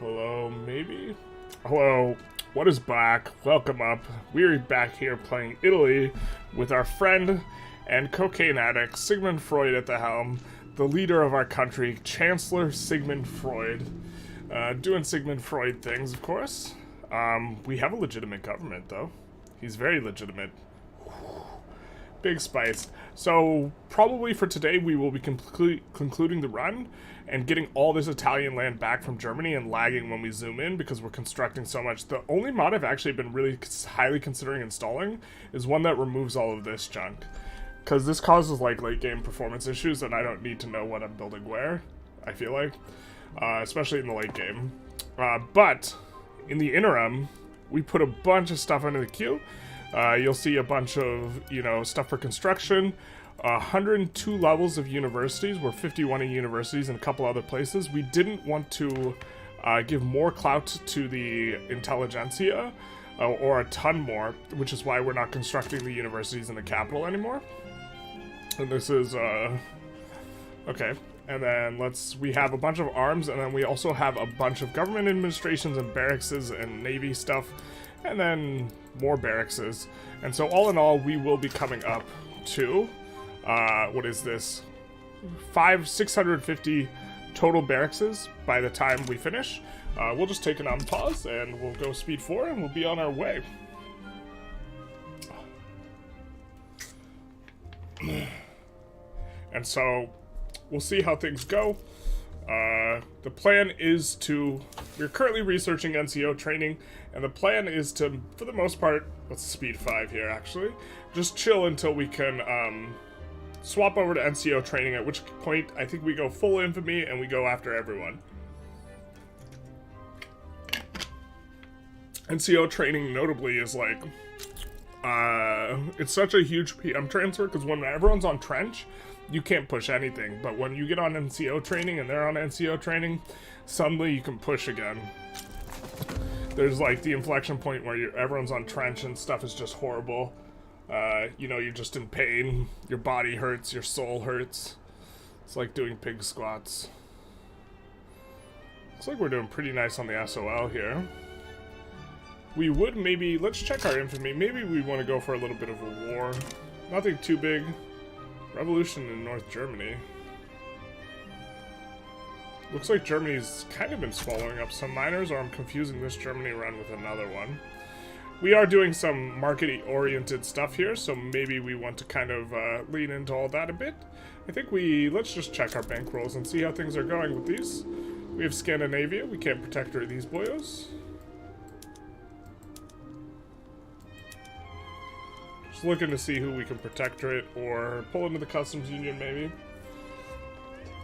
Hello, maybe? Hello, what is back? Welcome up. We're back here playing Italy with our friend and cocaine addict Sigmund Freud at the helm, the leader of our country, Chancellor Sigmund Freud. Doing Sigmund Freud things, of course. We have a legitimate government, though. He's very legitimate. Big spice. So, probably for today, we will be concluding the run and getting all this Italian land back from Germany and lagging when we zoom in because we're constructing so much. The only mod I've actually been really highly considering installing is one that removes all of this junk. Because this causes, like, late game performance issues and I don't need to know what I'm building where, I feel like. Especially in the late game. But, in the interim, we put a bunch of stuff into the queue. You'll see a bunch of, stuff for construction. 102 levels of universities. We're 51 in universities and a couple other places. We didn't want to give more clout to the Intelligentsia, or a ton more, which is why we're not constructing the universities in the capital anymore. And this is, okay. And then we have a bunch of arms, and then we also have a bunch of government administrations and barracks and navy stuff, and then more barracks. And so all in all, we will be coming up to, what is this? 650 total barracks by the time we finish. We'll just take it on pause, and we'll go speed 4, and we'll be on our way. And so, we'll see how things go. The plan is we're currently researching NCO training, and the plan is to, for the most part, let's speed 5 here actually, just chill until we can swap over to NCO training, at which point I think we go full infamy and we go after everyone. NCO training notably is like, it's such a huge PM transfer, because when everyone's on trench, you can't push anything, but when you get on NCO training and they're on NCO training, suddenly you can push again. There's like the inflection point where everyone's on trench and stuff is just horrible. You're just in pain, your body hurts, your soul hurts. It's like doing pig squats. Looks like we're doing pretty nice on the SOL here. We would maybe, let's check our infamy, maybe we want to go for a little bit of a war. Nothing too big. Revolution in North Germany. Looks like Germany's kind of been swallowing up some miners, or I'm confusing this Germany run with another one. We are doing some market-oriented stuff here, so maybe we want to kind of lean into all that a bit. I think let's just check our bankrolls and see how things are going with these. We have Scandinavia, we can't protect her these boyos. Just looking to see who we can protect it or pull into the customs union maybe.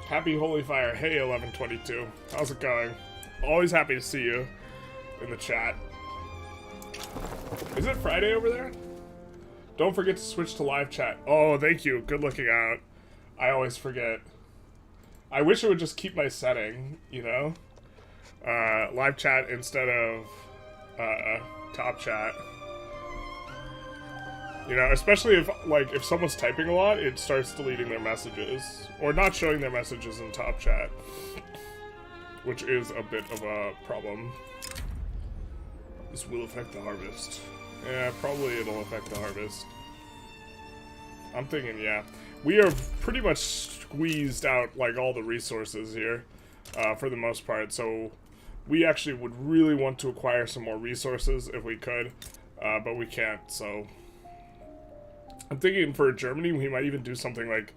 Happy Holy Fire. Hey 1122. How's it going? Always happy to see you in the chat. Is it Friday over there? Don't forget to switch to live chat. Oh, thank you. Good looking out. I always forget. I wish it would just keep my setting, live chat instead of top chat. Especially if someone's typing a lot, it starts deleting their messages. Or not showing their messages in top chat. Which is a bit of a problem. This will affect the harvest. Yeah, probably it'll affect the harvest. I'm thinking, yeah. We are pretty much squeezed out, all the resources here. For the most part. So, we actually would really want to acquire some more resources if we could. But we can't, so... I'm thinking for Germany, we might even do something like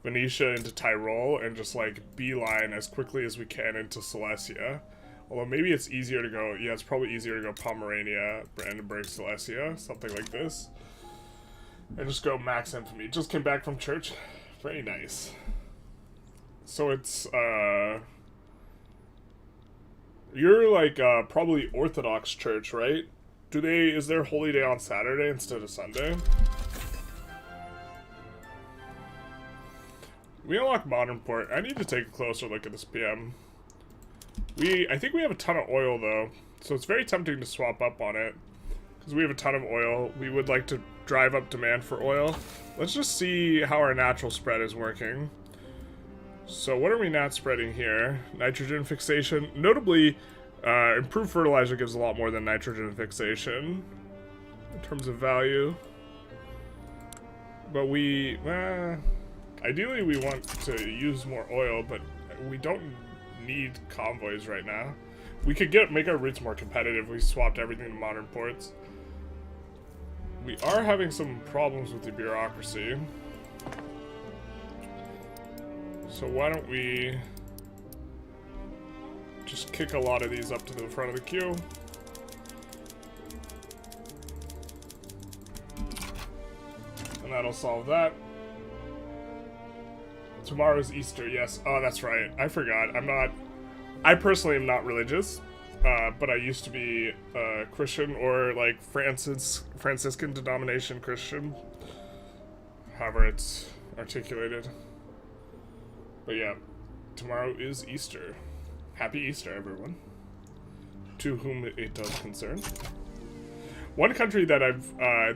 Venetia into Tyrol and just beeline as quickly as we can into Silesia. Although maybe it's easier to go, it's probably easier to go Pomerania, Brandenburg, Silesia, something like this. And just go max infamy. Just came back from church. Very nice. So it's, you're probably Orthodox church, right? Is their holy day on Saturday instead of Sunday? We unlock Modern Port. I need to take a closer look at this PM. I think we have a ton of oil, though. So it's very tempting to swap up on it. Because we have a ton of oil. We would like to drive up demand for oil. Let's just see how our natural spread is working. So what are we not spreading here? Nitrogen fixation. Notably, Improved fertilizer gives a lot more than nitrogen fixation in terms of value. But we, ideally we want to use more oil, but we don't need convoys right now. We could make our routes more competitive if we swapped everything to modern ports. We are having some problems with the bureaucracy. So why don't we just kick a lot of these up to the front of the queue. And that'll solve that. Tomorrow's Easter, yes. Oh, that's right. I forgot. I personally am not religious, but I used to be Christian, or like Franciscan denomination Christian. However it's articulated. But yeah, tomorrow is Easter. Happy Easter, everyone. To whom it does concern. One country that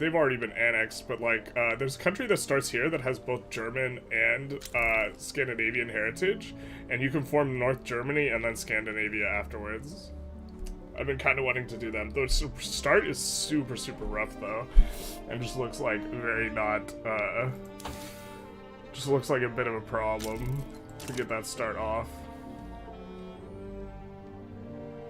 they've already been annexed, but like, there's a country that starts here that has both German and Scandinavian heritage, and you can form North Germany and then Scandinavia afterwards. I've been kind of wanting to do them. The start is super, super rough though, and just looks like very not, just looks like a bit of a problem to get that start off.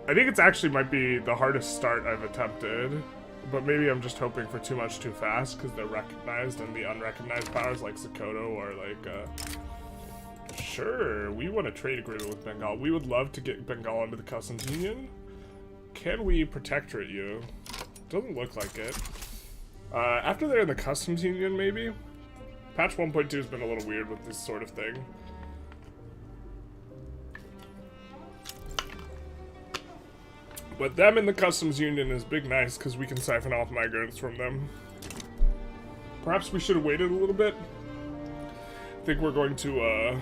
I think it's actually might be the hardest start I've attempted. But maybe I'm just hoping for too much too fast because they're recognized, and the unrecognized powers like Sokoto or like, sure, we want a trade agreement with Bengal. We would love to get Bengal into the customs union. Can we protectorate you? Doesn't look like it. After they're in the customs union, maybe? Patch 1.2 has been a little weird with this sort of thing. But them in the customs union is big nice because we can siphon off migrants from them. Perhaps we should have waited a little bit. I think we're going to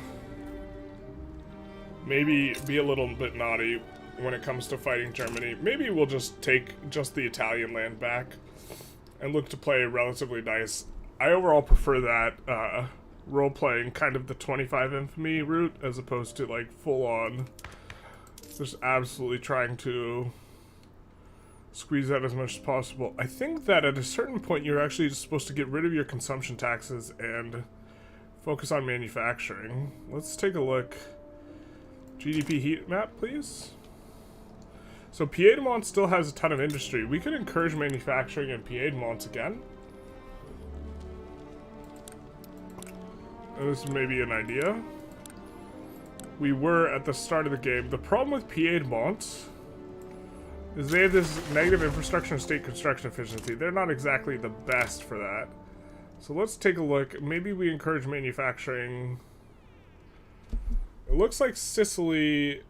maybe be a little bit naughty when it comes to fighting Germany. Maybe we'll just take just the Italian land back and look to play relatively nice. I overall prefer that role-playing kind of the 25 infamy route as opposed to like full-on just absolutely trying to squeeze out as much as possible. I think that at a certain point you're actually supposed to get rid of your consumption taxes and focus on manufacturing. Let's take a look. GDP heat map, please. So Piedmont still has a ton of industry. We could encourage manufacturing in Piedmont again. And this may be an idea. We were at the start of the game. The problem with Piedmont is they have this negative infrastructure and state construction efficiency. They're not exactly the best for that. So let's take a look. Maybe we encourage manufacturing. It looks like Sicily.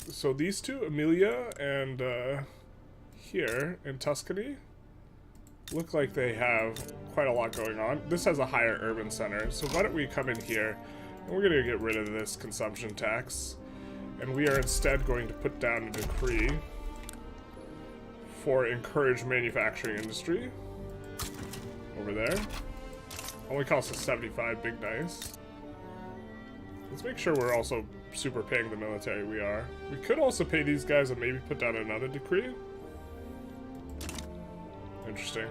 So these two, Emilia and here in Tuscany, look like they have quite a lot going on. This has a higher urban center. So why don't we come in here? And we're going to get rid of this consumption tax. And we are instead going to put down a decree for encourage manufacturing industry. Over there. Only costs us 75, big nice. Let's make sure we're also super paying the military. We are. We could also pay these guys and maybe put down another decree. Interesting.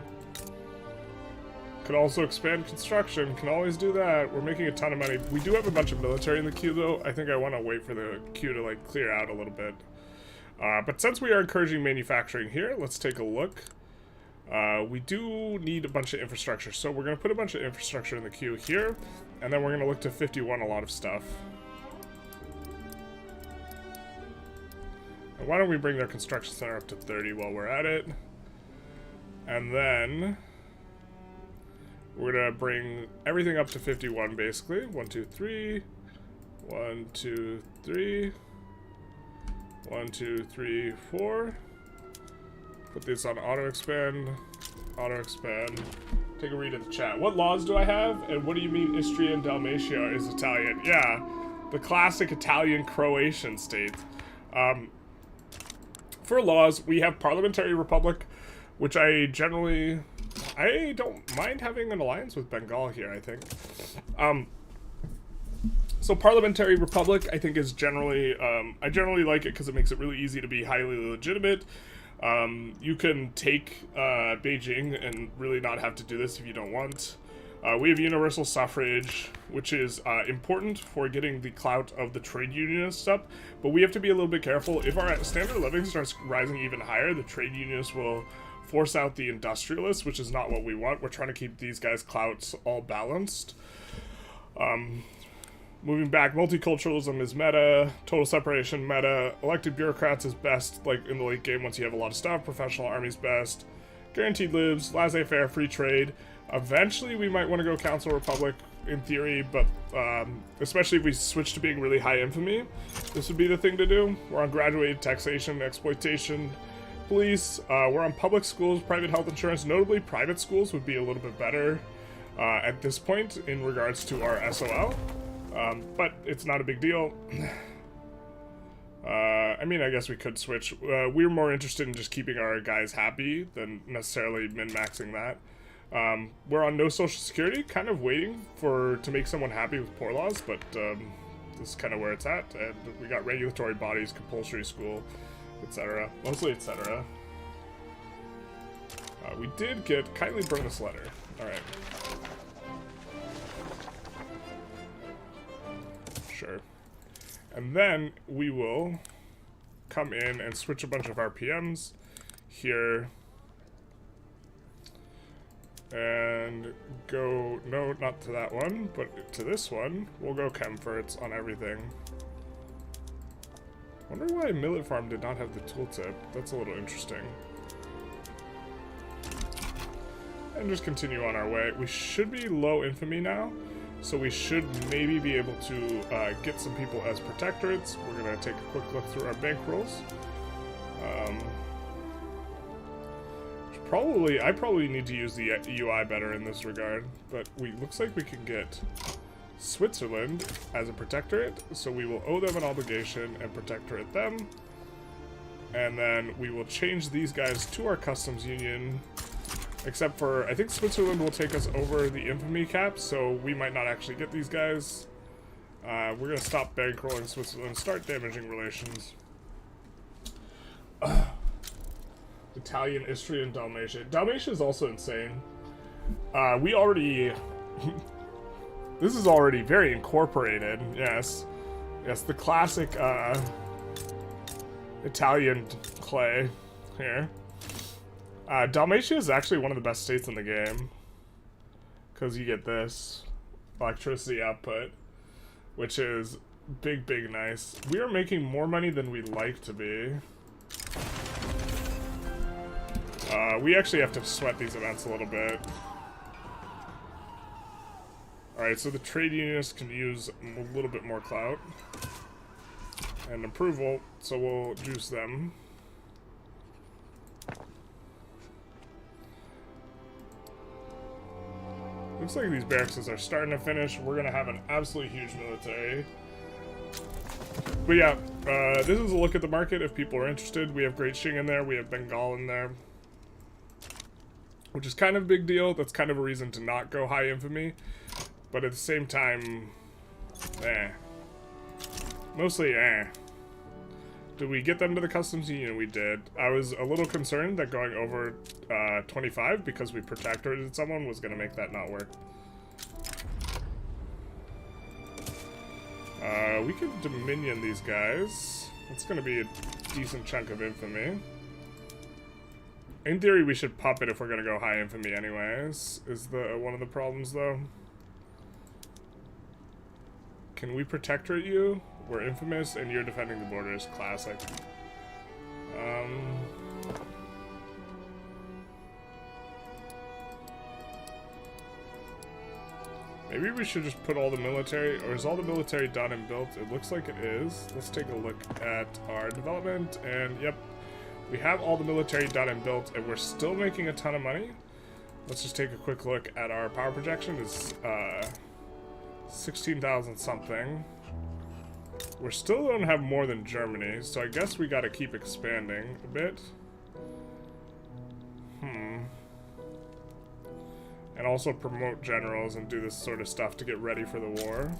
Could also expand construction. Can always do that. We're making a ton of money. We do have a bunch of military in the queue, though. I think I want to wait for the queue to like clear out a little bit. But since we are encouraging manufacturing here, let's take a look. We do need a bunch of infrastructure, so we're going to put a bunch of infrastructure in the queue here, and then we're going to look to 51 a lot of stuff. And why don't we bring their construction center up to 30 while we're at it? And then we're going to bring everything up to 51, basically. 1, 2, 3. 1, 2, 3. 1, 2, 3, 4. Put this on auto expand. Auto expand. Take a read of the chat. What laws do I have? And what do you mean Istria and Dalmatia is Italian? Yeah, the classic Italian-Croatian state. For laws, we have Parliamentary Republic, which I don't mind having an alliance with Bengal here, I think. So Parliamentary Republic, I think, is generally, I generally like it because it makes it really easy to be highly legitimate. You can take Beijing and really not have to do this if you don't want. We have universal suffrage, which is important for getting the clout of the trade unionists up, but we have to be a little bit careful. If our standard of living starts rising even higher, the trade unionists will force out the industrialists, which is not what we want. We're trying to keep these guys' clouts all balanced. Moving back, multiculturalism is meta, total separation meta, elected bureaucrats is best, like in the late game once you have a lot of stuff, professional armies best, guaranteed libs, laissez-faire, free trade. Eventually we might want to go council republic in theory, but especially if we switch to being really high infamy, this would be the thing to do. We're on graduated taxation, exploitation, police, we're on public schools, private health insurance. Notably, private schools would be a little bit better at this point in regards to our SOL. But it's not a big deal. I mean, I guess we could switch. We're more interested in just keeping our guys happy than necessarily min-maxing that. We're on no social security, kind of waiting to make someone happy with poor laws, but this is kind of where it's at. And we got regulatory bodies, compulsory school, etc. Mostly etc. We did get kindly burn this letter. Alright. Sure. And then we will come in and switch a bunch of RPMs here. And go, no, not to that one, but to this one. We'll go Chemforts on everything. Wonder why Millet Farm did not have the tooltip. That's a little interesting. And just continue on our way. We should be low infamy now. So we should maybe be able to get some people as protectorates. We're going to take a quick look through our bankrolls. I probably need to use the UI better in this regard, but looks like we can get Switzerland as a protectorate, so we will owe them an obligation and protectorate them. And then we will change these guys to our customs union. Except for, I think Switzerland will take us over the infamy cap, so we might not actually get these guys. We're going to stop bankrolling Switzerland, start damaging relations. Italian, Istrian, Dalmatia. Dalmatia is also insane. We already... this is already very incorporated, yes. Yes, the classic Italian clay here. Dalmatia is actually one of the best states in the game, because you get this electricity output, which is big nice. We are making more money than we'd like to be. We actually have to sweat these events a little bit. Alright, so the trade unionists can use a little bit more clout and approval, so we'll juice them. Looks like these barracks are starting to finish. We're gonna have an absolutely huge military. But yeah, this is a look at the market if people are interested. We have Great Qing in there, we have Bengal in there, which is kind of a big deal. That's kind of a reason to not go high infamy. But at the same time, mostly Did we get them to the customs union? We did. I was a little concerned that going over 25 because we protectorated someone was going to make that not work. We could dominion these guys. It's going to be a decent chunk of infamy. In theory, we should puppet if we're going to go high infamy anyways, is one of the problems, though. Can we protectorate you? We're infamous, and you're defending the borders. Classic. Maybe we should just put all the military, or is all the military done and built? It looks like it is. Let's take a look at our development, and yep, we have all the military done and built, and we're still making a ton of money. Let's just take a quick look at our power projection. It's 16,000 something. We still don't have more than Germany, so I guess we gotta keep expanding a bit. And also promote generals and do this sort of stuff to get ready for the war.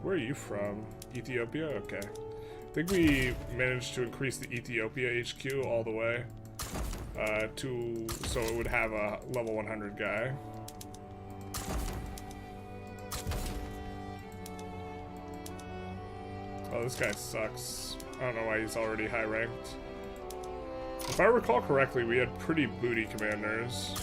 Where are you from? Ethiopia? Okay. I think we managed to increase the Ethiopia HQ all the way so it would have a level 100 guy. Oh, this guy sucks. I don't know why he's already high ranked. If I recall correctly, we had pretty booty commanders.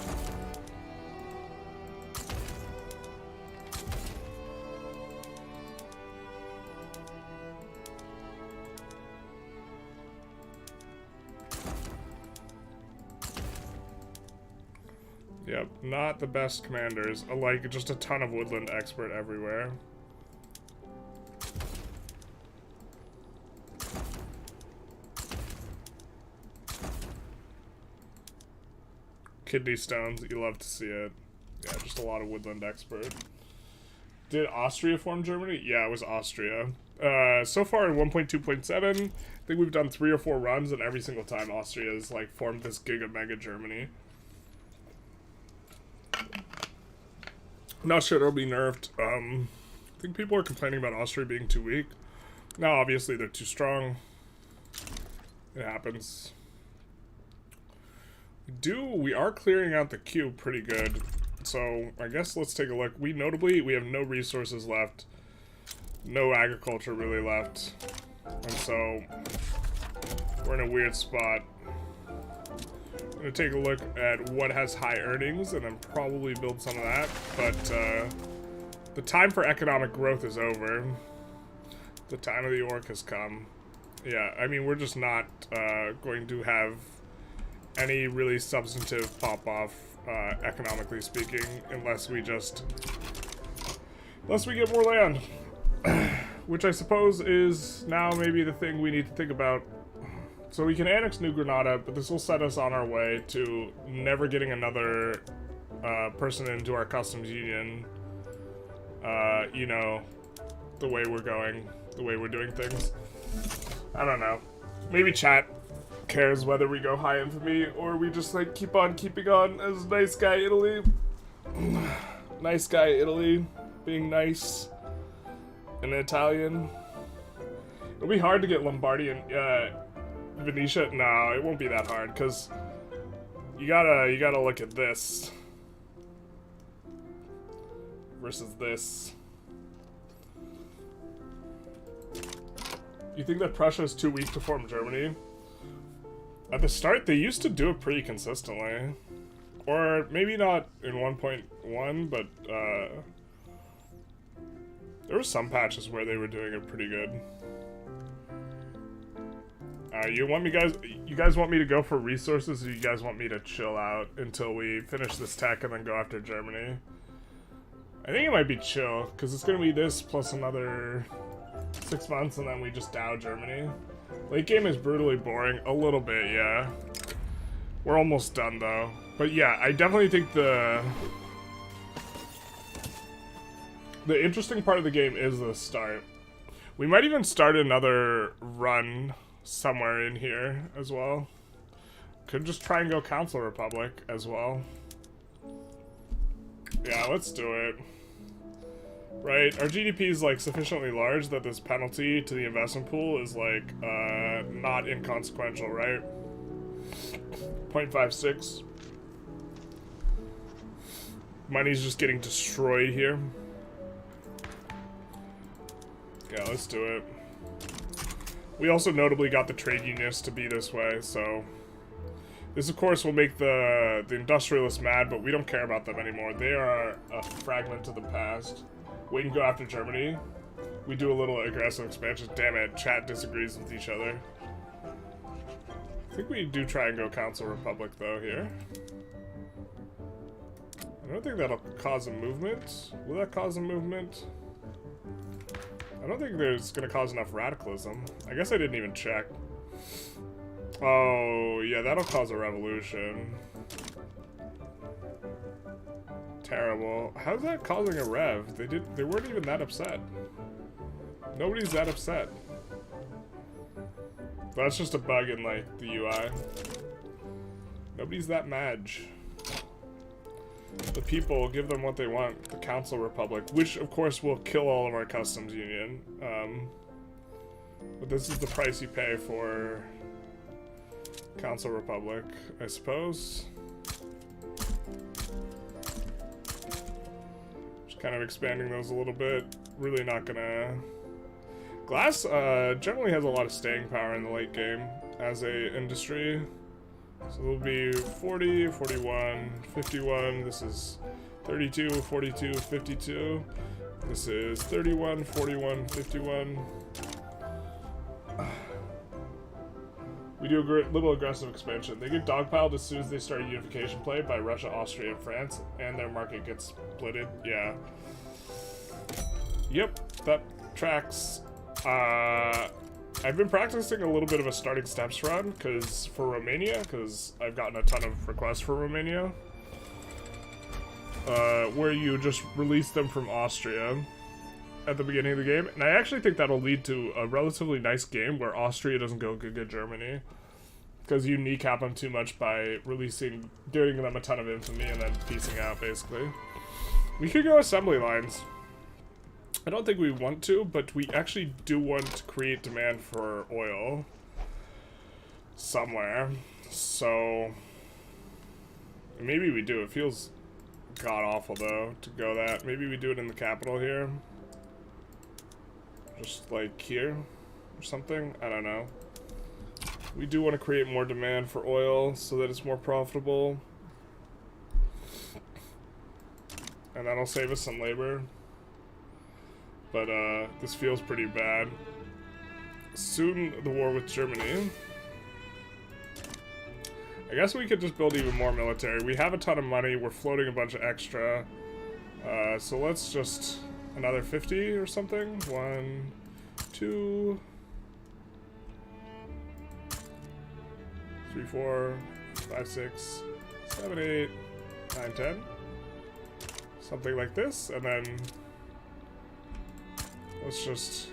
Yep, not the best commanders. Like, just a ton of woodland expert everywhere. Kidney stones, you love to see it. Yeah, just a lot of woodland expert. Did Austria form Germany? Yeah, it was Austria. So far in 1.2.7, I think we've done 3 or 4 runs, and every single time Austria has like formed this giga mega Germany. Not sure it'll be nerfed. I think people are complaining about Austria being too weak. Now, obviously, they're too strong. It happens. We are clearing out the queue pretty good. So, I guess let's take a look. We have no resources left. No agriculture really left. And so, we're in a weird spot. I'm going to take a look at what has high earnings and then probably build some of that. But the time for economic growth is over. The time of the orc has come. Yeah, I mean, we're just not going to have any really substantive pop-off, economically speaking, unless we get more land. Which I suppose is now maybe the thing we need to think about. So we can annex New Granada, but this will set us on our way to never getting another person into our customs union. You know, the way we're going, the way we're doing things. I don't know. Maybe chat cares whether we go high infamy or we just like keep on keeping on as nice guy Italy. Nice guy Italy, being nice in Italian. It'll be hard to get Lombardian, Venetia. No, it won't be that hard because you gotta look at this versus this. You think that Prussia is too weak to form Germany? At the start, they used to do it pretty consistently. Or maybe not in 1.1, but there were some patches where they were doing it pretty good. You guys want me to go for resources, or you guys want me to chill out until we finish this tech and then go after Germany? I think it might be chill, because it's going to be this plus another 6 months, and then we just dow Germany. Late game is brutally boring. A little bit, yeah. We're almost done, though. But yeah, I definitely think the interesting part of the game is the start. We might even start another run somewhere in here as well. Could just try and go Council Republic as well. Yeah, let's do it. Right, our GDP is like sufficiently large that this penalty to the investment pool is like not inconsequential, right? 0.56. Money's just getting destroyed here. Yeah, let's do it. We also notably got the trade unionists to be this way, so this of course will make the industrialists mad, but we don't care about them anymore. They are a fragment of the past. Wait and go after Germany. We do a little aggressive expansion. Damn it, chat disagrees with each other. I think we do try and go Council Republic though here. I don't think that'll cause a movement. Will that cause a movement? I don't think there's gonna cause enough radicalism. I guess I didn't even check. Oh, yeah, that'll cause a revolution. Terrible. How's that causing a rev? They weren't even that upset. Nobody's that upset. That's just a bug in like the UI. Nobody's that mad. The people, give them what they want. The Council Republic, which of course will kill all of our customs union. But this is the price you pay for Council Republic, I suppose. Just kind of expanding those a little bit. Really not gonna... Glass generally has a lot of staying power in the late game as a industry. So it'll be 40, 41, 51. This is 32, 42, 52. This is 31, 41, 51. We do a little aggressive expansion. They get dogpiled as soon as they start a unification play by Russia, Austria, and France, and their market gets splitted. Yeah. Yep, that tracks. I've been practicing a little bit of a starting steps run for Romania, because I've gotten a ton of requests for Romania. Where you just release them from Austria at the beginning of the game, and I actually think that'll lead to a relatively nice game where Austria doesn't go good Germany, because you kneecap them too much by giving them a ton of infamy and then piecing out, basically. We could go assembly lines. I don't think we want to, but we actually do want to create demand for oil somewhere, so maybe we do. It feels god-awful, though, to go that. Maybe we do it in the capital here. Just like here or something. I don't know. We do want to create more demand for oil so that it's more profitable. And that'll save us some labor. But this feels pretty bad. Soon the war with Germany. I guess we could just build even more military. We have a ton of money. We're floating a bunch of extra. So let's just... Another 50 or something? 1, 2, 3, 4, 5, 6, 7, 8, 9, 10. Something like this, and then let's just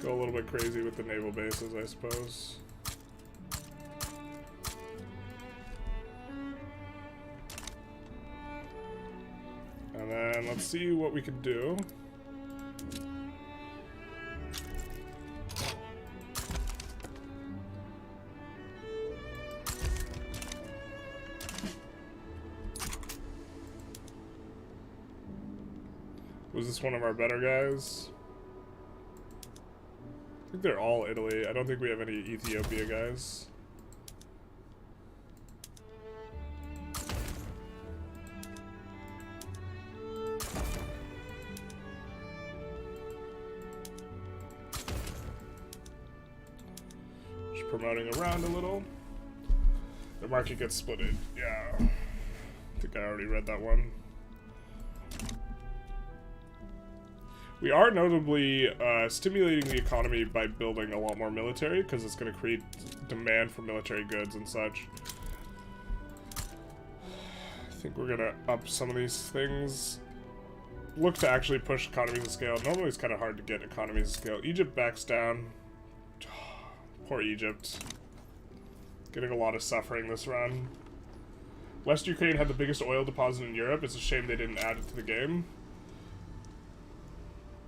go a little bit crazy with the naval bases, I suppose. And then let's see what we can do. Was this one of our better guys? I think they're all Italy. I don't think we have any Ethiopia guys. Promoting around a little. The market gets splitted. Yeah. I think I already read that one. We are notably stimulating the economy by building a lot more military, because it's going to create demand for military goods and such. I think we're going to up some of these things. Look to actually push economies of scale. Normally it's kind of hard to get economies of scale. Egypt backs down. Poor Egypt. Getting a lot of suffering this run. West Ukraine had the biggest oil deposit in Europe. It's a shame they didn't add it to the game.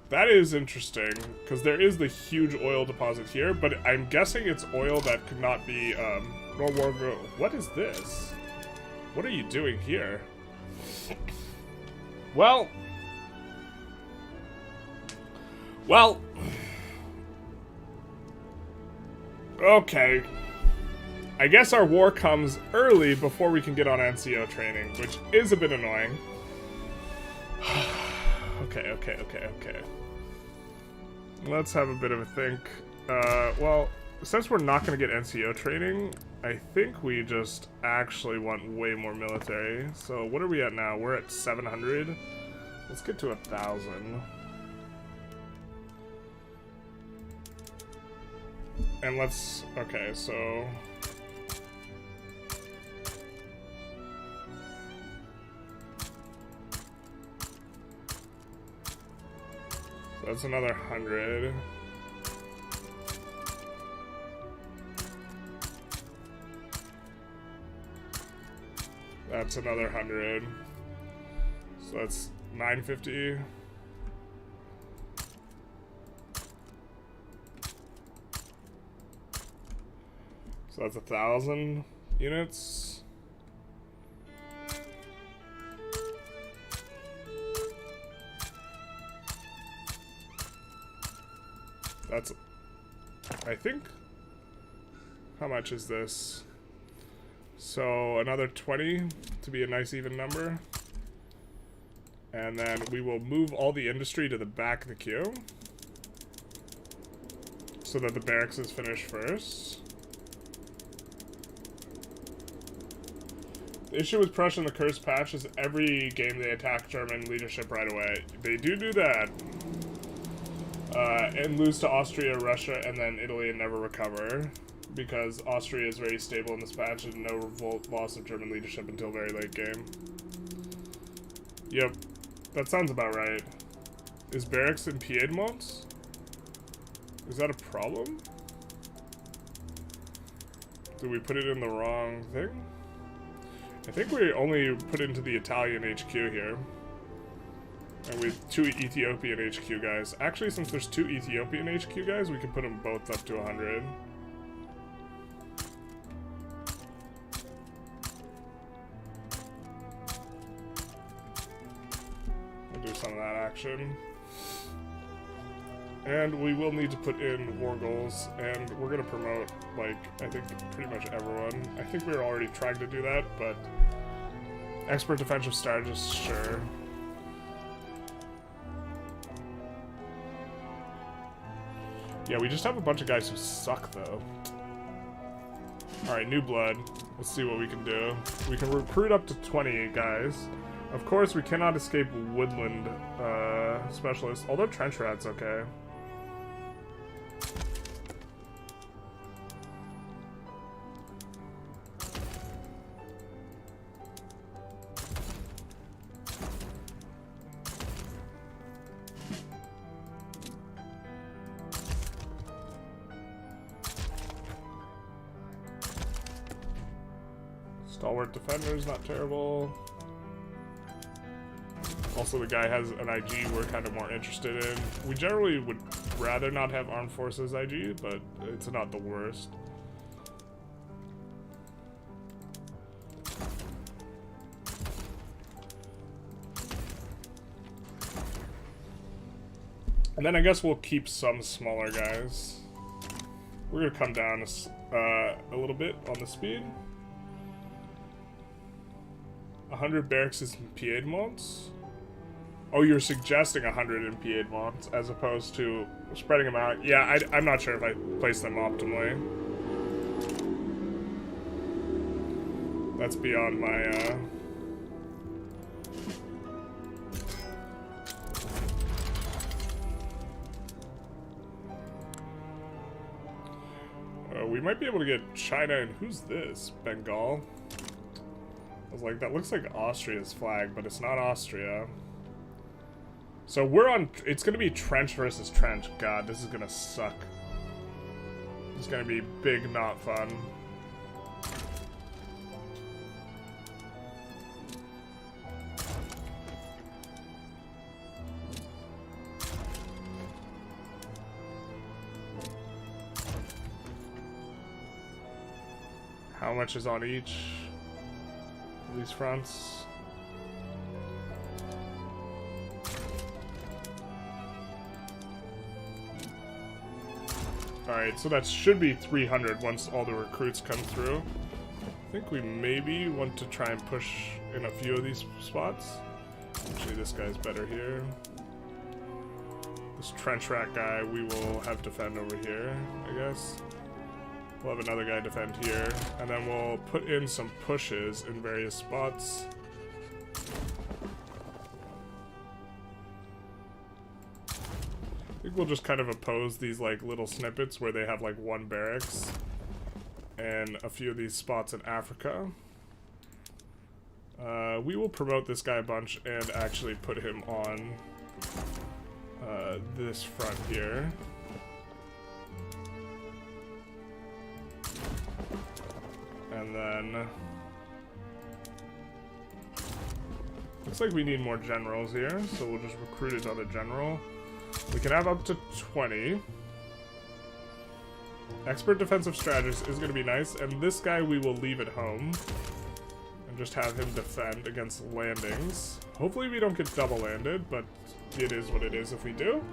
That is interesting, because there is the huge oil deposit here, but I'm guessing it's oil that could not be, What is this? What are you doing here? Well... Okay. I guess our war comes early before we can get on NCO training, which is a bit annoying. Okay. Let's have a bit of a think. Well, since we're not going to get NCO training, I think we just actually want way more military. So what are we at now? We're at 700. Let's get to 1,000. And let's... Okay, so... That's another 100. That's another 100. So that's 950. So that's 1,000 units. That's, I think, how much is this? So another 20 to be a nice even number. And then we will move all the industry to the back of the queue so that the barracks is finished first. The issue with Prussia in the Cursed Patch is every game they attack German leadership right away. They do that. And lose to Austria, Russia, and then Italy and never recover. Because Austria is very stable in this patch and no revolt loss of German leadership until very late game. Yep. That sounds about right. Is barracks in Piedmont? Is that a problem? Did we put it in the wrong thing? I think we only put into the Italian HQ here. And we have 2 Ethiopian HQ guys. Actually, since there's 2 Ethiopian HQ guys, we can put them both up to 100. We'll do some of that action. And we will need to put in war goals, and we're going to promote, like, I think pretty much everyone. I think we were already trying to do that, but expert defensive strategist, sure. Yeah, we just have a bunch of guys who suck, though. Alright, new blood. Let's see what we can do. We can recruit up to 20 guys. Of course, we cannot escape woodland specialists, although trench rat's okay. Stalwart defenders, not terrible. Also, the guy has an IG we're kind of more interested in. We generally would rather not have armed forces IG, but it's not the worst. And then I guess we'll keep some smaller guys. We're gonna come down a little bit on the speed. 100 barracks in Piedmont? Oh, you're suggesting 100 in Piedmont as opposed to spreading them out. Yeah, I'm not sure if I place them optimally. That's beyond my, we might be able to get China, and who's this? Bengal? I was like, that looks like Austria's flag, but it's not Austria. So we're on, it's gonna be trench versus trench. God, this is gonna suck. It's gonna be big, not fun. How much is on each? These fronts. Alright, so that should be 300 once all the recruits come through. I think we maybe want to try and push in a few of these spots. Actually, this guy's better here. This trench rat guy we will have defend over here, I guess. We'll have another guy defend here, and then we'll put in some pushes in various spots. I think we'll just kind of oppose these like little snippets where they have like one barracks and a few of these spots in Africa. We will promote this guy a bunch and actually put him on this front here. And then Looks like we need more generals here, so we'll just recruit another general. We can have up to 20. Expert defensive strategist is going to be nice, and this guy we will leave at home. And just have him defend against landings. Hopefully we don't get double landed, but it is what it is if we do.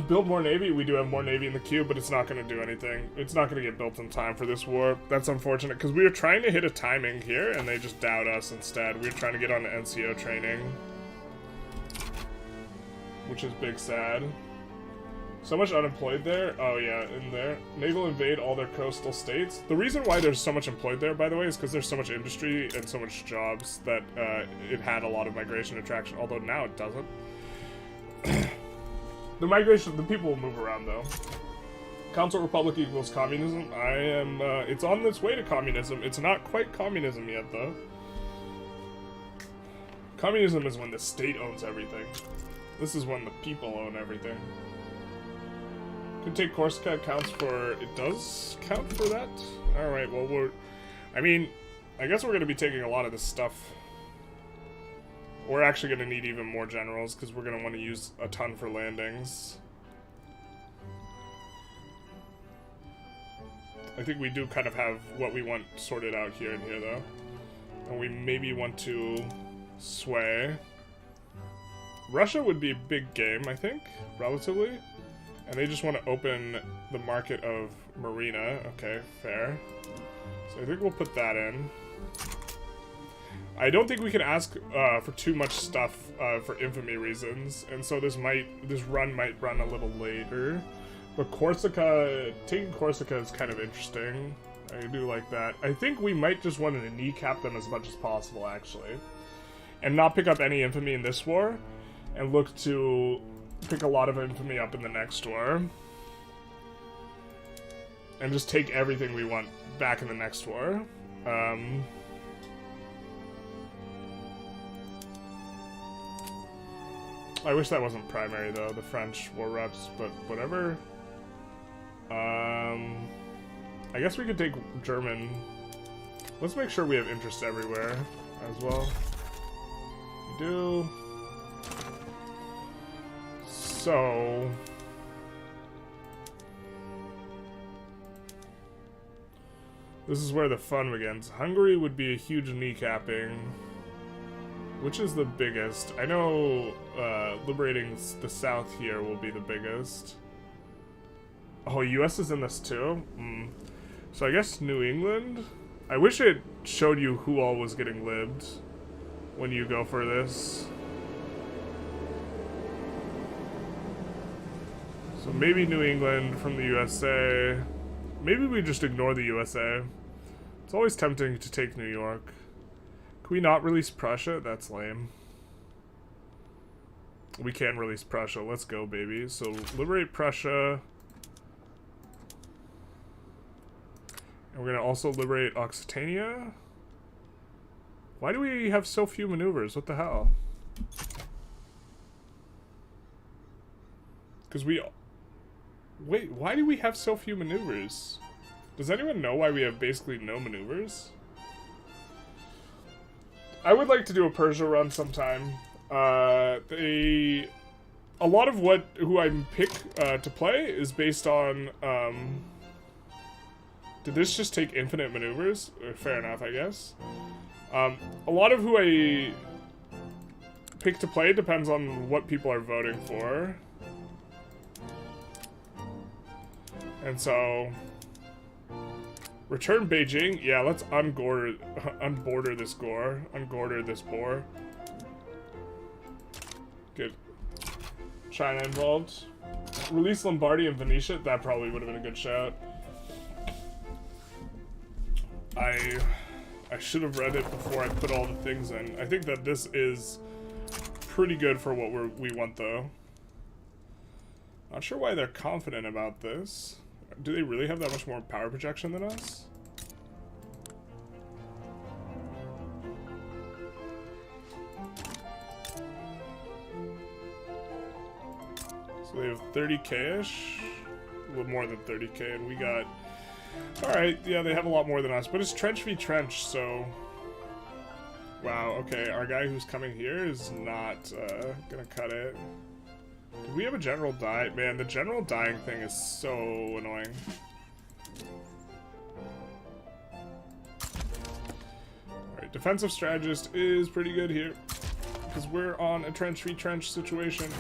Build more navy. We do have more navy in the queue, but it's not going to do anything. It's not going to get built in time for this war. That's unfortunate, because we were trying to hit a timing here, and they just doubt us instead. We were trying to get on the NCO training, which is big sad. So much unemployed there. Oh yeah, in there. Naval invade all their coastal states. The reason why there's so much employed there, by the way, is because there's so much industry and so much jobs that it had a lot of migration attraction, although now it doesn't. The migration, the people will move around though. Council Republic equals communism. It's on its way to communism. It's not quite communism yet though. Communism is when the state owns everything. This is when the people own everything. Could take Corsica, counts for... It does count for that? Alright, well I guess we're going to be taking a lot of this stuff. We're actually going to need even more generals, because we're going to want to use a ton for landings. I think we do kind of have what we want sorted out here and here, though. And we maybe want to sway. Russia would be a big game, I think, relatively. And they just want to open the market of Marina. Okay, fair. So I think we'll put that in. I don't think we can ask for too much stuff for infamy reasons, and so this run might run a little later. But Corsica, taking Corsica is kind of interesting. I do like that. I think we might just want to kneecap them as much as possible, actually, and not pick up any infamy in this war, and look to pick a lot of infamy up in the next war, and just take everything we want back in the next war. I wish that wasn't primary though, the French war reps, but whatever. I guess we could take German. Let's make sure we have interest everywhere as well. We do. So this is where the fun begins. Hungary would be a huge kneecapping. Which is the biggest? I know liberating the south here will be the biggest. Oh, US is in this too? So I guess New England? I wish it showed you who all was getting libbed when you go for this. So maybe New England from the USA. Maybe we just ignore the USA. It's always tempting to take New York. Can we not release Prussia? That's lame. We can release Prussia. Let's go, baby. So liberate Prussia. And we're going to also liberate Occitania. Why do we have so few maneuvers? What the hell? Because we... Wait, why do we have so few maneuvers? Does anyone know why we have basically no maneuvers? I would like to do a Persia run sometime. A lot of who I pick to play is based on, did this just take infinite maneuvers? Fair enough, I guess. A lot of who I pick to play depends on what people are voting for. And so... Return Beijing? Yeah, let's unborder this gore. Ungorder this boar. Good. China involved. Release Lombardy and Venetia? That probably would have been a good shout. I should have read it before I put all the things in. I think that this is pretty good for what we want, though. Not sure why they're confident about this. Do they really have that much more power projection than us? So they have 30k-ish? A little more than 30k, and we got... Alright, yeah, they have a lot more than us, but it's trench v trench, so... Wow, okay, our guy who's coming here is not gonna cut it. Do we have a general die? Man, the general dying thing is so annoying. Alright, defensive strategist is pretty good here. Because we're on a trench-retrench situation.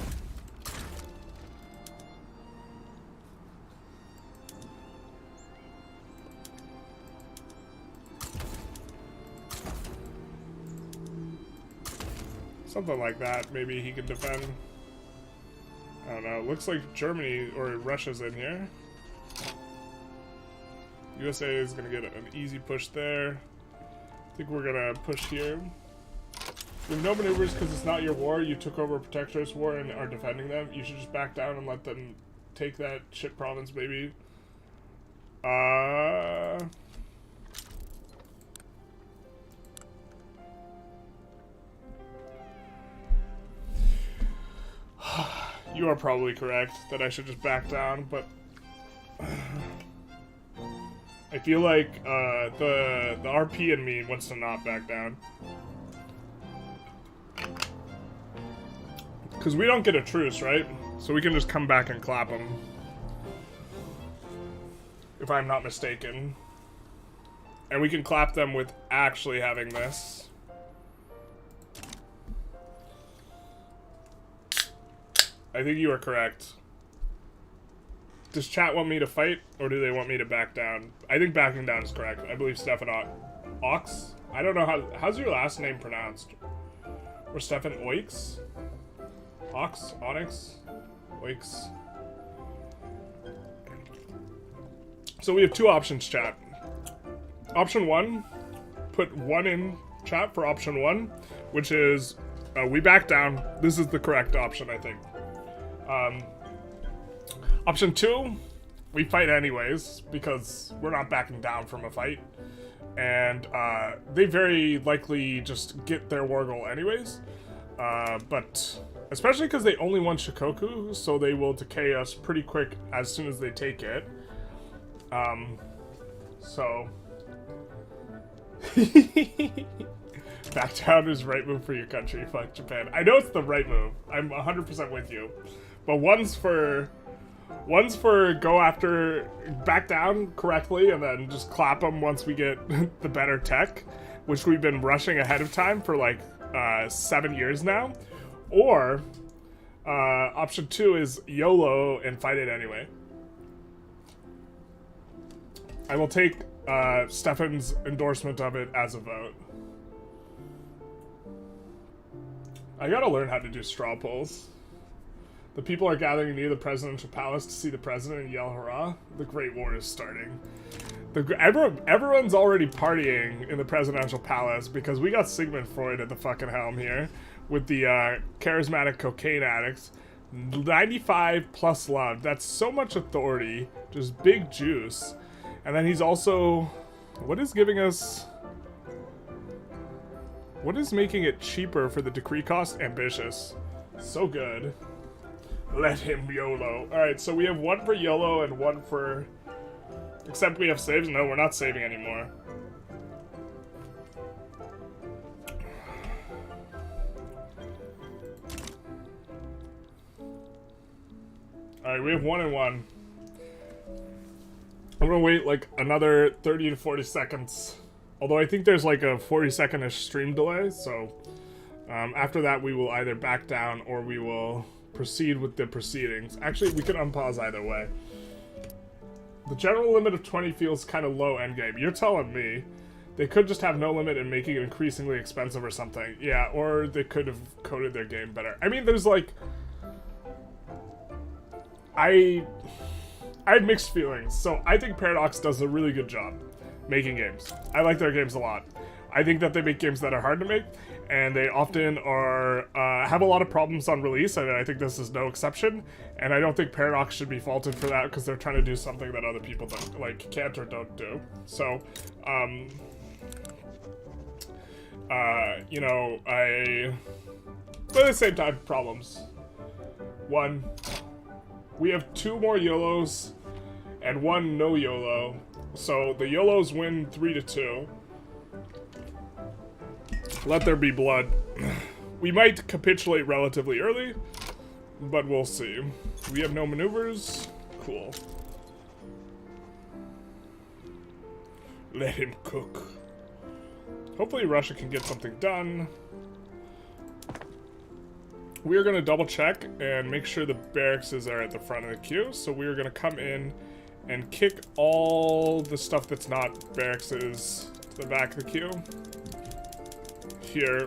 Something like that, maybe he can defend. I don't know, looks like Germany or Russia's in here. USA is gonna get an easy push there. I think we're gonna push here. You have no maneuvers because it's not your war. You took over a protectorate war and are defending them. You should just back down and let them take that shit province, baby. You are probably correct that I should just back down, but I feel like the RP in me wants to not back down. Because we don't get a truce, right? So we can just come back and clap them. If I'm not mistaken. And we can clap them with actually having this. I think you are correct. Does chat want me to fight, or do they want me to back down? I think backing down is correct. I believe Stefan Ox? I don't know how's your last name pronounced? Or Stefan Oix? Ox? Onyx? Oix? So we have two options, chat. Option 1, put 1 in chat for option 1, which is we back down. This is the correct option, I think. Option 2, we fight anyways, because we're not backing down from a fight. And they very likely just get their war goal anyways. But especially because they only want Shikoku, so they will decay us pretty quick as soon as they take it. So... Back down is right move for your country, fuck Japan. I know it's the right move. I'm 100% with you. But one's for go after, back down correctly, and then just clap them once we get the better tech, which we've been rushing ahead of time for like 7 years now. Or option 2 is YOLO and fight it anyway. I will take Stefan's endorsement of it as a vote. I gotta learn how to do straw polls. The people are gathering near the presidential palace to see the president and yell hurrah. The Great War is starting. Everyone's already partying in the presidential palace because we got Sigmund Freud at the fucking helm here with the charismatic cocaine addicts. 95 plus love. That's so much authority. Just big juice. And then he's also... What is giving us... What is making it cheaper for the decree cost? Ambitious. So good. Let him YOLO. Alright, so we have 1 for YOLO and 1 for... Except we have saves? No, we're not saving anymore. Alright, we have 1 and 1. I'm gonna wait like another 30 to 40 seconds. Although I think there's like a 40-second-ish stream delay, so after that we will either back down or we will proceed with the proceedings. Actually, we can unpause either way. The general limit of 20 feels kind of low endgame. You're telling me. They could just have no limit and make it increasingly expensive or something. Yeah, or they could have coded their game better. I mean, there's like... I have mixed feelings. So I think Paradox does a really good job making games. I like their games a lot. I think that they make games that are hard to make, and they often are have a lot of problems on release, and I think this is no exception. And I don't think Paradox should be faulted for that because they're trying to do something that other people don't, like, can't or don't do. So, you know, but at the same time, problems. 1, we have 2 more YOLOs and 1 no YOLO. So the YOLOs win 3-2. Let there be blood. We might capitulate relatively early, but we'll see. We have no maneuvers. Cool. Let him cook. Hopefully Russia can get something done. We're going to double check and make sure the barracks are at the front of the queue. So we're going to come in and kick all the stuff that's not barracks to the back of the queue. Here.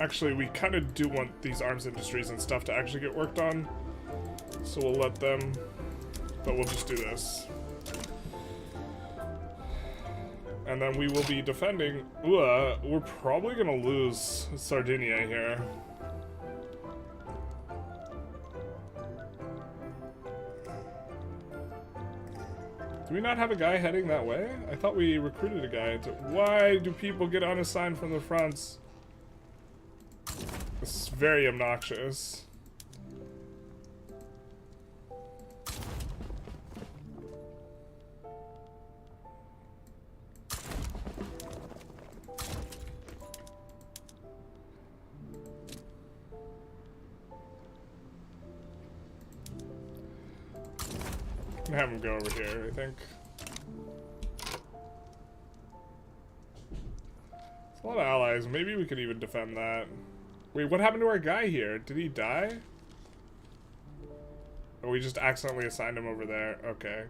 Actually, we kind of do want these arms industries and stuff to actually get worked on. So we'll let them, but we'll just do this. And then we will be defending. We're probably gonna lose Sardinia here. Do we not have a guy heading that way? I thought we recruited a guy to... Why do people get unassigned from the fronts? This is very obnoxious. Have him go over here, I think. It's a lot of allies. Maybe we could even defend that. Wait, what happened to our guy here? Did he die? Or we just accidentally assigned him over there? Okay.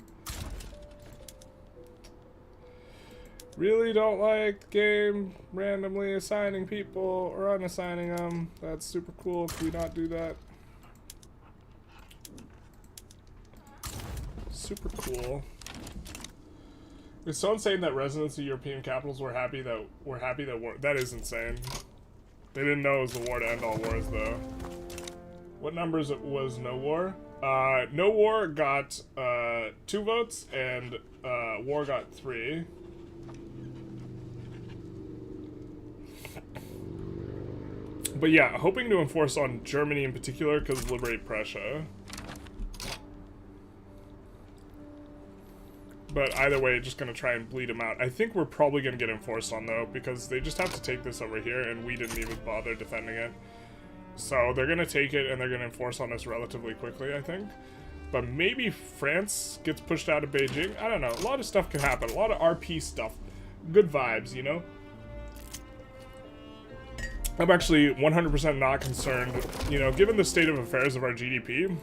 Really don't like the game randomly assigning people or unassigning them. That's super cool. Can we not do that? Super cool. It's so insane that residents of European capitals were happy that war. That is insane. They didn't know it was the war to end all wars, though. What numbers was no war? No war got 2 votes, and war got 3. But yeah, hoping to enforce on Germany in particular because liberate Prussia. But either way, just gonna try and bleed them out. I think we're probably gonna get enforced on, though, because they just have to take this over here, and we didn't even bother defending it. So they're gonna take it, and they're gonna enforce on us relatively quickly, I think. But maybe France gets pushed out of Beijing. I don't know. A lot of stuff can happen. A lot of RP stuff. Good vibes, you know? I'm actually 100% not concerned. You know, given the state of affairs of our GDP...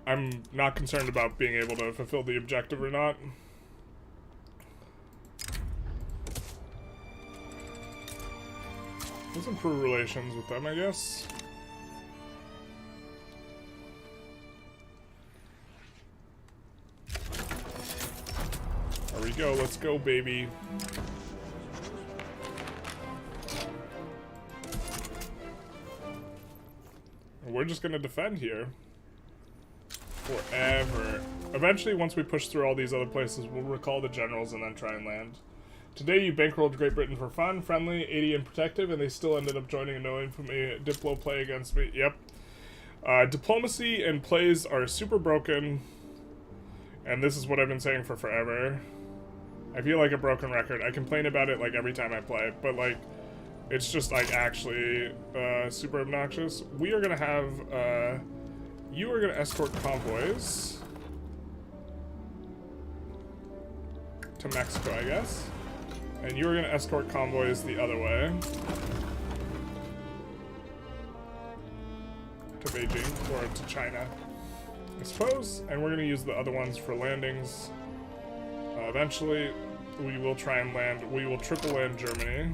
I'm not concerned about being able to fulfill the objective or not. Let's improve relations with them, I guess. There we go, let's go, baby. We're just gonna defend here. Forever. Eventually, once we push through all these other places, we'll recall the generals and then try and land. Today, you bankrolled Great Britain for fun, friendly, 80 and protective, and they still ended up joining a no infamy Diplo play against me. Yep. Diplomacy and plays are super broken, and this is what I've been saying for forever. I feel like a broken record. I complain about it like every time I play, but like, it's just like actually super obnoxious. We are gonna have you are gonna escort convoys to Mexico, I guess. And you are gonna escort convoys the other way to Beijing or to China, I suppose. And we're gonna use the other ones for landings. Eventually, we will try and land. We will triple land Germany.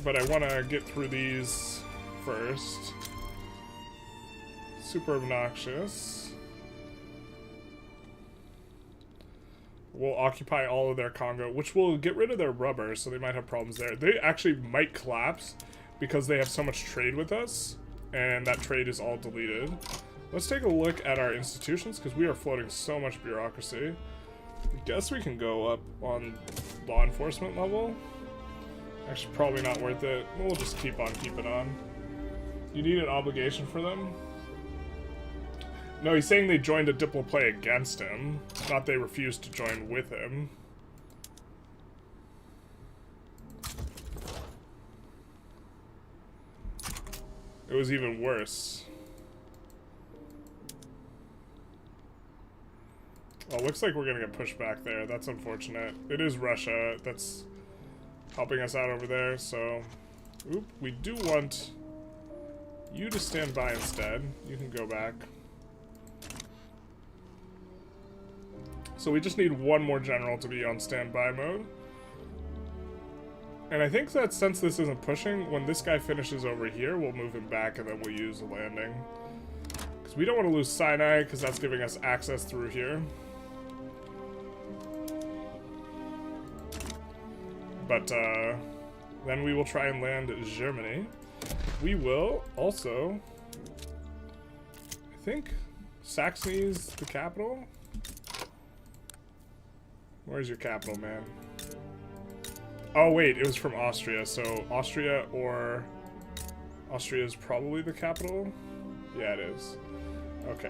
But I want to get through these first. Super obnoxious. We'll occupy all of their Congo, which will get rid of their rubber, so they might have problems there. They actually might collapse because they have so much trade with us, and that trade is all deleted. Let's take a look at our institutions, because we are floating so much bureaucracy. I guess we can go up on law enforcement level. Actually, probably not worth it. We'll just keep on keeping on. You need an obligation for them? No, he's saying they joined a diplo play against him, not they refused to join with him. it was even worse. Oh, looks like we're gonna get pushed back there. That's unfortunate. It is Russia that's helping us out over there, so... Oop, we do want you to stand by instead. You can go back. So we just need one more general to be on standby mode. And I think that since this isn't pushing, when this guy finishes over here, we'll move him back and then we'll use a landing. Because we don't want to lose Sinai, because that's giving us access through here. But then we will try and land Germany. We will also, I think, Saxony's the capital. Where's your capital, man? Oh wait, it was from Austria, so Austria or... Austria is probably the capital? Yeah, it is. Okay.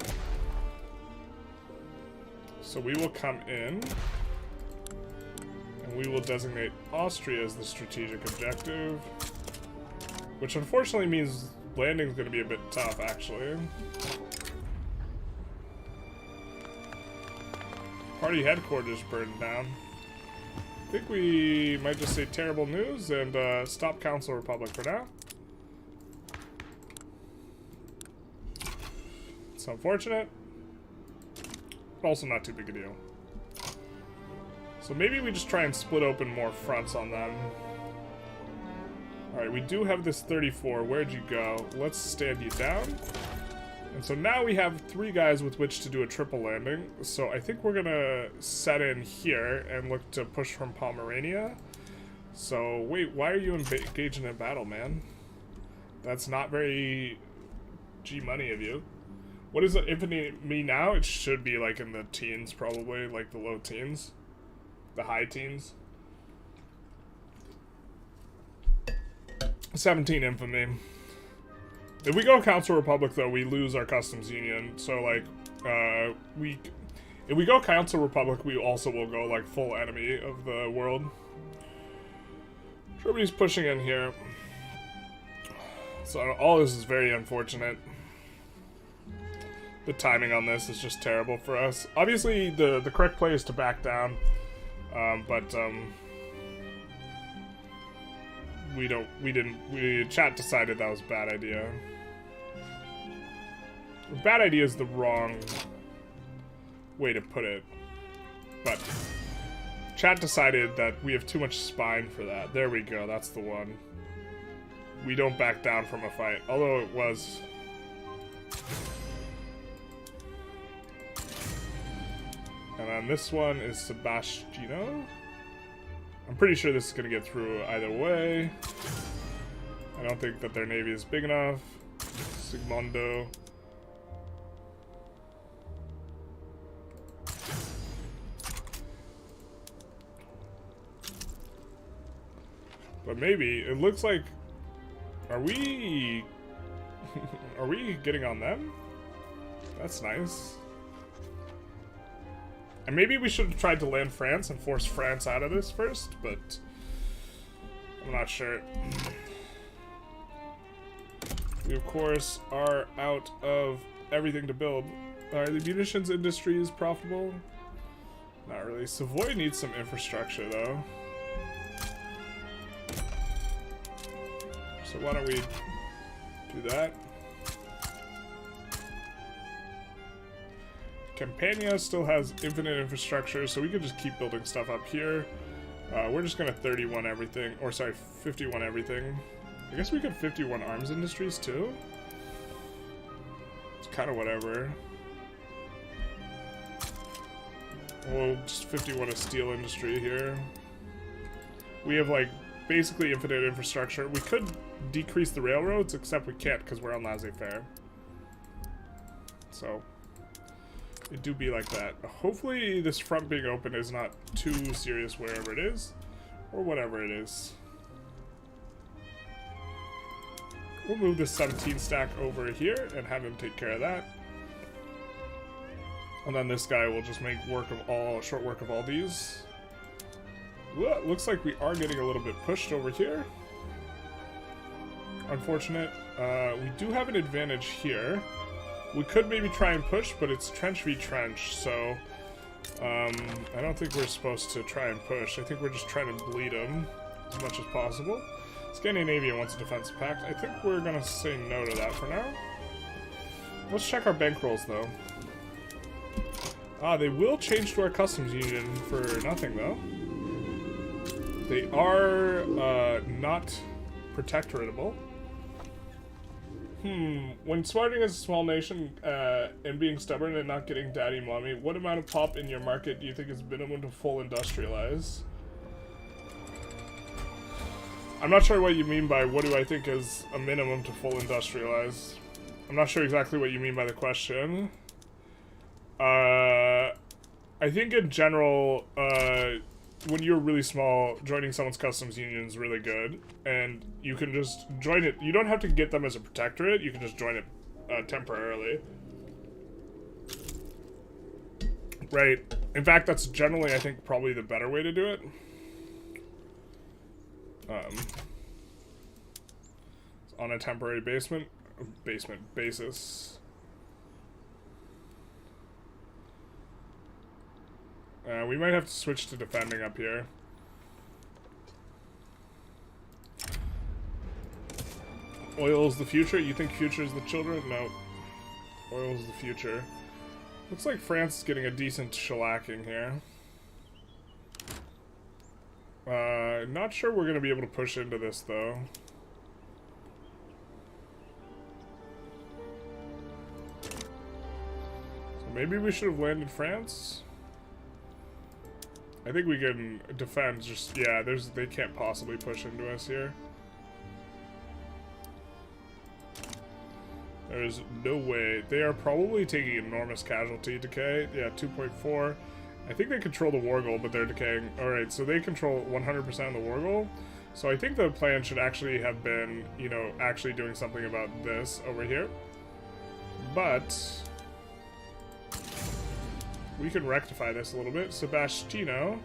So we will come in, and we will designate Austria as the strategic objective, which unfortunately means landing's gonna be a bit tough, actually. Party headquarters burned down. I think we might just say terrible news and stop Council Republic for now. It's unfortunate, but also not too big a deal. So maybe we just try and split open more fronts on them. Alright, we do have this 34. Where'd you go? Let's stand you down. And so now we have 3 guys with which to do a triple landing. So I think we're gonna set in here and look to push from Pomerania. So wait, why are you engaging in battle, man? That's not very G-money of you. What is the infantry now? It should be like in the teens, probably, like the low teens. The high teens. 17 infantry. If we go Council Republic, though, we lose our customs union. So, like, if we go Council Republic, we also will go, like, full enemy of the world. Germany's pushing in here. So, all this is very unfortunate. The timing on this is just terrible for us. Obviously, the correct play is to back down. Chat decided that was a bad idea. Bad idea is the wrong way to put it. But chat decided that we have too much spine for that. There we go, that's the one. We don't back down from a fight, although it was... And then this one is Sebastiano. I'm pretty sure this is going to get through either way. I don't think that their navy is big enough. Sigmondo. But maybe, it looks like... Are we... Are we getting on them? That's nice. And maybe we should have tried to land France and force France out of this first, but... I'm not sure. We, of course, are out of everything to build. Are the munitions industry is profitable? Not really. Savoy needs some infrastructure, though. So why don't we do that? Campania still has infinite infrastructure, so we can just keep building stuff up here. We're just gonna 31 everything, or sorry, 51 everything. I guess we could 51 arms industries too. It's kind of whatever. We'll just 51 a steel industry here. We have like basically infinite infrastructure. We could decrease the railroads, except we can't because we're on laissez-faire. So it do be like that. Hopefully this front being open is not too serious wherever it is, or whatever it is. We'll move this 17 stack over here and have him take care of that. And then this guy will just make short work of all these. Well, looks like we are getting a little bit pushed over here. unfortunate. We do have an advantage here. We could maybe try and push, but it's trench v trench, so I don't think we're supposed to try and push. I think we're just trying to bleed them as much as possible. Scandinavia wants a defensive pact. I think we're gonna say no to that for now. Let's check our bankrolls, though. They will change to our customs union for nothing, though. They are not protectoratable. When starting as a small nation and being stubborn and not getting daddy mommy, what amount of pop in your market do you think is minimum to full industrialize? I'm not sure what you mean by what do I think is a minimum to full industrialize. I'm not sure exactly what you mean by the question. I think in general, when you're really small, joining someone's customs union is really good, and you can just join it. You don't have to get them as a protectorate, you can just join it temporarily. Right. In fact, that's generally, I think, probably the better way to do it. On a temporary basis. We might have to switch to defending up here. Oil is the future? You think future is the children? No. Oil is the future. Looks like France is getting a decent shellacking here. Not sure we're going to be able to push into this, though. So maybe we should have landed France? I think we can defend, just, yeah, they can't possibly push into us here. There's no way. They are probably taking enormous casualty decay. Yeah, 2.4. I think they control the war goal, but they're decaying. Alright, so they control 100% of the war goal. So I think the plan should actually have been, you know, actually doing something about this over here. But we can rectify this a little bit. Sebastiano,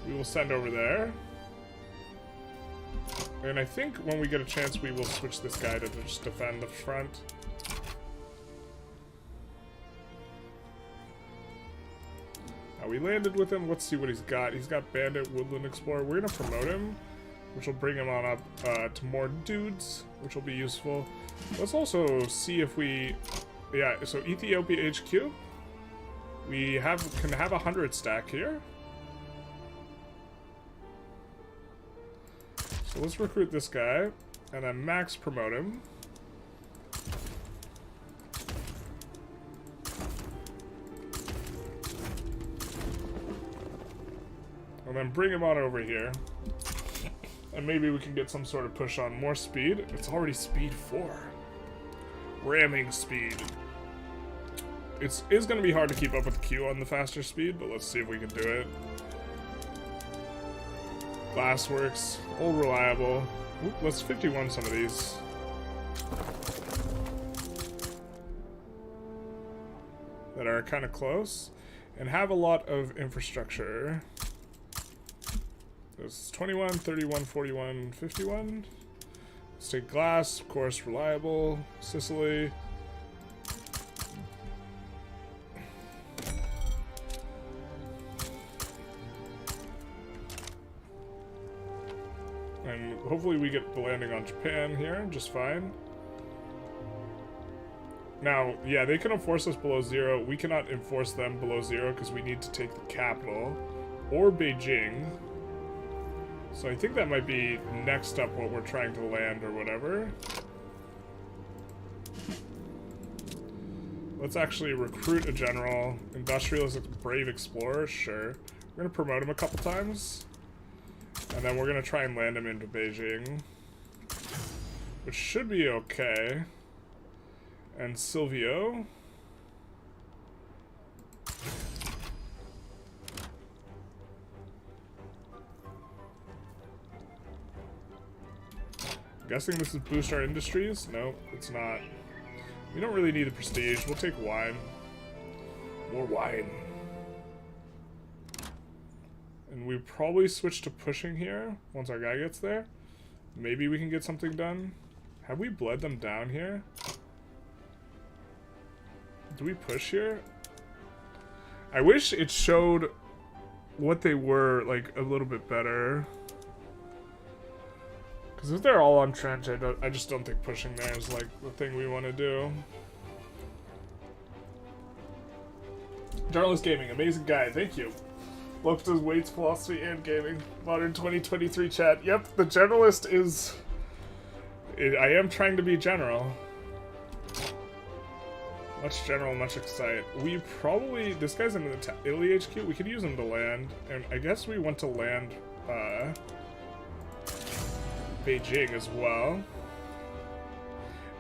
we will send over there. And I think when we get a chance, we will switch this guy to just defend the front. Now we landed with him. Let's see what he's got. He's got Bandit, Woodland Explorer. We're going to promote him, which will bring him on up to more dudes, which will be useful. Let's also see if we... Yeah, so Ethiopia HQ. We can have 100 stack here. So let's recruit this guy, and then max promote him. And then bring him on over here. And maybe we can get some sort of push on more speed. It's already speed 4. Ramming speed. It is going to be hard to keep up with the queue on the faster speed, but let's see if we can do it. Glassworks, old reliable. Oop, let's 51 some of these. That are kind of close and have a lot of infrastructure. There's 21, 31, 41, 51. Let's take glass, of course, reliable. Sicily. And hopefully we get the landing on Japan here just fine. Now, yeah, they can enforce us below 0. We cannot enforce them below 0 because we need to take the capital or Beijing. So I think that might be next up what we're trying to land or whatever. Let's actually recruit a general. Industrialist, brave explorer, sure. We're going to promote him a couple times. And then we're going to try and land him into Beijing. Which should be okay. And Silvio. Guessing this is boost our industries? No, it's not. We don't really need the prestige. We'll take wine. More wine. And we probably switch to pushing here once our guy gets there. Maybe we can get something done. Have we bled them down here? Do we push here? I wish it showed what they were, like, a little bit better. Because if they're all entrenched, I just don't think pushing there is, like, the thing we want to do. Generalist Gaming, amazing guy, thank you. Looked at weights, philosophy, and gaming. Modern 2023 chat. Yep, the Generalist is... I am trying to be general. Much general, much excite. We probably... This guy's in the Italy HQ. We could use him to land. And I guess we want to land Beijing as well.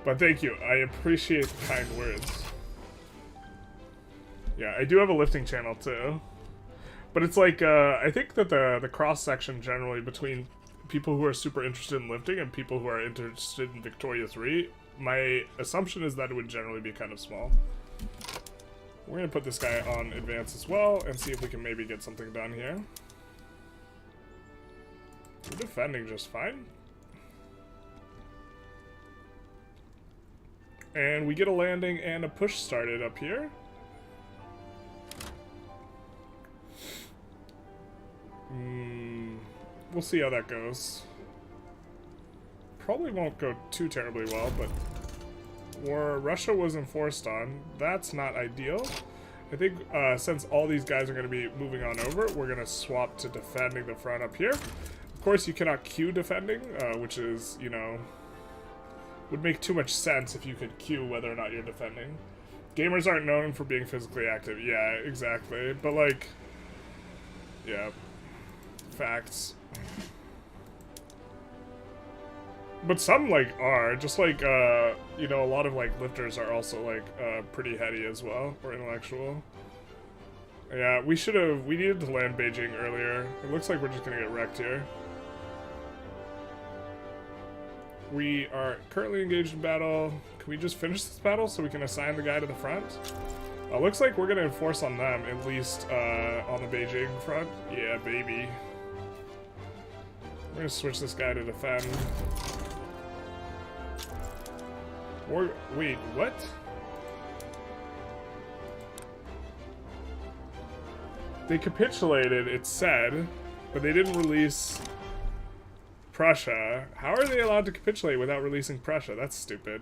But thank you. I appreciate the kind words. Yeah, I do have a lifting channel too. But it's like, I think that the cross-section generally between people who are super interested in lifting and people who are interested in Victoria 3, my assumption is that it would generally be kind of small. We're going to put this guy on advance as well and see if we can maybe get something done here. We're defending just fine. And we get a landing and a push started up here. We'll see how that goes. Probably won't go too terribly well, but war Russia was enforced on. That's not ideal. I think since all these guys are going to be moving on over, we're going to swap to defending the front up here. Of course, you cannot queue defending, which is, you know, would make too much sense if you could queue whether or not you're defending. Gamers aren't known for being physically active. Yeah, exactly. But, like, yeah. Facts. But some, like, are. Just like, you know, a lot of, like, lifters are also, like, pretty heady as well, or intellectual. Yeah, we needed to land Beijing earlier. It looks like we're just gonna get wrecked here. We are currently engaged in battle. Can we just finish this battle so we can assign the guy to the front? Looks like we're gonna enforce on them, at least, on the Beijing front. Yeah, baby. We're gonna switch this guy to defend. Or, wait, what? They capitulated, it said, but they didn't release Prussia. How are they allowed to capitulate without releasing Prussia? That's stupid.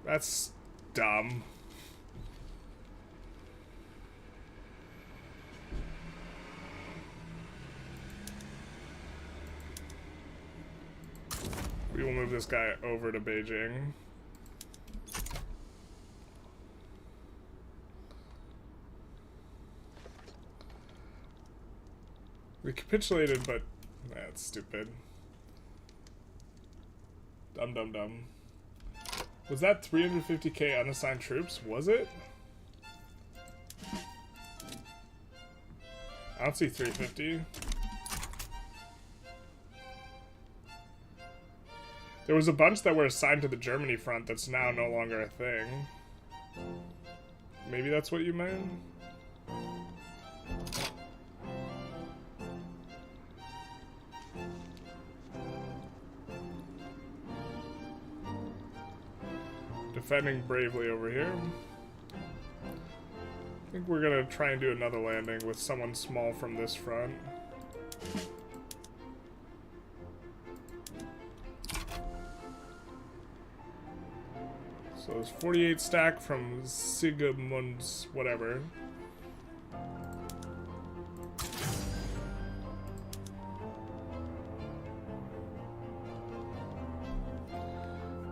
That's dumb. We will move this guy over to Beijing. We capitulated, but that's stupid. Dumb, dumb, dumb. Was that 350k unassigned troops? Was it? I don't see 350. There was a bunch that were assigned to the Germany front that's now no longer a thing. Maybe that's what you meant? Defending bravely over here. I think we're gonna try and do another landing with someone small from this front. So it's 48 stack from Sigismund's whatever.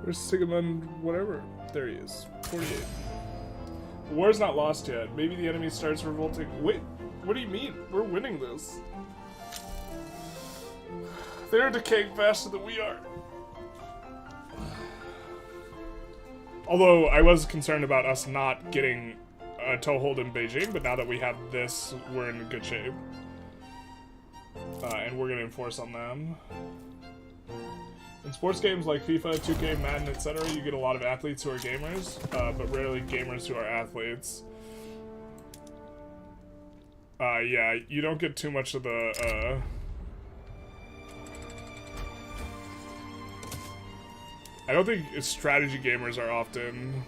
Where's Sigismund whatever? There he is. 48. The war's not lost yet. Maybe the enemy starts revolting. Wait, what do you mean? We're winning this. They're decaying faster than we are. Although I was concerned about us not getting a toehold in Beijing, but now that we have this, we're in good shape. And we're going to enforce on them. In sports games like FIFA, 2K, Madden, etc., you get a lot of athletes who are gamers, but rarely gamers who are athletes. Yeah, you don't get too much of the, I don't think strategy gamers are often...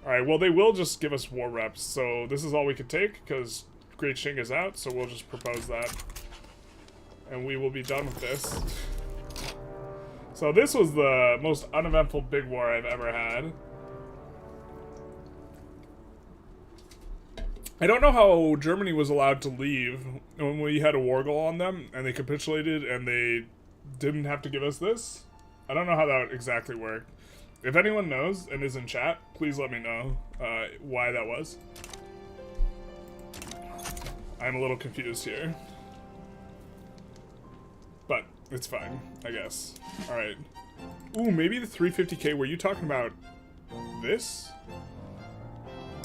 Alright, well, they will just give us war reps, so this is all we can take, because Great Shing is out, so we'll just propose that. And we will be done with this. So this was the most uneventful big war I've ever had. I don't know how Germany was allowed to leave when we had a war goal on them, and they capitulated, and they didn't have to give us this. I don't know how that exactly worked. If anyone knows and is in chat, please let me know why that was. I'm a little confused here. But it's fine, I guess. Alright. Ooh, maybe the 350k, were you talking about this?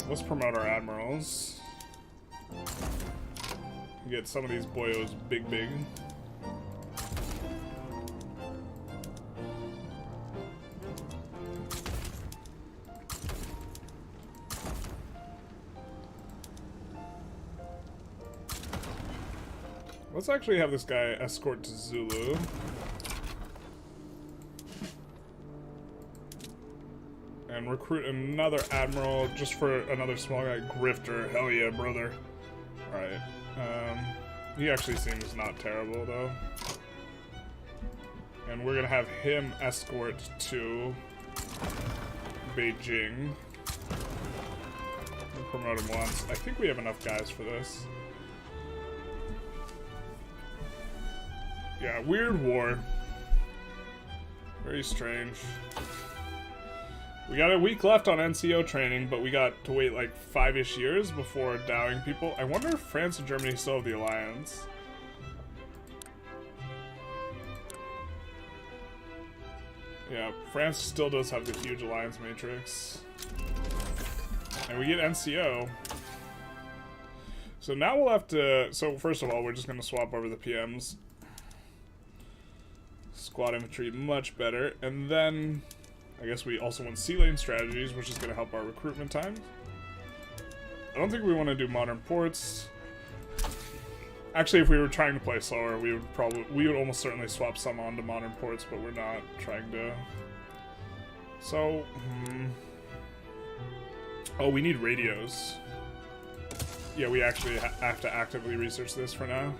Let's promote our admirals. Get some of these boyos big. Let's actually have this guy escort to Zulu. And recruit another admiral just for another small guy. Grifter. Hell yeah, brother. Alright. He actually seems not terrible, though. And we're gonna have him escort to Beijing. We'll promote him once. I think we have enough guys for this. Yeah, weird war. Very strange. We got a week left on NCO training, but we got to wait like 5-ish years before dowing people. I wonder if France and Germany still have the alliance. Yeah, France still does have the huge alliance matrix. And we get NCO. So now we'll have to... So first of all, we're just going to swap over the PMs. Squad infantry, much better. And then... I guess we also want sea lane strategies, which is going to help our recruitment times. I don't think we want to do modern ports. Actually, if we were trying to play slower, we would almost certainly swap some onto modern ports, but we're not trying to. So, oh, we need radios. Yeah, we actually have to actively research this for now.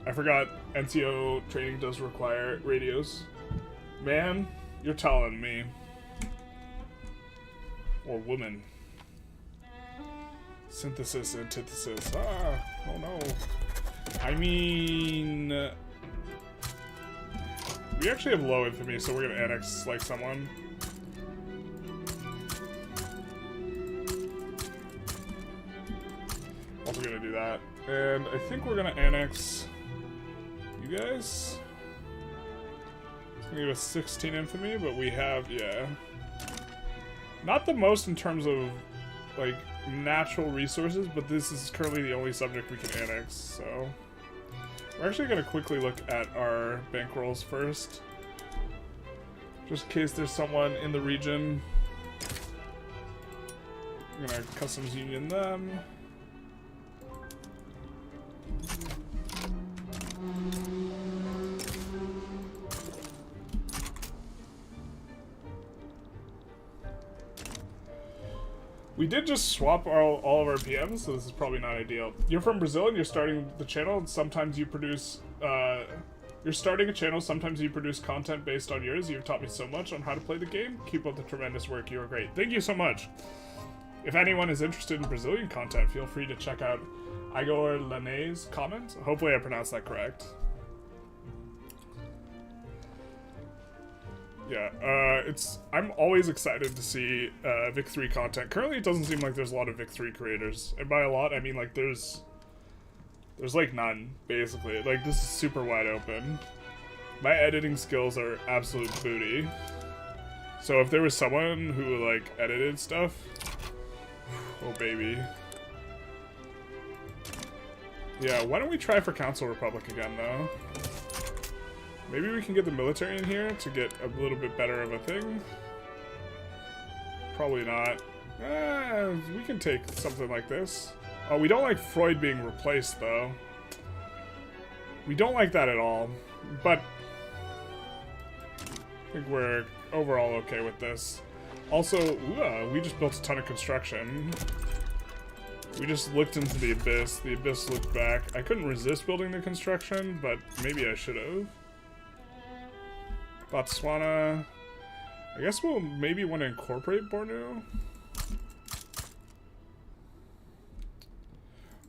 I forgot NCO training does require radios. Man. You're telling me. Or woman. Synthesis, antithesis. Ah, oh no. I mean... we actually have low infamy, so we're gonna annex, like, someone. Also gonna do that. And I think we're gonna annex... you guys? We have a 16 infamy, but we have, yeah. Not the most in terms of, like, natural resources, but this is currently the only subject we can annex, so... We're actually going to quickly look at our bankrolls first. Just in case there's someone in the region. We're going to customs union them. We did just swap all of our PMs, so this is probably not ideal. You're from Brazil and you're starting the channel, and sometimes you produce, you're starting a channel, sometimes you produce content based on yours. You've taught me so much on how to play the game. Keep up the tremendous work, you are great. Thank you so much. If anyone is interested in Brazilian content, feel free to check out Igor Lane's comment. Hopefully I pronounced that correct. Yeah, I'm always excited to see Vic 3 content. Currently, it doesn't seem like there's a lot of Vic 3 creators. And by a lot, I mean, like, there's like none, basically. Like, this is super wide open. My editing skills are absolute booty. So if there was someone who, like, edited stuff... oh, baby. Yeah, why don't we try for Council Republic again, though? Maybe we can get the military in here to get a little bit better of a thing. Probably not. We can take something like this. Oh, we don't like Freud being replaced, though. We don't like that at all. But I think we're overall okay with this. Also, we just built a ton of construction. We just looked into the abyss. The abyss looked back. I couldn't resist building the construction, but maybe I should have. Botswana. I guess we'll maybe want to incorporate Borneo.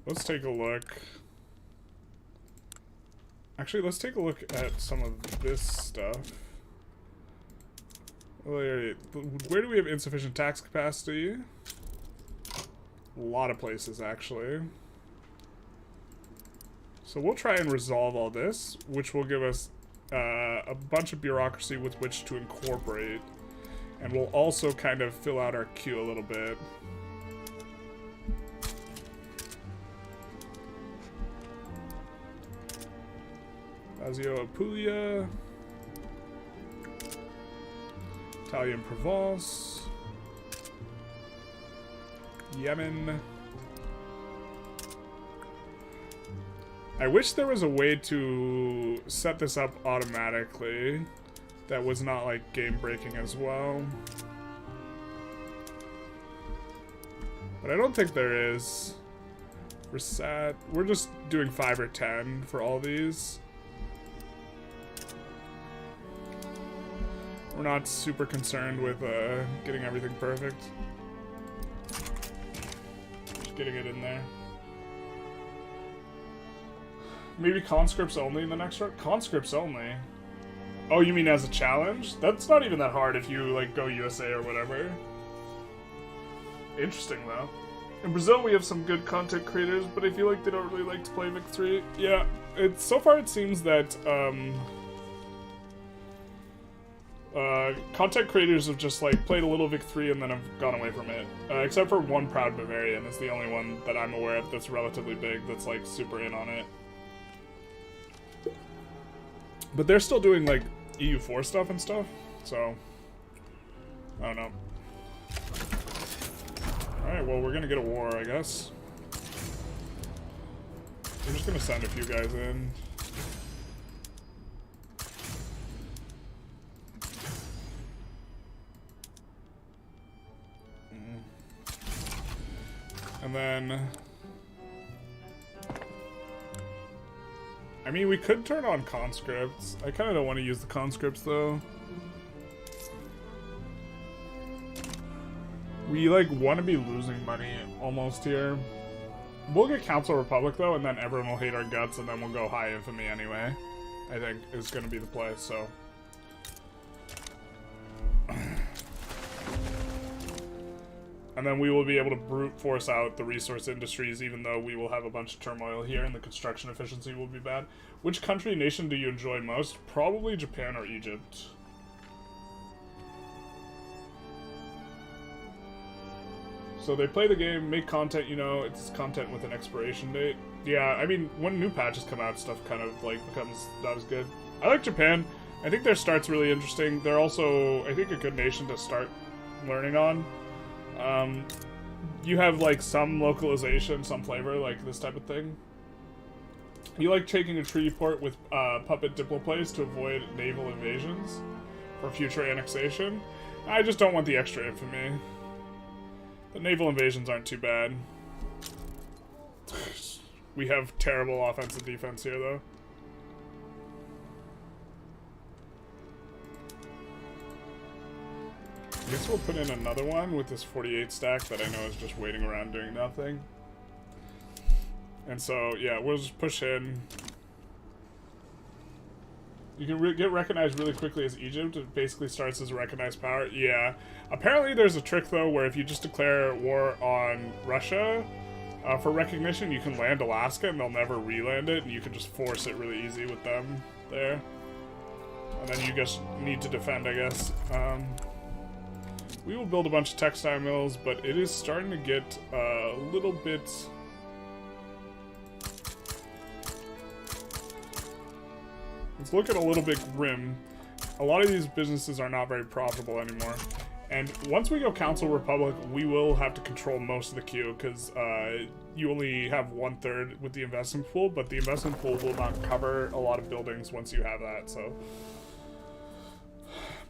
Let's take a look. Actually, let's take a look at some of this stuff. Where do we have insufficient tax capacity? A lot of places, actually. So we'll try and resolve all this, which will give us a bunch of bureaucracy with which to incorporate. And we'll also kind of fill out our queue a little bit. Lazio Apulia. Italian Provence. Yemen. I wish there was a way to set this up automatically that was not like game breaking as well. But I don't think there is. We're just doing 5 or 10 for all these. We're not super concerned with getting everything perfect. Just getting it in there. Maybe conscripts only in the next round? Conscripts only? Oh, you mean as a challenge? That's not even that hard if you, like, go USA or whatever. Interesting, though. In Brazil, we have some good content creators, but I feel like they don't really like to play Vic 3. Yeah, so far it seems that, content creators have just, like, played a little Vic 3 and then have gone away from it. Except for one Proud Bavarian is the only one that I'm aware of that's relatively big that's, like, super in on it. But they're still doing, like, EU4 stuff and stuff, so I don't know. Alright, well, we're gonna get a war, I guess. We're just gonna send a few guys in. And then I mean, we could turn on conscripts. I kind of don't want to use the conscripts, though. We, like, want to be losing money almost here. We'll get Council Republic, though, and then everyone will hate our guts, and then we'll go high infamy anyway. I think is going to be the play, so. And then we will be able to brute force out the resource industries, even though we will have a bunch of turmoil here and the construction efficiency will be bad. Which country, nation do you enjoy most? Probably Japan or Egypt. So they play the game, make content, you know, it's content with an expiration date. Yeah, I mean, when new patches come out, stuff kind of, like, becomes not as good. I like Japan. I think their start's really interesting. They're also, I think, a good nation to start learning on. You have, like, some localization, some flavor, like this type of thing. You like taking a treaty port with puppet diploplays to avoid naval invasions for future annexation. I just don't want the extra infamy. The naval invasions aren't too bad. We have terrible offensive defense here, though. I guess we'll put in another one with this 48 stack that I know is just waiting around doing nothing. And so, yeah, we'll just push in. You can get recognized really quickly as Egypt. It basically starts as a recognized power. Yeah. Apparently there's a trick, though, where if you just declare war on Russia, for recognition, you can land Alaska and they'll never re-land it, and you can just force it really easy with them there. And then you just need to defend, I guess. We will build a bunch of textile mills, but it is starting to get a little bit... It's looking a little bit grim. A lot of these businesses are not very profitable anymore. And once we go Council Republic, we will have to control most of the queue, because you only have 1/3 with the investment pool, but the investment pool will not cover a lot of buildings once you have that, so.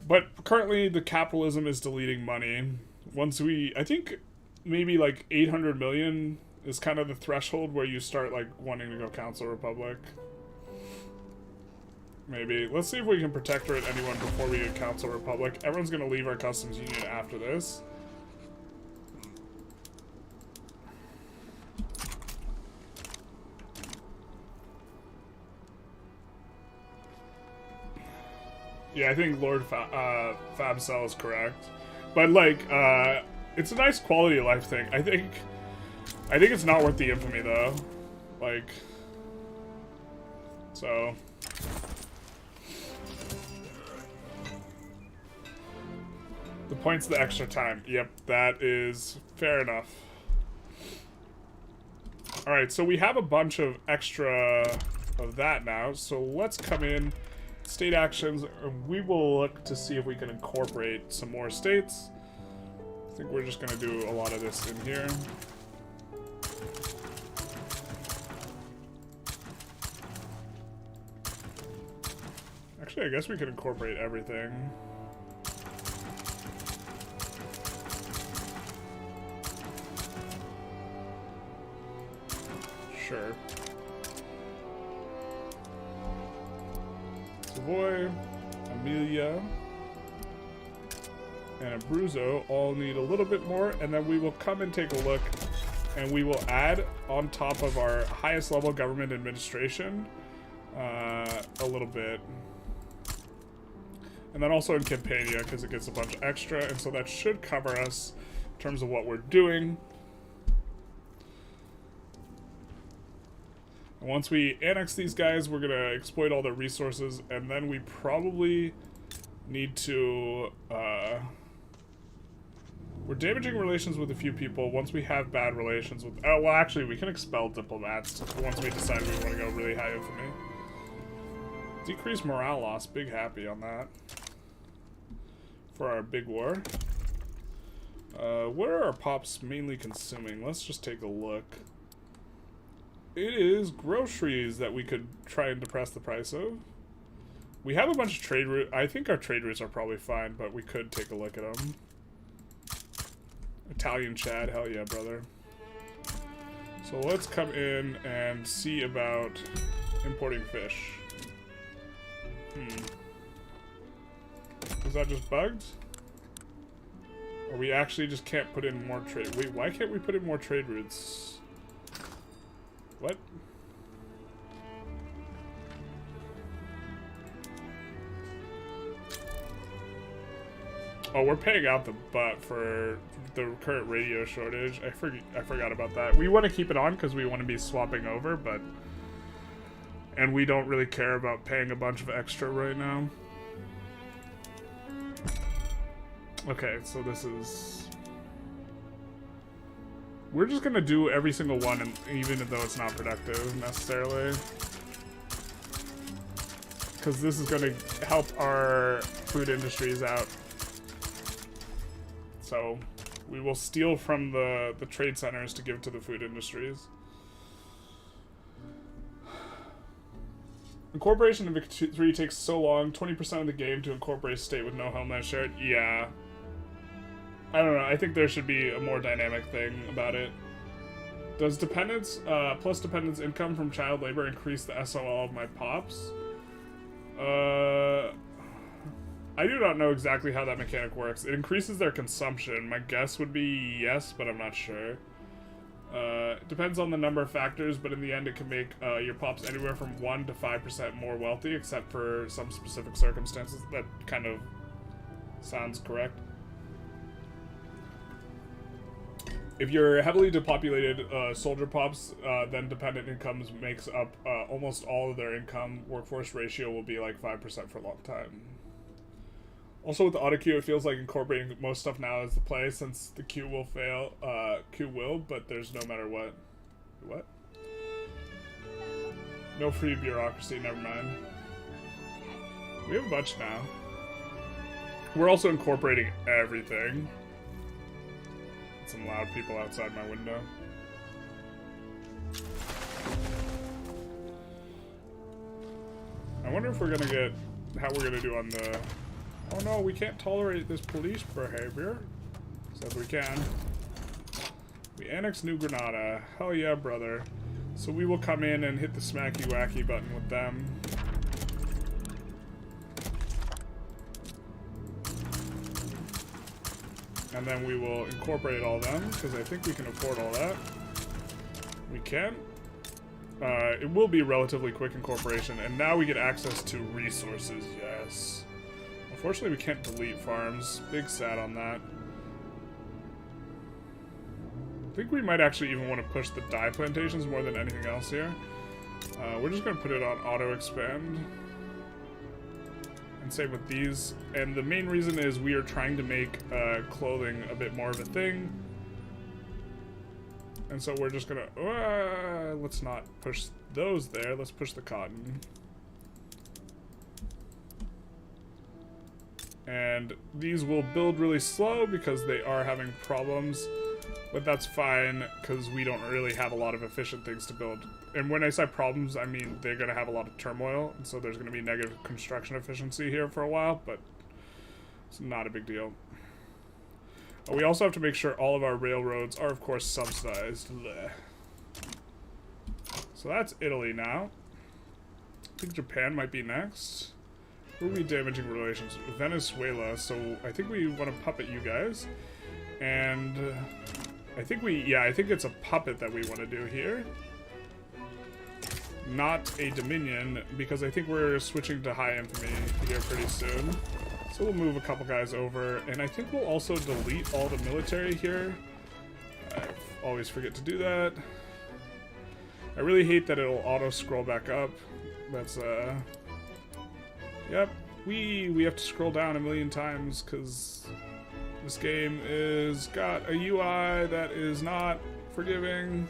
But currently, the capitalism is deleting money. Once we, I think, maybe like 800 million is kind of the threshold where you start like wanting to go Council Republic. Maybe. Let's see if we can protectorate anyone before we get Council Republic. Everyone's going to leave our customs union after this. Yeah, I think Lord Fabcell is correct. But, like, it's a nice quality of life thing. I think it's not worth the infamy, though. Like, so. The point's the extra time. Yep, that is fair enough. Alright, so we have a bunch of extra of that now. So let's come in. State actions. We will look to see if we can incorporate some more states. I think we're just going to do a lot of this in here. Actually, I guess we could incorporate everything. Sure. Savoy, Amelia, and Abruzzo all need a little bit more, and then we will come and take a look, and we will add on top of our highest level government administration a little bit. And then also in Campania, because it gets a bunch extra, and so that should cover us in terms of what we're doing. And once we annex these guys, we're going to exploit all their resources, and then we probably need to... we're damaging relations with a few people once we have bad relations with... Oh, well, actually, we can expel diplomats once we decide we want to go really high infamy. Decrease morale loss. Big happy on that. For our big war. What are our pops mainly consuming? Let's just take a look. It is groceries that we could try and depress the price of. We have a bunch of trade routes. I think our trade routes are probably fine, but we could take a look at them. Italian Chad, hell yeah, brother. So let's come in and see about importing fish. Was that just bugged? Or we actually just can't put in more trade... Wait, why can't we put in more trade routes? What? Oh, we're paying out the butt for the current radio shortage. I forgot about that. We want to keep it on because we want to be swapping over, but... And we don't really care about paying a bunch of extra right now. Okay, so this is... We're just gonna do every single one, and even though it's not productive, necessarily. Because this is gonna help our food industries out. So, we will steal from the trade centers to give to the food industries. Incorporation in Vic 3 takes so long, 20% of the game to incorporate a state with no homeland shared. Yeah. I don't know, I think there should be a more dynamic thing about it. Does dependence, plus dependence income from child labor increase the SOL of my pops? I do not know exactly how that mechanic works. It increases their consumption. My guess would be yes, but I'm not sure. It depends on the number of factors, but in the end it can make your pops anywhere from 1 to 5% more wealthy, except for some specific circumstances. That kind of sounds correct. If you're heavily depopulated soldier pops, then dependent incomes makes up almost all of their income. Workforce ratio will be like 5% for a long time. Also with the auto queue, it feels like incorporating most stuff now is the play, since the queue will fail. Queue will, but there's no matter what. What? No free bureaucracy, never mind. We have a bunch now. We're also incorporating everything. Some loud people outside my window. I wonder if we're gonna get how we're gonna do on the. Oh no, we can't tolerate this police behavior. Except we can. We annex New Granada. Hell yeah, brother. So we will come in and hit the smacky wacky button with them. And then we will incorporate all them, because I think we can afford all that. We can. It will be relatively quick incorporation, and now we get access to resources, yes. Unfortunately, we can't delete farms. Big sad on that. I think we might actually even want to push the dye plantations more than anything else here. We're just going to put it on auto expand. And same with these. And the main reason is we are trying to make clothing a bit more of a thing. And so we're just going to... let's not push those there. Let's push the cotton. And these will build really slow because they are having problems. But that's fine, because we don't really have a lot of efficient things to build. And when I say problems, I mean they're going to have a lot of turmoil, and so there's going to be negative construction efficiency here for a while, but it's not a big deal. We also have to make sure all of our railroads are, of course, subsidized. Blech. So that's Italy now. I think Japan might be next. Who are we damaging relations? Venezuela, so I think we want to puppet you guys. And... I think I think it's a puppet that we want to do here. Not a dominion, because I think we're switching to high infamy here pretty soon. So we'll move a couple guys over, and I think we'll also delete all the military here. I always forget to do that. I really hate that it'll auto-scroll back up. That's, Yep, we have to scroll down a million times, because... this game is got a UI that is not forgiving.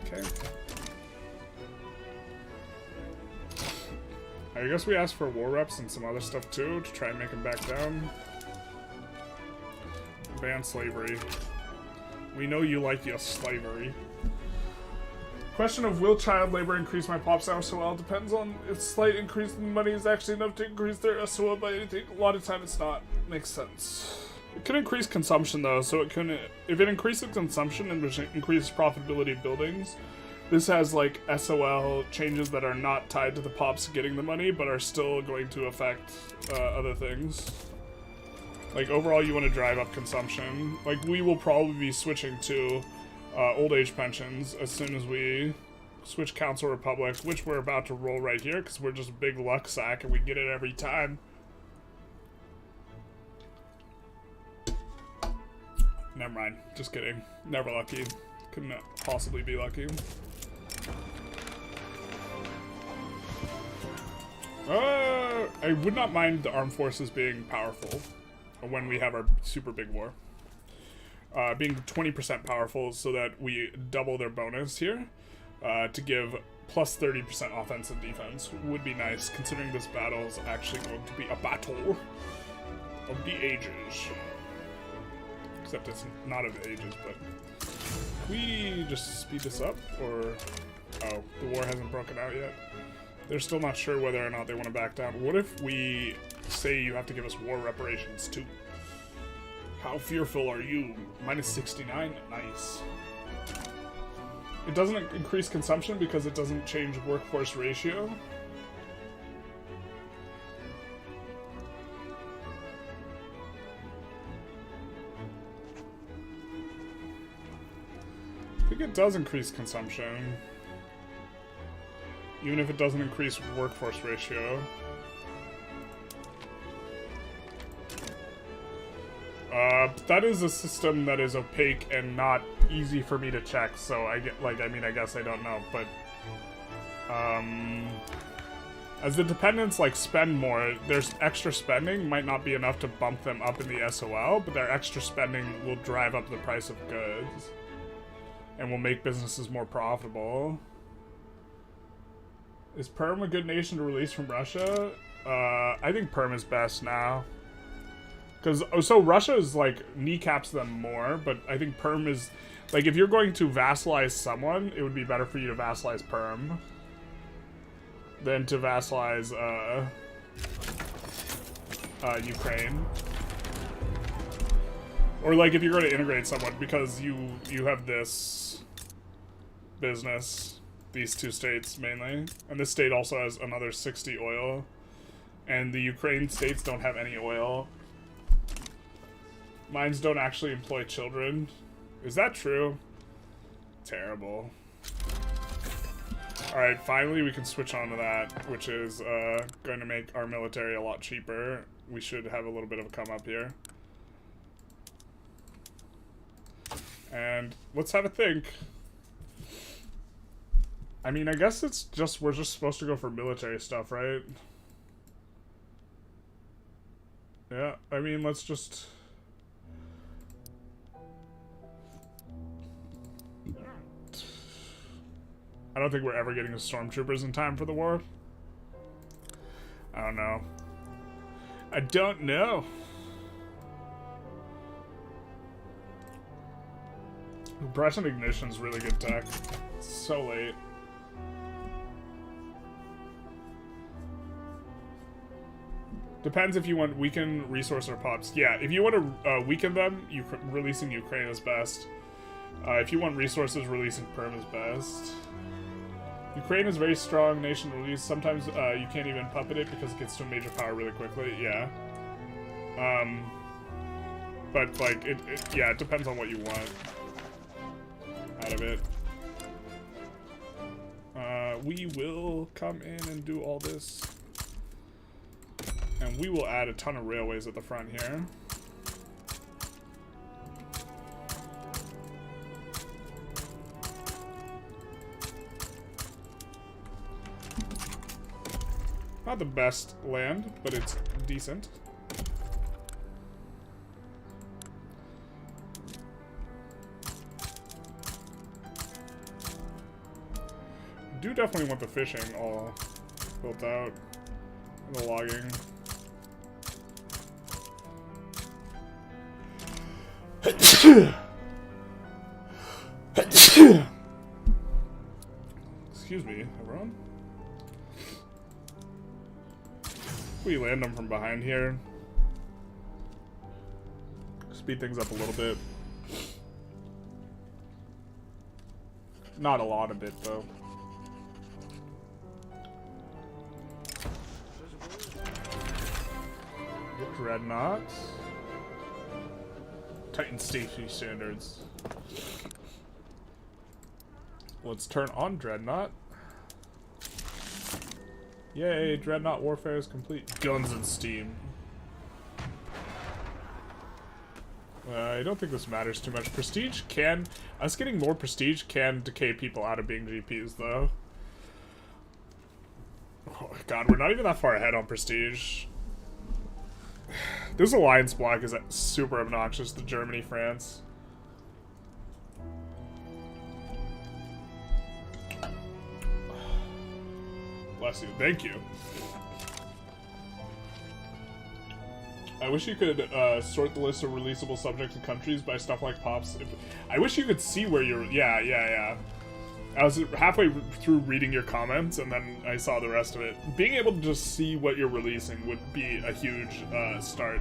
Okay. I guess we asked for war reps and some other stuff too to try and make them back down. Ban slavery. We know you like your slavery. Question of will child labor increase my pop SOL depends on if slight increase in money is actually enough to increase their SOL by anything. A lot of time it's not. Makes sense. It can increase consumption though, so it can, if it increases consumption and which increases profitability of buildings, this has like SOL changes that are not tied to the pops getting the money, but are still going to affect other things. Like overall you want to drive up consumption. Like we will probably be switching to old age pensions as soon as we switch Council Republic, which we're about to roll right here because we're just a big luck sack and we get it every time. Never mind. Just kidding. Never lucky. Couldn't possibly be lucky. I would not mind the armed forces being powerful when we have our super big war. Being 20% powerful so that we double their bonus here to give plus 30% offense and defense would be nice, considering this battle is actually going to be a battle of the ages. Except it's not of the ages, but can we just speed this up, or oh, the war hasn't broken out yet. They're still not sure whether or not they want to back down. What if we say you have to give us war reparations too? How fearful are you? Minus 69? Nice. It doesn't increase consumption because it doesn't change workforce ratio. I think it does increase consumption. Even if it doesn't increase workforce ratio. That is a system that is opaque and not easy for me to check, so I get, like, I mean, I guess I don't know, but, as the dependents, like, spend more, their extra spending might not be enough to bump them up in the SOL, but their extra spending will drive up the price of goods, and will make businesses more profitable. Is Perm a good nation to release from Russia? I think perm is best now. Because, so Russia is, like, kneecaps them more, but I think perm is, like, if you're going to vassalize someone, it would be better for you to vassalize perm than to vassalize, Ukraine. Or, like, if you're going to integrate someone, because you have this business, these two states, mainly, and this state also has another 60 oil, and the Ukraine states don't have any oil. Mines don't actually employ children. Is that true? Terrible. Alright, finally we can switch on to that, which is going to make our military a lot cheaper. We should have a little bit of a come up here. And let's have a think. I mean, I guess it's just, we're just supposed to go for military stuff, right? Yeah, I mean, let's just... I don't think we're ever getting the stormtroopers in time for the war. I don't know. I don't know. Press and ignition is really good tech. It's so late. Depends if you want weaken, resource, or pops. Yeah, if you want to weaken them, releasing Ukraine is best. If you want resources, releasing perm is best. Ukraine is a very strong nation to release. Sometimes you can't even puppet it because it gets to a major power really quickly. Yeah. But like yeah, it depends on what you want out of it. We will come in and do all this, and we will add a ton of railways at the front here. Not the best land, but it's decent. Do definitely want the fishing all built out, and the logging. Excuse me, everyone. We land them from behind here. Speed things up a little bit. Not a lot of it, though. Dreadnoughts. Titan safety standards. Let's turn on Dreadnought. Yay, Dreadnought warfare is complete. Guns and steam. I don't think this matters too much. Prestige can... Us getting more prestige can decay people out of being GPs, though. Oh god, we're not even that far ahead on prestige. This alliance block is super obnoxious to Germany, France. Bless you. Thank you. I wish you could sort the list of releasable subjects and countries by stuff like pops. I wish you could see where you're... Yeah. I was halfway through reading your comments, and then I saw the rest of it. Being able to just see what you're releasing would be a huge start.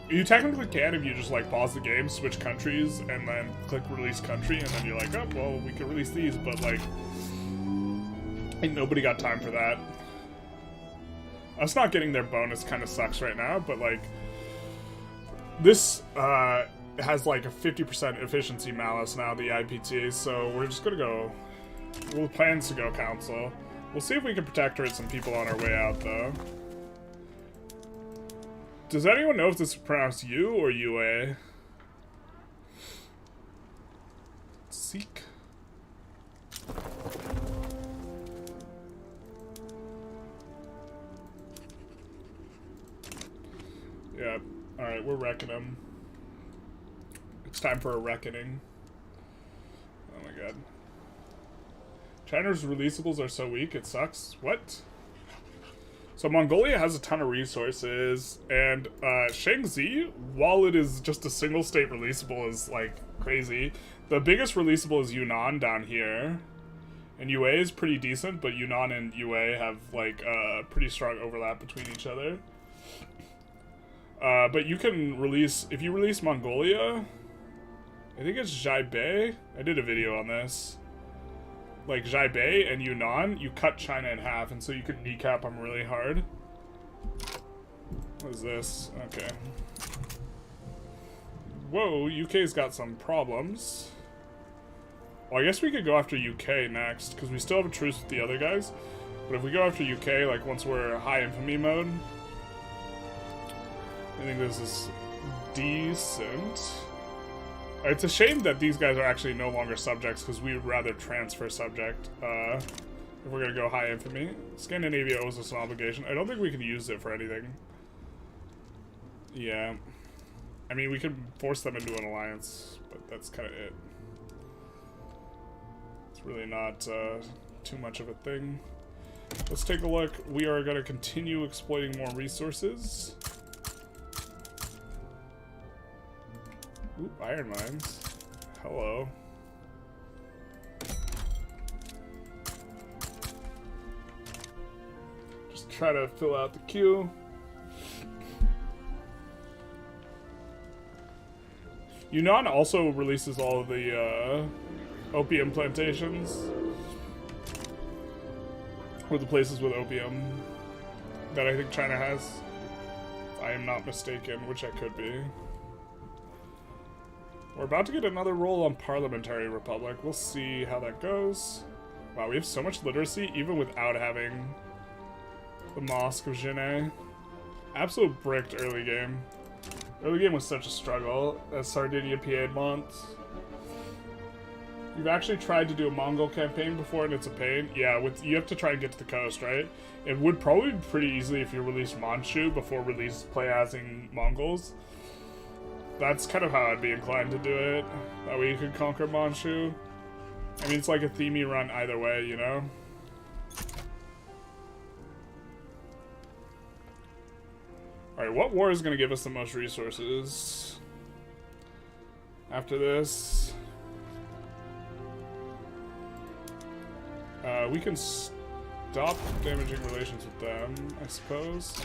You technically can if you just, like, pause the game, switch countries, and then click release country, and then you're like, oh, well, we can release these, but, like... Ain't nobody got time for that. Us not getting their bonus kind of sucks right now, but, like... This, has, like, a 50% efficiency malice now, the IPT, so we're just gonna go... We'll plans to go council. We'll see if we can protectorate some people on our way out, though. Does anyone know if this is pronounced U or UA? Seek. Yeah, alright, we're wrecking them. It's time for a reckoning. Oh my god. China's releasables are so weak, it sucks. What? So Mongolia has a ton of resources, and Shaanxi, while it is just a single state releasable, is like crazy. The biggest releasable is Yunnan down here. And UA is pretty decent, but Yunnan and UA have like a pretty strong overlap between each other. But you can release, if you release Mongolia, I think it's Xiaibei. I did a video on this. Like Xiaibei and Yunnan, you cut China in half, and so you can kneecap them really hard. What is this? Okay. Whoa, UK's got some problems. Well, I guess we could go after UK next, because we still have a truce with the other guys. But if we go after UK, like once we're high infamy mode, I think this is decent. It's a shame that these guys are actually no longer subjects, because we would rather transfer subject if we're going to go high infamy. Scandinavia owes us an obligation. I don't think we can use it for anything. Yeah. I mean, we could force them into an alliance, but that's kind of it. It's really not too much of a thing. Let's take a look. We are going to continue exploiting more resources. Ooh, iron mines. Hello. Just try to fill out the queue. Yunnan also releases all of the opium plantations. Or the places with opium that I think China has. If I am not mistaken, which I could be. We're about to get another roll on Parliamentary Republic. We'll see how that goes. Wow, we have so much literacy even without having the Mosque of Genet. Absolute bricked early game. Early game was such a struggle as Sardinia Piedmont. You've actually tried to do a Mongol campaign before and it's a pain. Yeah, you have to try and get to the coast, right? It would probably be pretty easily if you released Manchu before play asing Mongols. That's kind of how I'd be inclined to do it. That way you could conquer Manchu. I mean, it's like a themey run either way, you know? Alright, what war is going to give us the most resources? After this... we can stop damaging relations with them, I suppose.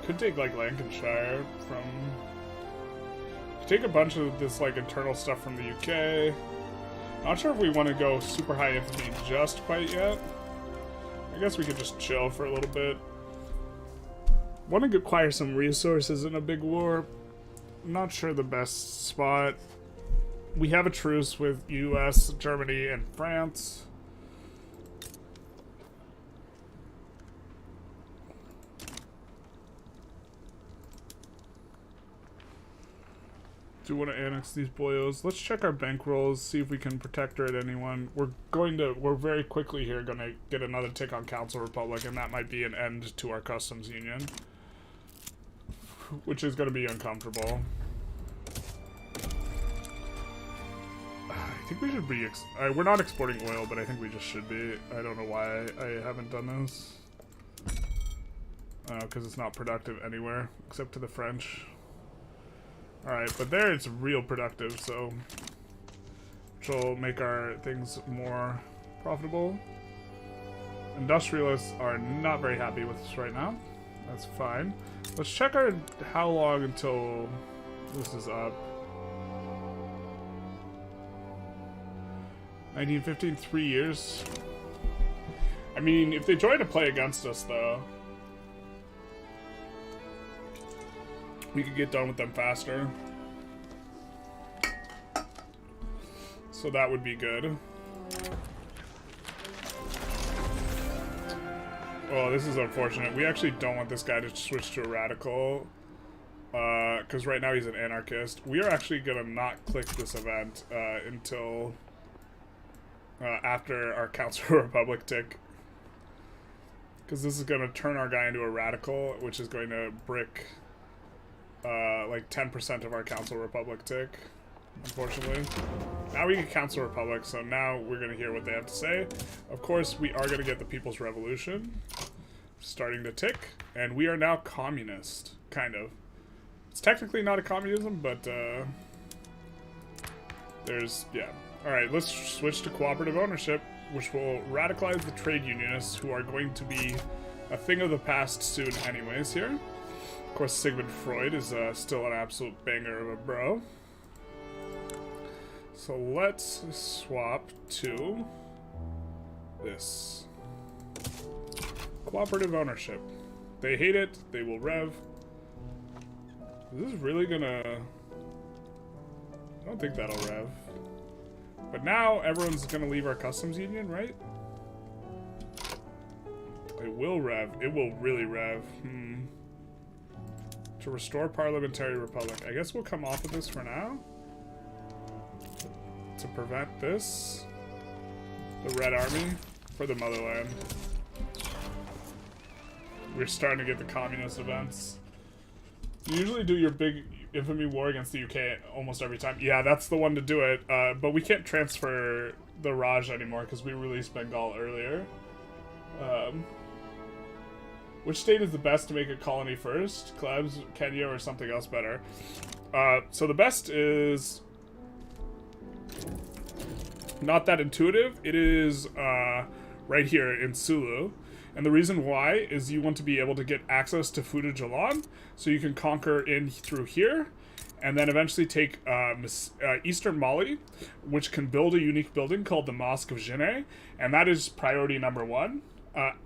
Could take like Lancashire from. Could take a bunch of this like internal stuff from the UK. Not sure if we want to go super high infamy just quite yet. I guess we could just chill for a little bit. Want to acquire some resources in a big war. Not sure the best spot. We have a truce with US, Germany, and France. Do want to annex these boyos. Let's check our bankrolls, see if we can protect her at anyone. We're very quickly here going to get another tick on Council Republic, and that might be an end to our customs union. Which is going to be uncomfortable. I think we should be... we're not exporting oil, but I think we just should be. I don't know why I haven't done this. Because it's not productive anywhere, except to the French. Alright, but there it's real productive, so... which will make our things more profitable. Industrialists are not very happy with us right now. That's fine. Let's check how long until this is up. 1915, 3 years. I mean, if they try to play against us, though, we could get done with them faster. So that would be good. Oh, this is unfortunate. We actually don't want this guy to switch to a radical. Because right now he's an anarchist. We are actually going to not click this event until... after our Council Republic tick. Because this is going to turn our guy into a radical, which is going to brick like 10% of our Council Republic tick, unfortunately. Now we get Council Republic, so now we're going to hear what they have to say. Of course, we are going to get the People's Revolution starting to tick, and we are now communist, kind of. It's technically not a communism, but there's, yeah. Alright, let's switch to cooperative ownership, which will radicalize the trade unionists, who are going to be a thing of the past soon anyways here. Of course, Sigmund Freud is still an absolute banger of a bro. So let's swap to this. Cooperative ownership. They hate it, they will rev. Is this really gonna... I don't think that'll rev. But now everyone's gonna leave our customs union, right? It will rev. It will really rev. To restore parliamentary republic. I guess we'll come off of this for now. To prevent this. The Red Army for the motherland. We're starting to get the communist events. You usually do your big infamy war against the UK almost every time. Yeah, that's the one to do it. But we can't transfer the Raj anymore because we released Bengal earlier. Which state is the best to make a colony first? Klebs, Kenya, or something else better? So the best is not that intuitive. It is right here in Sulu. And the reason why is you want to be able to get access to Futa Jalan, so you can conquer in through here, and then eventually take Eastern Mali, which can build a unique building called the Mosque of Jine, and that is priority number 1.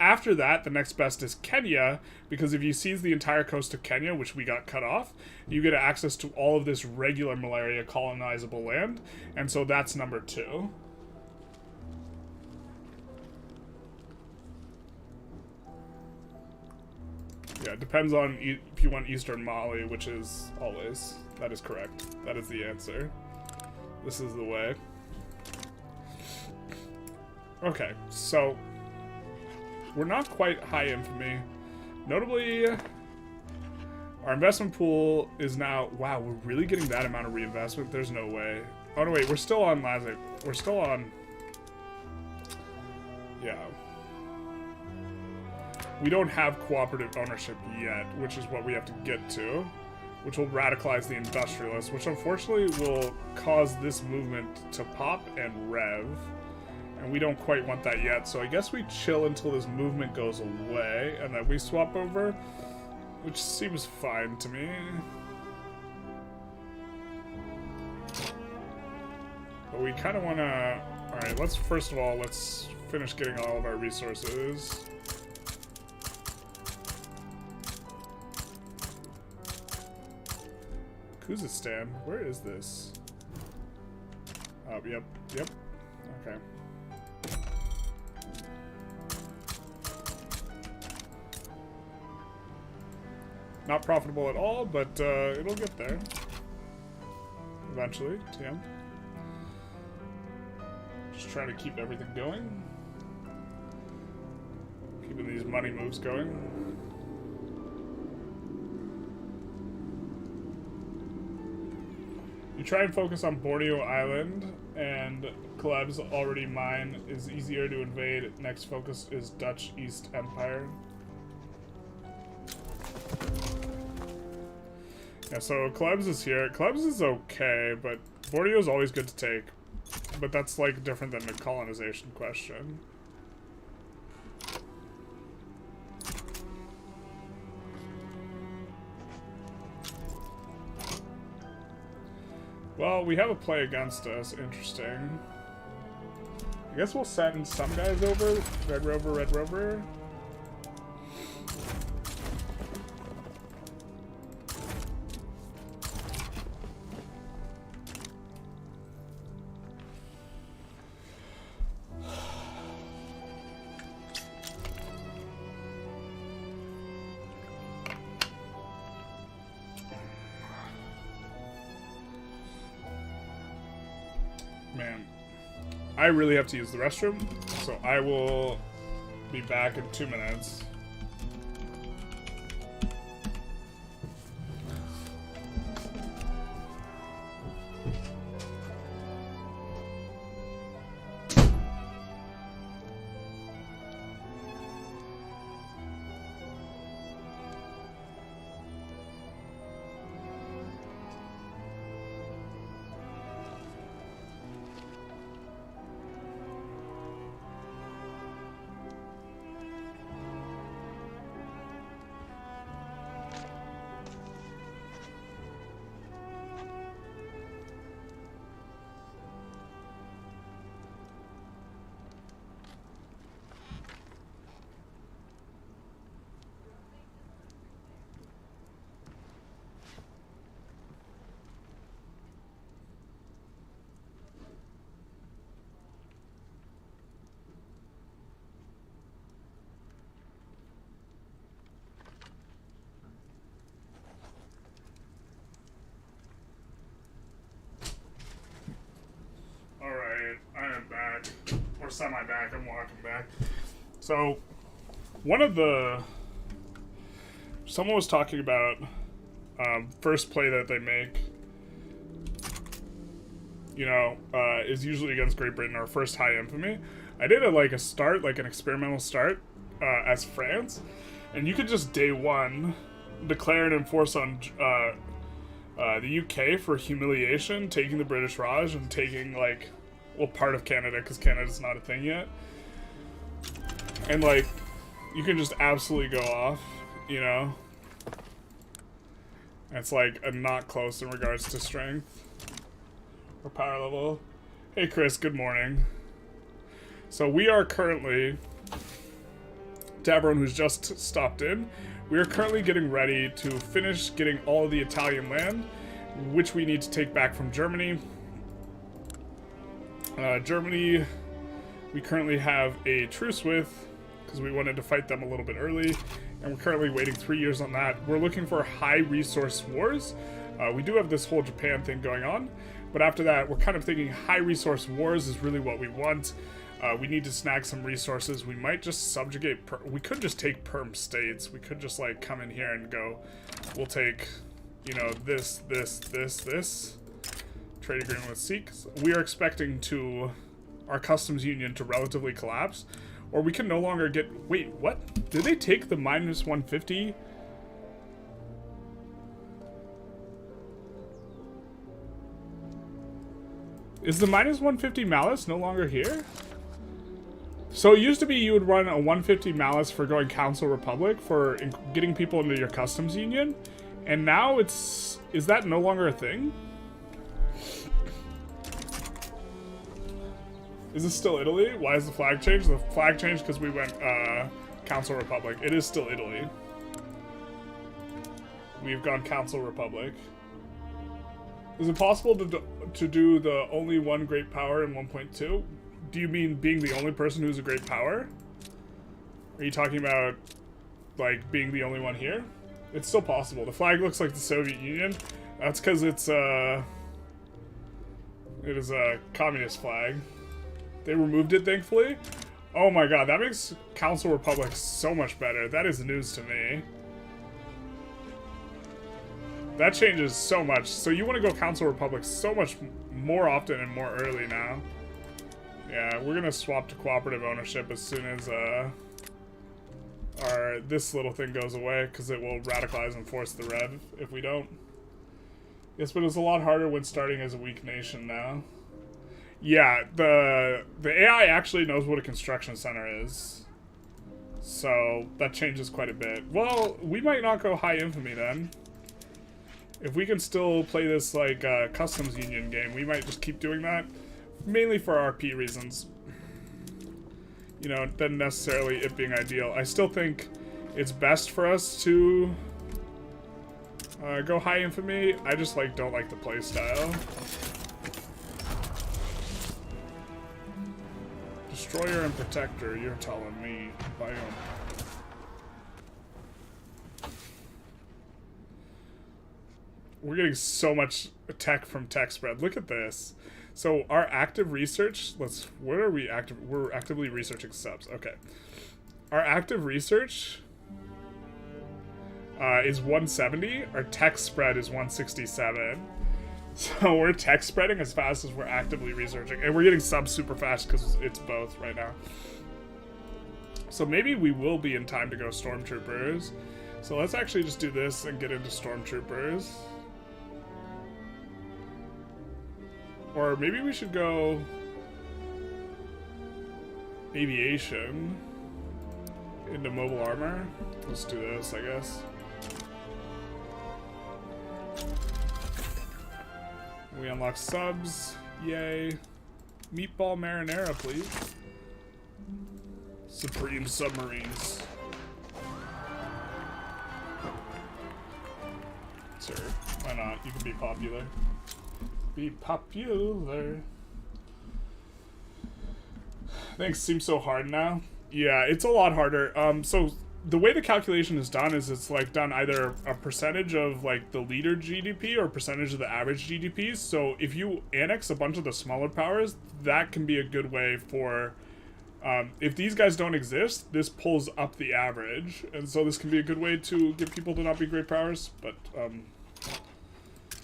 After that, the next best is Kenya, because if you seize the entire coast of Kenya, which we got cut off, you get access to all of this regular Malaria colonizable land, and so that's number 2. Yeah, it depends on if you want Eastern Mali, which is always. That is correct. That is the answer. This is the way. Okay, so we're not quite high infamy. Notably, our investment pool is now... Wow, we're really getting that amount of reinvestment? There's no way. Oh, no, wait, we're still on Lazic. We're still on... Yeah. We don't have cooperative ownership yet, which is what we have to get to, which will radicalize the Industrialists, which unfortunately will cause this movement to pop and rev, and we don't quite want that yet, so I guess we chill until this movement goes away, and then we swap over, which seems fine to me. But we kind of want to... Alright, let's first of all, let's finish getting all of our resources. Khuzestan? Where is this? Oh, yep. Okay. Not profitable at all, but it'll get there. Eventually, yeah. Just trying to keep everything going. Keeping these money moves going. You try and focus on Borneo Island, and Caleb's already mine is easier to invade. Next focus is Dutch East Empire. Yeah, so Caleb's is here. Caleb's is okay, but Borneo is always good to take. But that's like different than the colonization question. Well, we have a play against us. Interesting. I guess we'll send some guys over. Red Rover, Red Rover. Man, I really have to use the restroom, so I will be back in 2 minutes. Or semi-back, I'm walking back. So, someone was talking about first play that they make, is usually against Great Britain, or first high infamy. I did an experimental start as France, and you could just day one declare and enforce on the UK for humiliation, taking the British Raj and taking part of Canada, because Canada's not a thing yet. And you can just absolutely go off, It's a not close in regards to strength or power level. Hey Chris, good morning. So we are currently, to everyone who's just stopped in, we are currently getting ready to finish getting all of the Italian land, which we need to take back from Germany. Germany, we currently have a truce with, because we wanted to fight them a little bit early, and we're currently waiting 3 years on that. We're looking for high resource wars. We do have this whole Japan thing going on, but after that, we're kind of thinking high resource wars is really what we want. We need to snag some resources. We might just subjugate, we could just take perm states. We could just come in here and go, we'll take, this. Trade agreement with Sikhs. We are expecting our customs union to relatively collapse, or we can no longer get, wait, what? Did they take the minus 150? Is the minus 150 malice no longer here? So it used to be you would run a 150 malice for going Council Republic for getting people into your customs union, and now is that no longer a thing? Is this still Italy? Why is the flag changed? The flag changed because we went Council Republic. It is still Italy. We've gone Council Republic. Is it possible to do the only one great power in 1.2? Do you mean being the only person who's a great power? Are you talking about being the only one here? It's still possible. The flag looks like the Soviet Union. That's because it is a communist flag. They removed it, thankfully. Oh my god, that makes Council Republic so much better. That is news to me. That changes so much. So you want to go Council Republic so much more often and more early now. Yeah, we're gonna swap to cooperative ownership as soon as this little thing goes away, because it will radicalize and force the red if we don't. Yes, but it's a lot harder when starting as a weak nation now. Yeah, the AI actually knows what a construction center is. So that changes quite a bit. Well, we might not go high infamy then. If we can still play this customs union game, we might just keep doing that. Mainly for RP reasons. It doesn't necessarily it being ideal. I still think it's best for us to go high infamy. I just don't like the play style. Destroyer and Protector, you're telling me. Biome. We're getting so much tech from tech spread. Look at this. So our active research, where are we active? We're actively researching subs. Okay. Our active research is 170. Our tech spread is 167. So we're tech spreading as fast as we're actively researching. And we're getting subs super fast because it's both right now. So maybe we will be in time to go Stormtroopers. So let's actually just do this and get into Stormtroopers. Or maybe we should go Aviation into Mobile Armor. Let's do this, I guess. We unlock subs. Yay. Meatball Marinara, please. Supreme Submarines. Sure, why not? You can be popular. Be popular. Things seem so hard now. Yeah, it's a lot harder. So the way the calculation is done is it's done either a percentage of the leader GDP or a percentage of the average GDPs. So if you annex a bunch of the smaller powers, that can be a good way for If these guys don't exist, this pulls up the average, and so this can be a good way to get people to not be great powers, but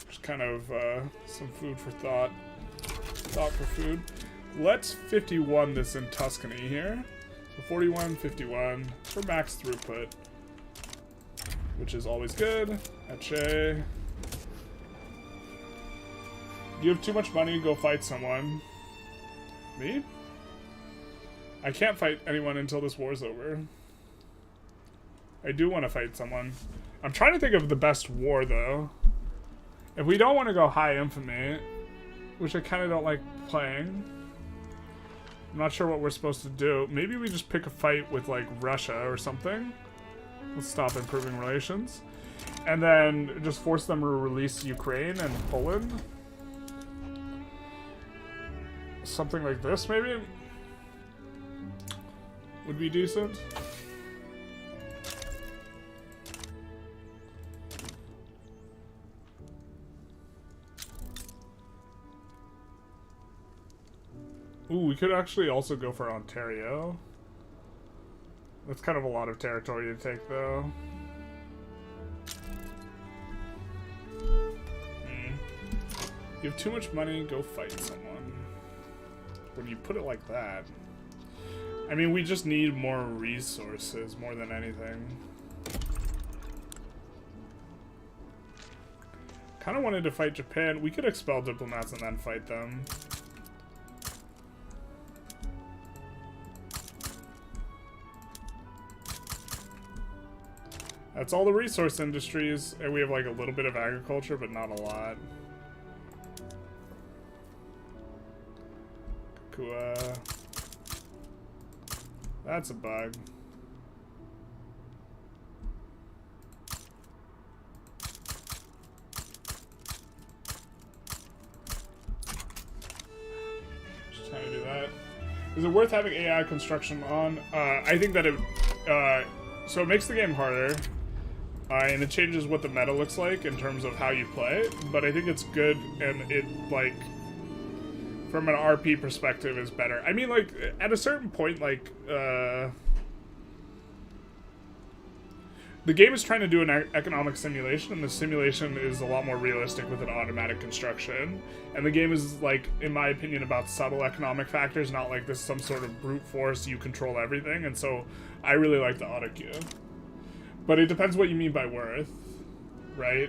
just kind of some food for thought. Thought for food. Let's 51 this in Tuscany here. So 41, 51 for max throughput, which is always good. Ache. You have too much money, go fight someone. Me? I can't fight anyone until this war's over. I do want to fight someone. I'm trying to think of the best war, though. If we don't want to go high infamy, which I kind of don't like playing, I'm not sure what we're supposed to do. Maybe we just pick a fight with, like, Russia or something. Let's stop improving relations. And then just force them to release Ukraine and Poland. Something like this, maybe? Would be decent. Ooh, we could actually also go for Ontario. That's kind of a lot of territory to take, though. You have too much money, go fight someone. When you put it like that... I mean, we just need more resources, more than anything. Kind of wanted to fight Japan. We could expel diplomats and then fight them. That's all the resource industries, and we have like a little bit of agriculture, but not a lot. Kukua. That's a bug. Just trying to do that. Is it worth having AI construction on? I think that it... so it makes the game harder. And it changes what the meta looks like in terms of how you play. But I think it's good, and it, like... from an RP perspective is better. I mean, like, at a certain point, like, the game is trying to do an economic simulation, and the simulation is a lot more realistic with an automatic construction. And the game is, like, in my opinion, about subtle economic factors, not like this some sort of brute force, you control everything, and so I really like the auto queue. But it depends what you mean by worth, right?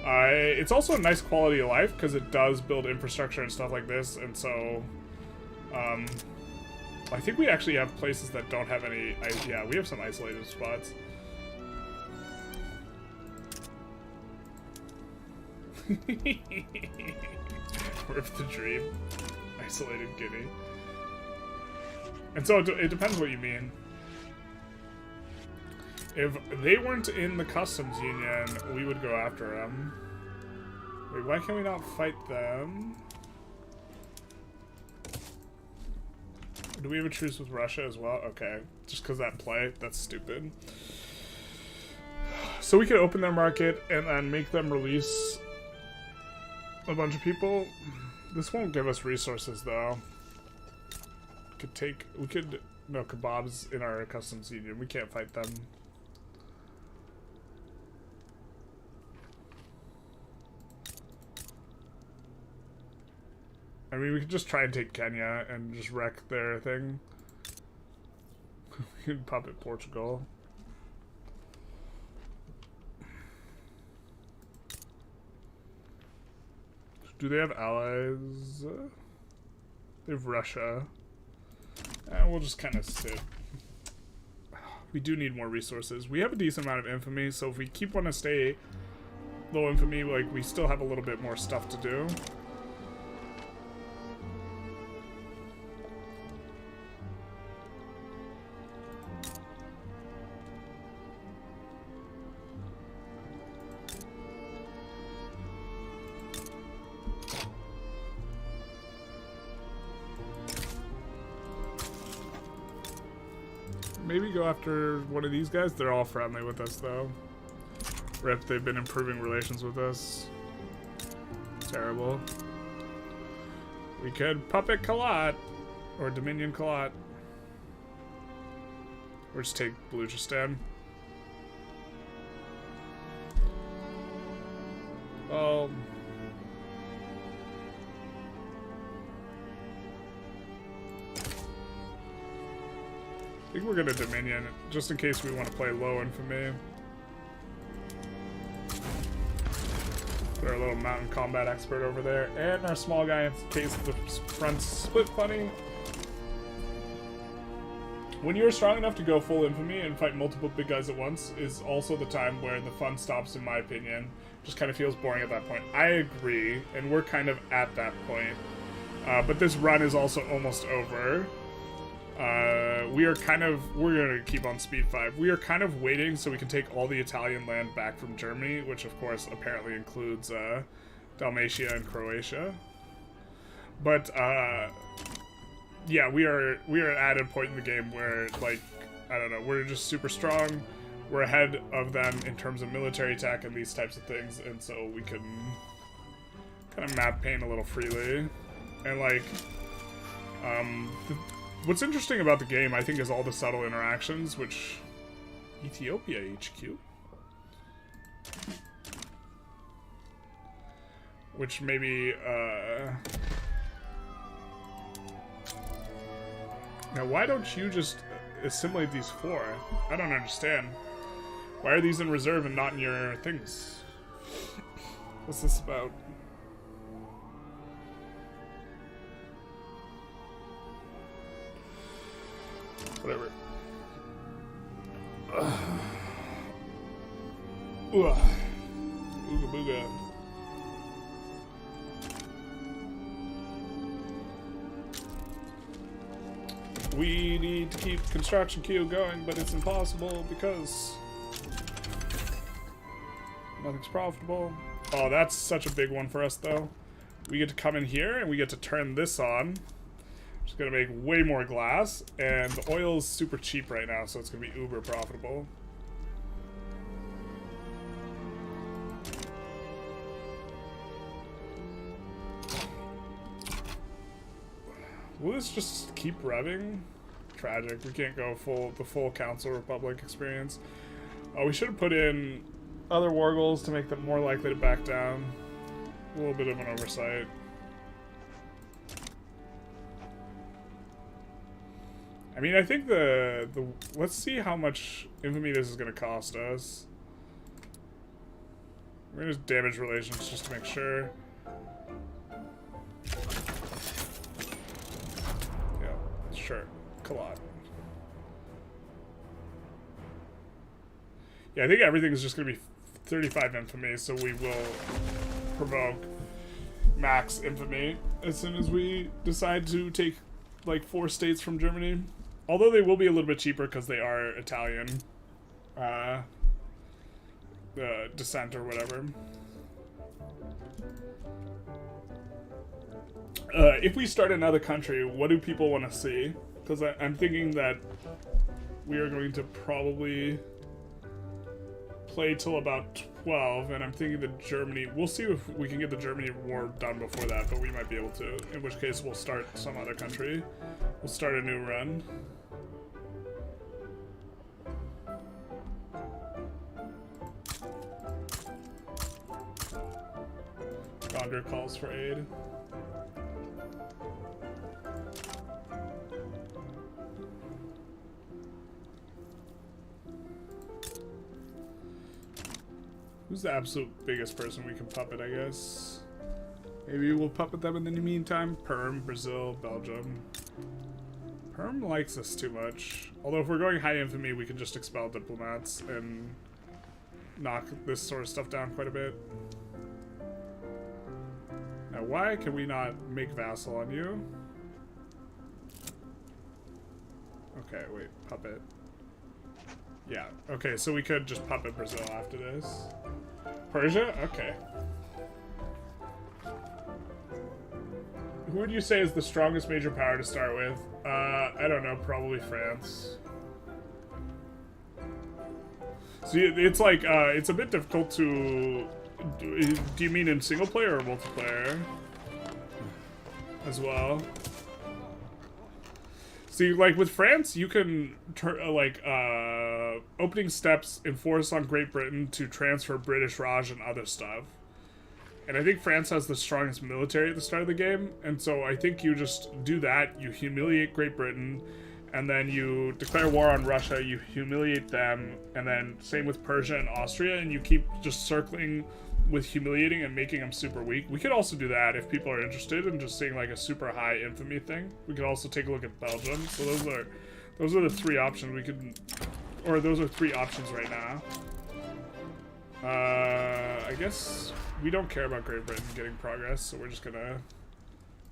It's also a nice quality of life because it does build infrastructure and stuff like this, and so I think we actually have places that don't have any. Yeah, we have some isolated spots. Rip the dream. Isolated Guinea. And so it depends what you mean. If they weren't in the customs union, we would go after them. Wait, why can we not fight them? Do we have a truce with Russia as well? Okay, just because that play, that's stupid. So we could open their market and then make them release a bunch of people. This won't give us resources though. We could, no, kebabs in our customs union. We can't fight them. I mean, we could just try and take Kenya and just wreck their thing. We could puppet Portugal. Do they have allies? They have Russia. And we'll just kind of sit. We do need more resources. We have a decent amount of infamy, so if we want to stay low infamy, like, we still have a little bit more stuff to do. Maybe go after one of these guys. They're all friendly with us, though. Rip, they've been improving relations with us. Terrible. We could puppet Kalat. Or Dominion Kalat. Or just take Baluchistan. I think we're gonna Dominion, just in case we want to play low infamy. Put our little mountain combat expert over there, and our small guy in case the front's split funny. When you're strong enough to go full infamy and fight multiple big guys at once is also the time where the fun stops, in my opinion. Just kind of feels boring at that point. I agree, and we're kind of at that point. But this run is also almost over. We're gonna keep on speed 5. We are kind of waiting so we can take all the Italian land back from Germany, which of course apparently includes Dalmatia and Croatia. But yeah, we are at a point in the game where, like, I don't know, we're just super strong. We're ahead of them in terms of military attack and these types of things, and so we can kind of map pain a little freely. And like, what's interesting about the game, I think, is all the subtle interactions, which... Ethiopia HQ? Which maybe, Now, why don't you just assimilate these 4? I don't understand. Why are these in reserve and not in your things? What's this about? Whatever. Ooga booga. We need to keep construction queue going, but it's impossible because nothing's profitable. Oh, that's such a big one for us, though. We get to come in here and we get to turn this on. Which is going to make way more glass, and the oil is super cheap right now, so it's going to be uber profitable. Will this just keep revving? Tragic. We can't go the full Council Republic experience. We should have put in other war goals to make them more likely to back down. A little bit of an oversight. I mean, I think let's see how much infamy this is going to cost us. We're going to just damage relations just to make sure. Yeah, sure. Collide. Yeah, I think everything is just going to be 35 infamy, so we will provoke max infamy as soon as we decide to take like 4 states from Germany. Although they will be a little bit cheaper because they are Italian descent or whatever. If we start another country, what do people want to see? Because I'm thinking that we are going to probably play till about 12, and I'm thinking that Germany... We'll see if we can get the Germany war done before that, but we might be able to. In which case, we'll start some other country. We'll start a new run. Gondor calls for aid. Who's the absolute biggest person we can puppet, I guess? Maybe we'll puppet them in the meantime. Perm, Brazil, Belgium. Perm likes us too much. Although if we're going high infamy, we can just expel diplomats and knock this sort of stuff down quite a bit. Now, why can we not make vassal on you? Okay, wait, puppet. Yeah, okay, so we could just puppet Brazil after this. Persia? Okay. Who would you say is the strongest major power to start with? I don't know, probably France. So it's like, it's a bit difficult to... Do you mean in single player or multiplayer? As well. See, like with France, you can opening steps enforce on Great Britain to transfer British Raj and other stuff. And I think France has the strongest military at the start of the game, and so I think you just do that, you humiliate Great Britain, and then you declare war on Russia, you humiliate them, and then same with Persia and Austria, and you keep just circling with humiliating and making them super weak. We could also do that if people are interested in just seeing like a super high infamy thing. We could also take a look at Belgium. So those are the three options we could, or those are three options right now. I guess we don't care about Great Britain getting progress, so we're just gonna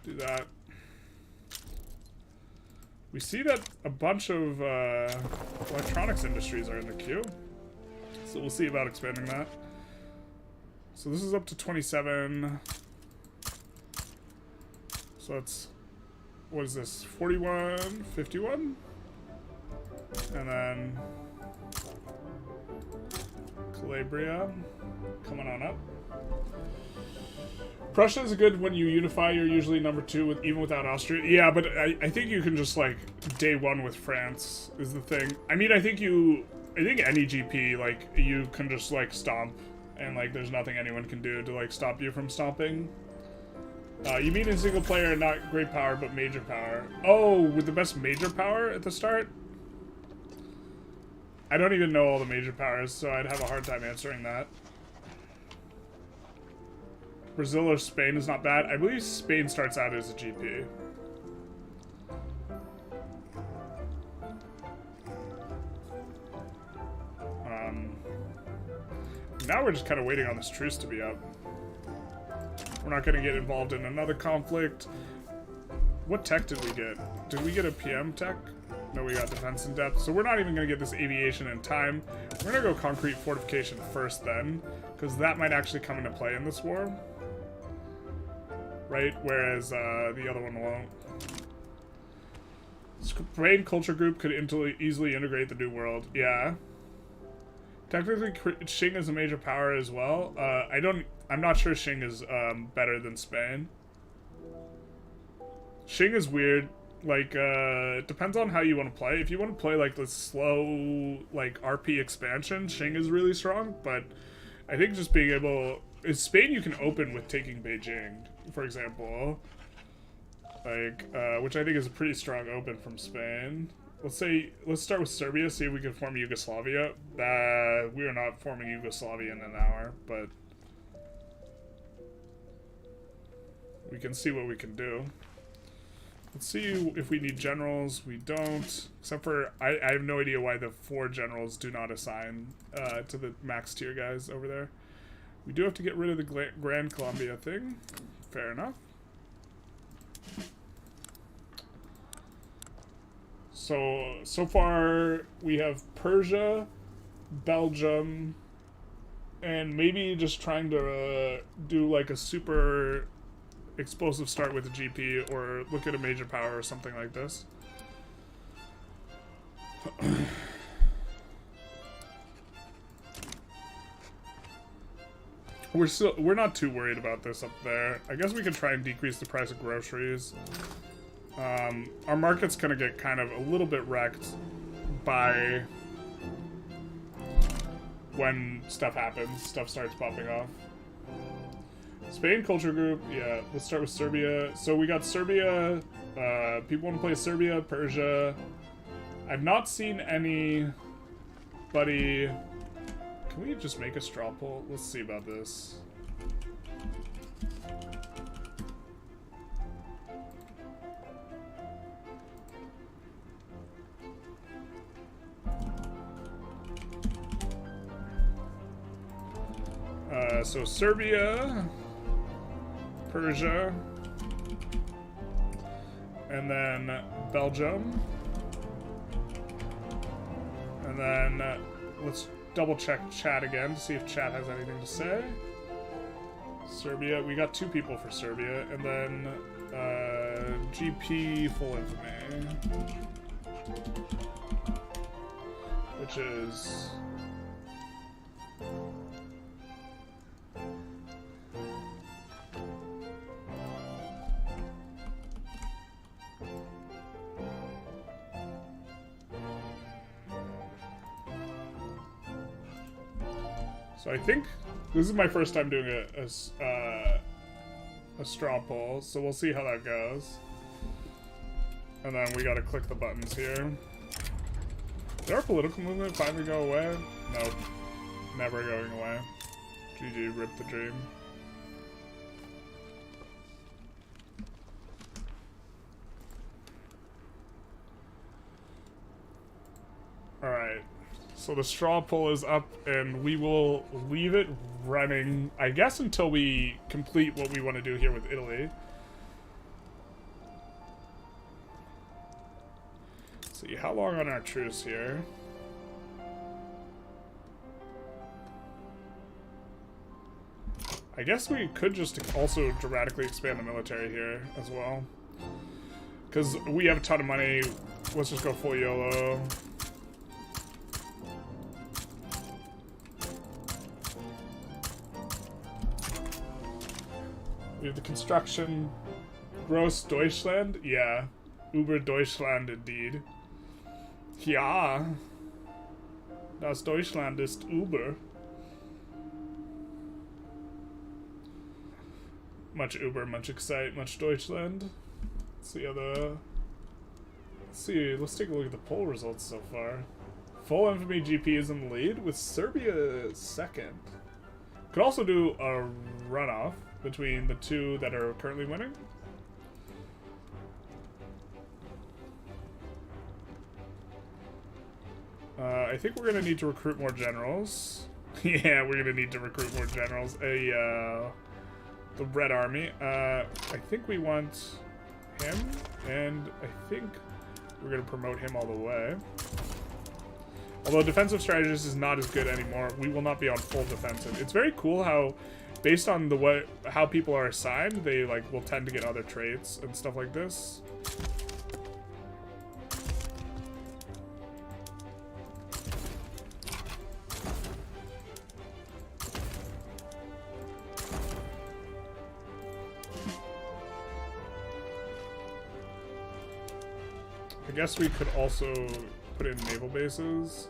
do that. We see that a bunch of electronics industries are in the queue, so we'll see about expanding that. So this is up to 27. So it's, what is this, 41, 51? And then Calabria coming on up. Prussia is good when you unify. You're usually number 2 with even without Austria. Yeah, but I think you can just like day 1 with France is the thing. I mean, I think any GP like you can just like stomp, and like there's nothing anyone can do to like stop you from stomping. You mean in single player, not great power, but major power. Oh, with the best major power at the start? I don't even know all the major powers, so I'd have a hard time answering that. Brazil or Spain is not bad. I believe Spain starts out as a GP. Now we're just kind of waiting on this truce to be up. We're not going to get involved in another conflict. What tech did we get? Did we get a PM tech? No, we got defense in depth. So we're not even going to get this aviation in time. We're going to go concrete fortification first then, because that might actually come into play in this war. Right? Whereas the other one won't. Spain culture group could easily integrate the New World. Yeah. Technically, Qing is a major power as well. I'm not sure Qing is better than Spain. Qing is weird. Like, it depends on how you want to play. If you want to play like the slow, like RP expansion, Qing is really strong. But I think just being able, in Spain you can open with taking Beijing, for example. Like, which I think is a pretty strong open from Spain. Let's start with Serbia, see if we can form Yugoslavia. We are not forming Yugoslavia in an hour, but we can see what we can do. Let's see if we need generals. We don't, except for, I have no idea why the 4 generals do not assign to the max tier guys over there. We do have to get rid of the Grand Colombia thing. Fair enough. So far we have Persia, Belgium, and maybe just trying to do like a super explosive start with a GP or look at a major power or something like this. We're not too worried about this up there. I guess we could try and decrease the price of groceries. Our market's gonna get kind of a little bit wrecked by when stuff happens, stuff starts popping off. Spain culture group, yeah, let's start with Serbia. So we got Serbia, people want to play Serbia, Persia. I've not seen anybody, can we just make a straw poll? Let's see about this. So Serbia, Persia, and then Belgium, and then let's double check chat again to see if chat has anything to say. Serbia, we got 2 people for Serbia, and then GP full infamy, which is So I think this is my first time doing a straw poll, so we'll see how that goes. And then we gotta click the buttons here. Did our political movement finally go away? Nope. Never going away. GG, rip the dream. Alright. So the straw poll is up, and we will leave it running, I guess, until we complete what we want to do here with Italy. Let's see, how long on our truce here? I guess we could just also dramatically expand the military here as well. Because we have a ton of money. Let's just go full YOLO. We have the construction. Gross Deutschland? Yeah. Uber Deutschland indeed. Ja. Das Deutschland ist Uber. Much Uber, much Excite, much Deutschland. Let's see how the... let's take a look at the poll results so far. Full Infamy GP is in the lead, with Serbia second. Could also do a runoff between the two that are currently winning. I think we're going to need to recruit more generals. Yeah, we're going to need to recruit more generals. The Red Army. I think we want him, and I think we're going to promote him all the way. Although defensive strategist is not as good anymore, we will not be on full defensive. It's very cool how, based on the way how people are assigned, they like will tend to get other traits and stuff like this. I guess we could also put in naval bases.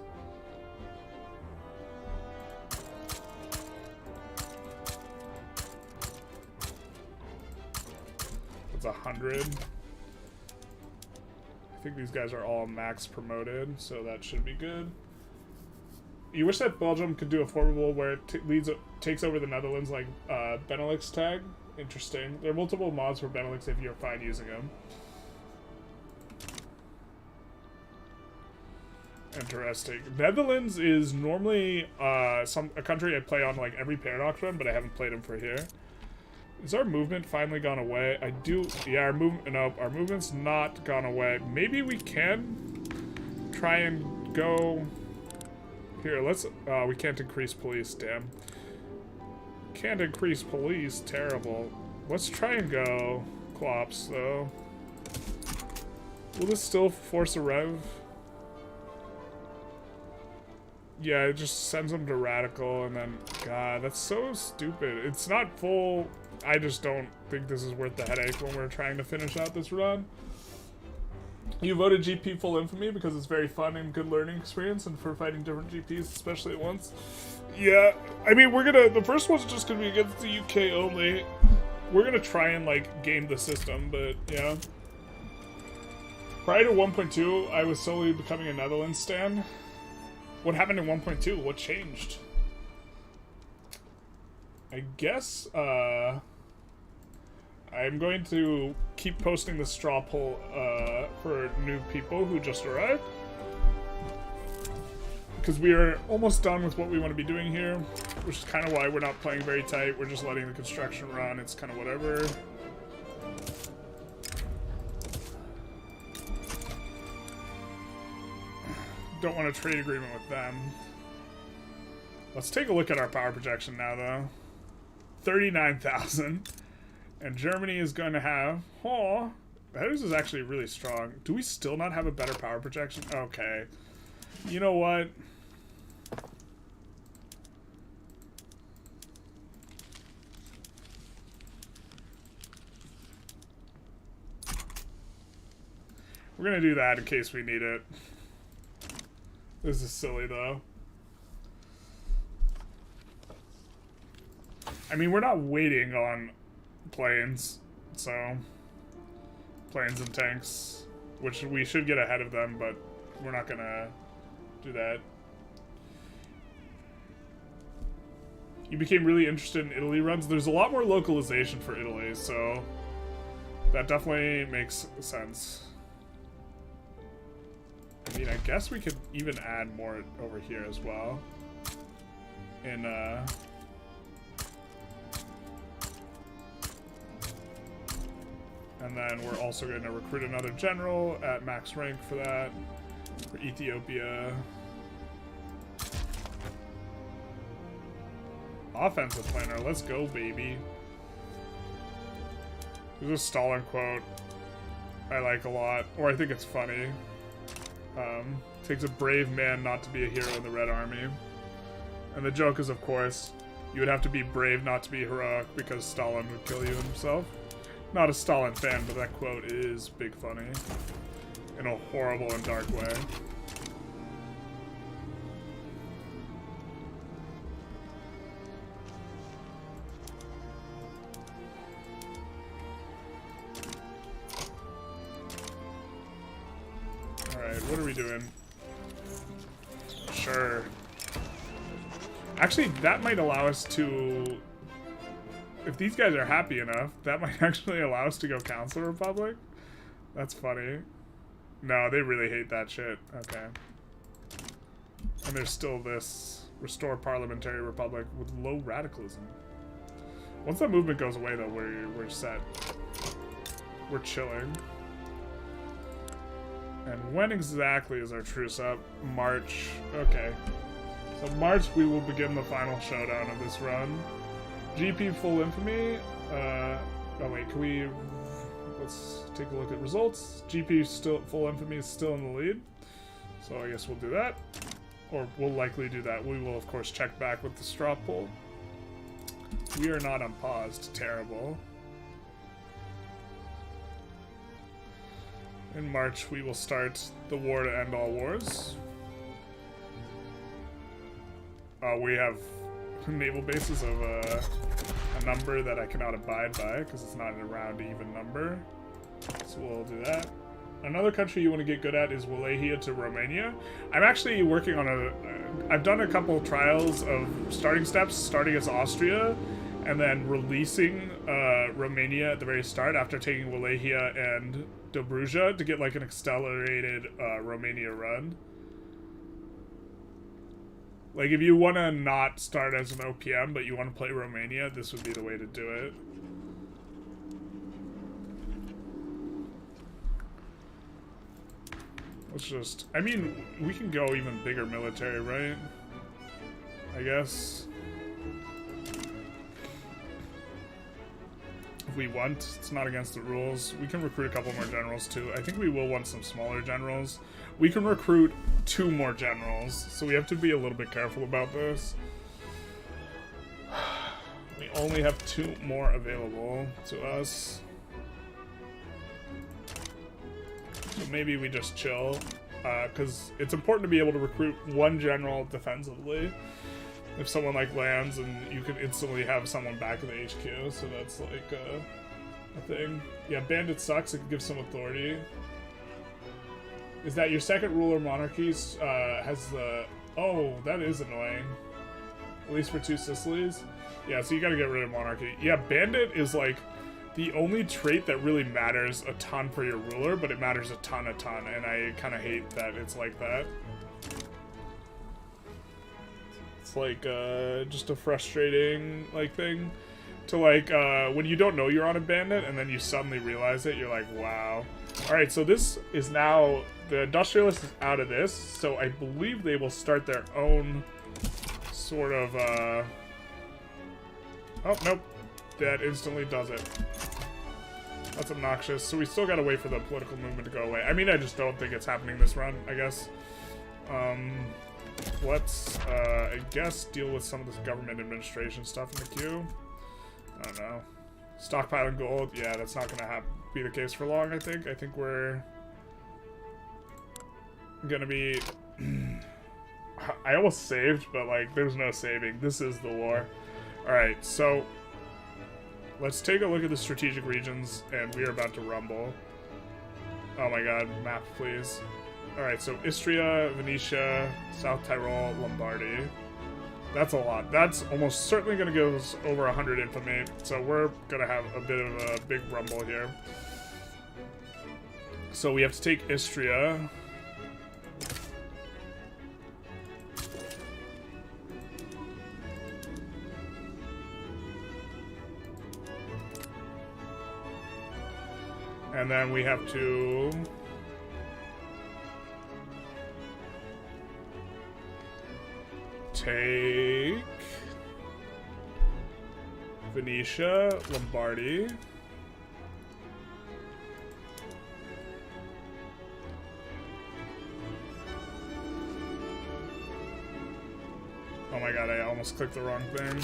It's 100. I think these guys are all max promoted, so that should be good. You wish that Belgium could do a formidable where it takes over the Netherlands like Benelux tag? Interesting. There are multiple mods for Benelux if you're fine using them. Interesting. Netherlands is normally a country I play on like every Paradox run, but I haven't played them for here. Is our movement finally gone away? I do. Yeah, our movement's not gone away. Maybe we can try and go here. Let's. We can't increase police. Damn. Can't increase police. Terrible. Let's try and go Clops though. Will this still force a rev? Yeah, it just sends them to Radical, and then... God, that's so stupid. It's not full... I just don't think this is worth the headache when we're trying to finish out this run. You voted GP Full Infamy because it's very fun and good learning experience, and for fighting different GPs, especially at once. Yeah, I mean, we're gonna... The first one's just gonna be against the UK only. We're gonna try and, like, game the system, but, yeah. Prior to 1.2, I was slowly becoming a Netherlands stan. What happened in 1.2? What changed? I guess, I'm going to keep posting the straw poll, for new people who just arrived. Because we are almost done with what we want to be doing here, which is kind of why we're not playing very tight. We're just letting the construction run. It's kind of whatever. Don't want a trade agreement with them. Let's take a look at our power projection now, though. 39,000. And Germany is going to have... Oh, theirs is actually really strong. Do we still not have a better power projection? Okay. You know what? We're going to do that in case we need it. This is silly, though. I mean, we're not waiting on planes, so... Planes and tanks, which we should get ahead of them, but we're not gonna do that. You became really interested in Italy runs. There's a lot more localization for Italy, so that definitely makes sense. I mean, I guess we could even add more over here as well. In, and then we're also going to recruit another general at max rank for that, for Ethiopia. Offensive planner, let's go, baby. There's a Stalin quote I like a lot, or I think it's funny. Takes a brave man not to be a hero in the Red Army. And the joke is, of course, you would have to be brave not to be heroic because Stalin would kill you himself. Not a Stalin fan, but that quote is big funny. In a horrible and dark way. Alright, what are we doing? Sure. Actually, that might allow us to... If these guys are happy enough, that might actually allow us to go Council Republic. That's funny. No, they really hate that shit. Okay. And there's still this Restore Parliamentary Republic with low radicalism. Once that movement goes away, though, we're set. We're chilling. And when exactly is our truce up? March. Okay. So March, we will begin the final showdown of this run. GP full infamy. Oh wait, can we? Let's take a look at results. GP still full infamy is still in the lead, so I guess we'll do that, or we'll likely do that. We will of course check back with the straw poll. We are not unpaused. Terrible. In March, we will start the war to end all wars. We have naval bases of a number that I cannot abide by because it's not a round even number. So we'll do that. Another country you want to get good at is Wallachia to Romania. I'm actually working on I've done a couple trials of starting steps, starting as Austria, and then releasing Romania at the very start after taking Wallachia and Dobruja to get like an accelerated Romania run. Like, if you want to not start as an OPM, but you want to play Romania, this would be the way to do it. Let's just... I mean, we can go even bigger military, right? I guess. If we want, it's not against the rules. We can recruit a couple more generals, too. I think we will want some smaller generals. We can recruit 2 more generals, so we have to be a little bit careful about this. We only have 2 more available to us. So maybe we just chill, because it's important to be able to recruit 1 general defensively. If someone like lands, and you can instantly have someone back in the HQ, so that's like a thing. Yeah, bandit sucks. It can give some authority. Is that your second ruler monarchies has the... Oh, that is annoying. At least for 2 Sicilies. Yeah, so you gotta get rid of monarchy. Yeah, bandit is like the only trait that really matters a ton for your ruler, but it matters a ton, and I kind of hate that it's like that. It's like just a frustrating like thing to like when you don't know you're on a bandit and then you suddenly realize it, you're like, wow. Alright, so this is now, the Industrialist is out of this, so I believe they will start their own sort of, oh, nope. That instantly does it. That's obnoxious. So we still gotta wait for the political movement to go away. I mean, I just don't think it's happening this run, I guess. Let's, I guess, deal with some of this government administration stuff in the queue. I don't know. Stockpiling gold, yeah, that's not gonna be the case for long, I think. I think we're gonna be... I almost saved, but, like, there's no saving. This is the war. Alright, so Let's take a look at the strategic regions, and we are about to rumble. Oh my god, map please. Alright, so Istria, Venetia, South Tyrol, Lombardy. That's a lot. That's almost certainly going to give us over 100 infamy, so we're going to have a bit of a big rumble here. So we have to take Istria. And then we have to take Venetia, Lombardy. Oh my god, I almost clicked the wrong thing.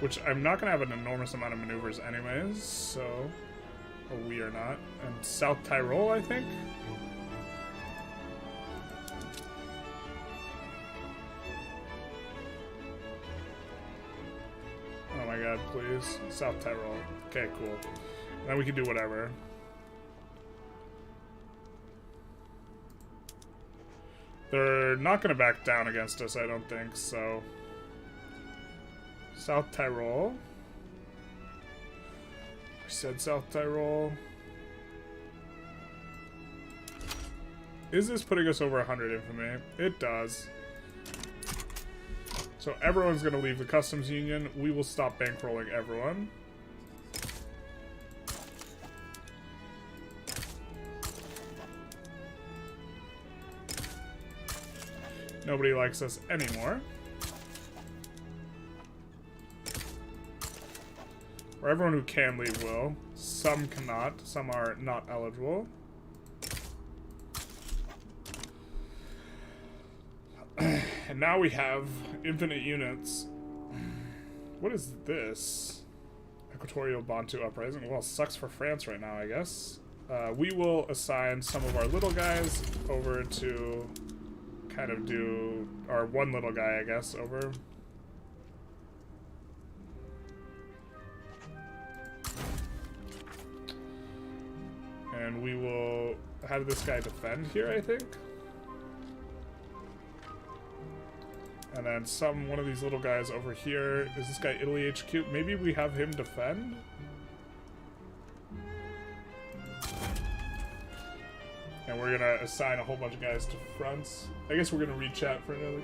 Which I'm not going to have an enormous amount of maneuvers anyways, so... Oh, we are not. And South Tyrol, I think? Oh my god, please. South Tyrol. Okay, cool. Then we can do whatever. They're not going to back down against us, I don't think, so... South Tyrol. I said South Tyrol. Is this putting us over 100 infamy? It does. So everyone's going to leave the customs union. We will stop bankrolling everyone. Nobody likes us anymore. Or everyone who can leave will. Some cannot. Some are not eligible. And now we have infinite units. What is this? Equatorial Bantu Uprising. Well, sucks for France right now, I guess. We will assign some of our little guys over to kind of do... Our one little guy, I guess, over... And we will have this guy defend here, I think. And then one of these little guys over here. Is this guy Italy HQ? Maybe we have him defend? And we're gonna assign a whole bunch of guys to fronts. I guess we're gonna rechat for another.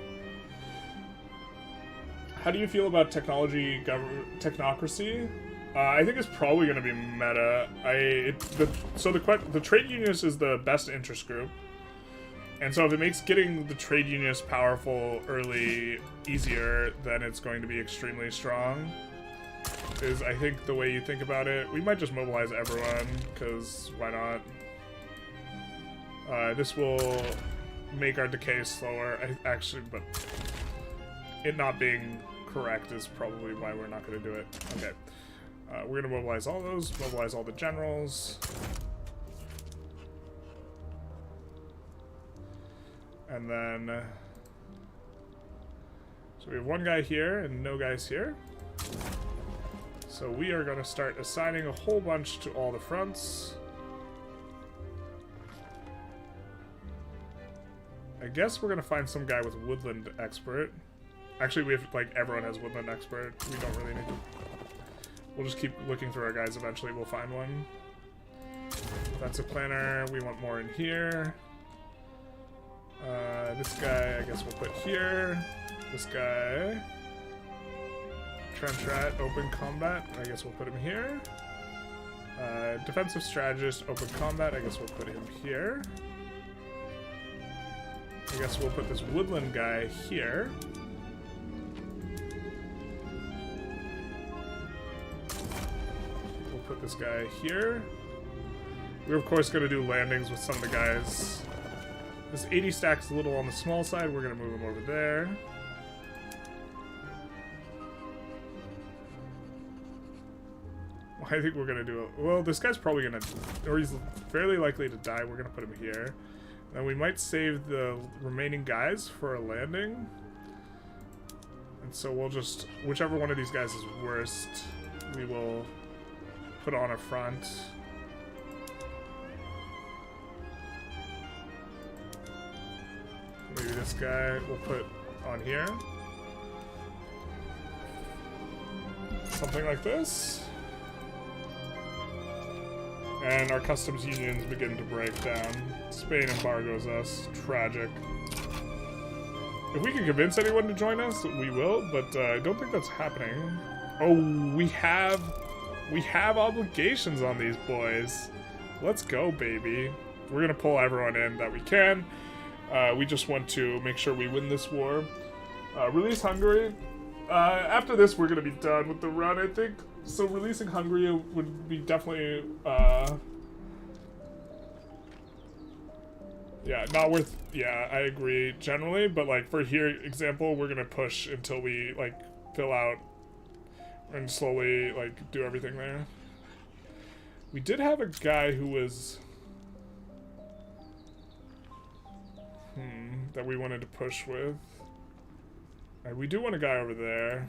How do you feel about technocracy? I think it's probably going to be meta. The trade unionist is the best interest group, and so if it makes getting the trade unionist powerful early easier, then it's going to be extremely strong. Is I think the way you think about it. We might just mobilize everyone because why not? This will make our decay slower. But it not being correct is probably why we're not going to do it. Okay. We're going to mobilize all those, mobilize all the generals. And then... so we have one guy here and no guys here. So we are going to start assigning a whole bunch to all the fronts. I guess we're going to find some guy with woodland expert. Actually, we have, like, everyone has woodland expert. We don't really need to... We'll just keep looking through our guys. Eventually we'll find one. That's a planner. We want more in here. This guy, I guess we'll put here. This guy. Trench rat, open combat. I guess we'll put him here. Defensive strategist, open combat. I guess we'll put him here. I guess we'll put this woodland guy here. Put this guy here. We're of course going to do landings with some of the guys. This 80 stack's a little on the small side. We're going to move him over there. I think we're going to do it. Well, this guy's probably going to... Or he's fairly likely to die. We're going to put him here. Then we might save the remaining guys for a landing. And so we'll just... Whichever one of these guys is worst, we will... put on a front. Maybe this guy we'll put on here. Something like this. And our customs unions begin to break down. Spain embargoes us. Tragic. If we can convince anyone to join us, we will, but I don't think that's happening. Oh, we have obligations on these boys. Let's go, baby. We're gonna pull everyone in that we can. We just want to make sure we win this war. Release Hungary. After this, we're gonna be done with the run, I think. So releasing Hungary would be definitely, yeah, not worth, yeah, I agree generally, but like for here example, we're gonna push until we like fill out and slowly like do everything there. We did have a guy who was, that we wanted to push with. We do want a guy over there.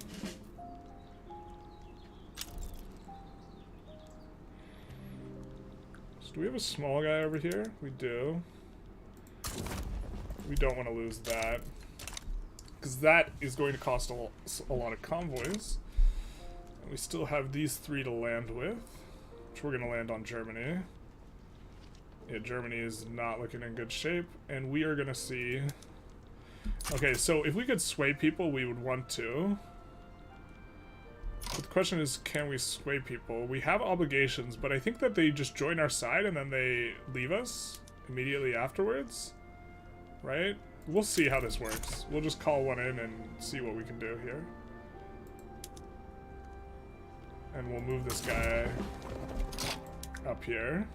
So do we have a small guy over here? We do. We don't want to lose that, because that is going to cost a lot of convoys. And we still have these 3 to land with, which we're going to land on Germany. Yeah, Germany is not looking in good shape, and we are going to see... Okay, so if we could sway people, we would want to. But the question is, can we sway people? We have obligations, but I think that they just join our side and then they leave us immediately afterwards. Right? We'll see how this works. We'll just call one in and see what we can do here. And we'll move this guy up here.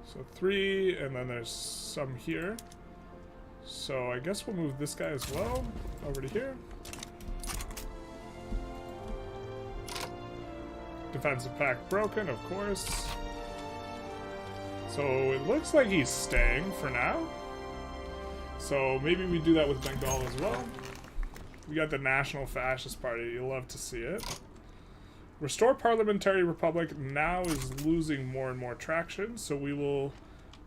So 3, and then there's some here. So I guess we'll move this guy as well over to here. Defensive pact broken, of course. So it looks like he's staying for now. So maybe we do that with Bengal as well. We got the National Fascist Party. You'll love to see it. Restore Parliamentary Republic now is losing more and more traction, so we will,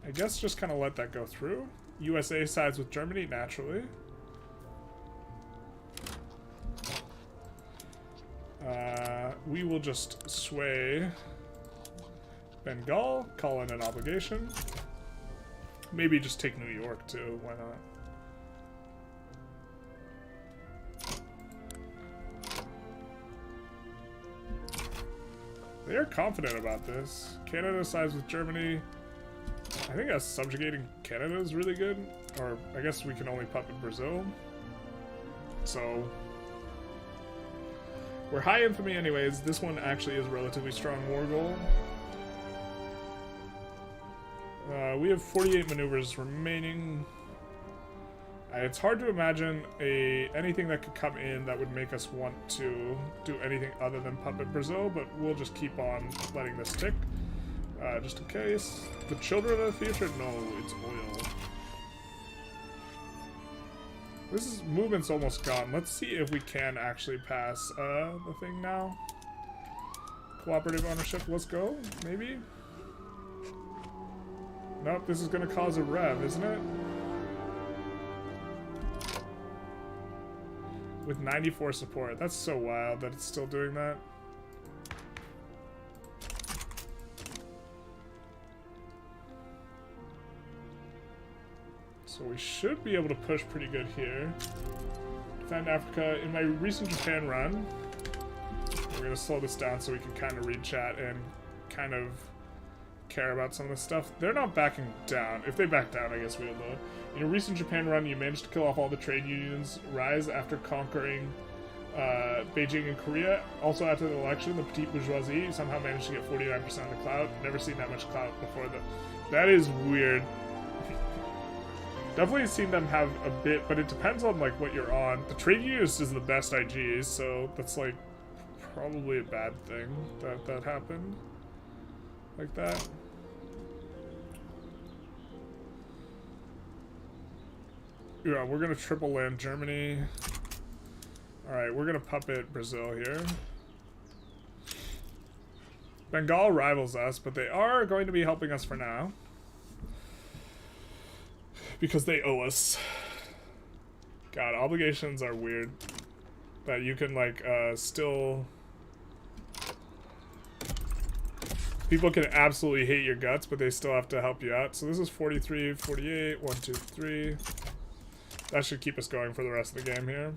I guess, just kind of let that go through. USA sides with Germany, naturally. We will just sway Bengal, call in an obligation. Maybe just take New York too, why not? They are confident about this. Canada sides with Germany. I think us subjugating Canada is really good. Or I guess we can only puppet Brazil. So we're high infamy anyways. This one actually is a relatively strong war goal. We have 48 maneuvers remaining. It's hard to imagine anything that could come in that would make us want to do anything other than puppet Brazil, but we'll just keep on letting this tick, just in case. The children of the future? No, it's oil. Movement's almost gone. Let's see if we can actually pass the thing now. Cooperative ownership, let's go, maybe? Nope, this is gonna cause a rev, isn't it? With 94 support. That's so wild that it's still doing that. So we should be able to push pretty good here. Defend Africa. In my recent Japan run, we're going to slow this down so we can kind of read chat and kind of care about some of this stuff. They're not backing down. If they back down, I guess we would load. In your recent Japan run, you managed to kill off all the trade unions' rise after conquering Beijing and Korea. Also, after the election, the petite bourgeoisie somehow managed to get 49% of the clout. Never seen that much clout before. That is weird. Definitely seen them have a bit, but it depends on like what you're on. The trade unions is the best IGs, so that's like probably a bad thing that happened like that. Yeah, we're gonna triple land Germany. Alright, we're gonna puppet Brazil here. Bengal rivals us, but they are going to be helping us for now. Because they owe us. God, obligations are weird. That you can, like, still... People can absolutely hate your guts, but they still have to help you out. So this is 43, 48, 1, 2, 3. That should keep us going for the rest of the game here.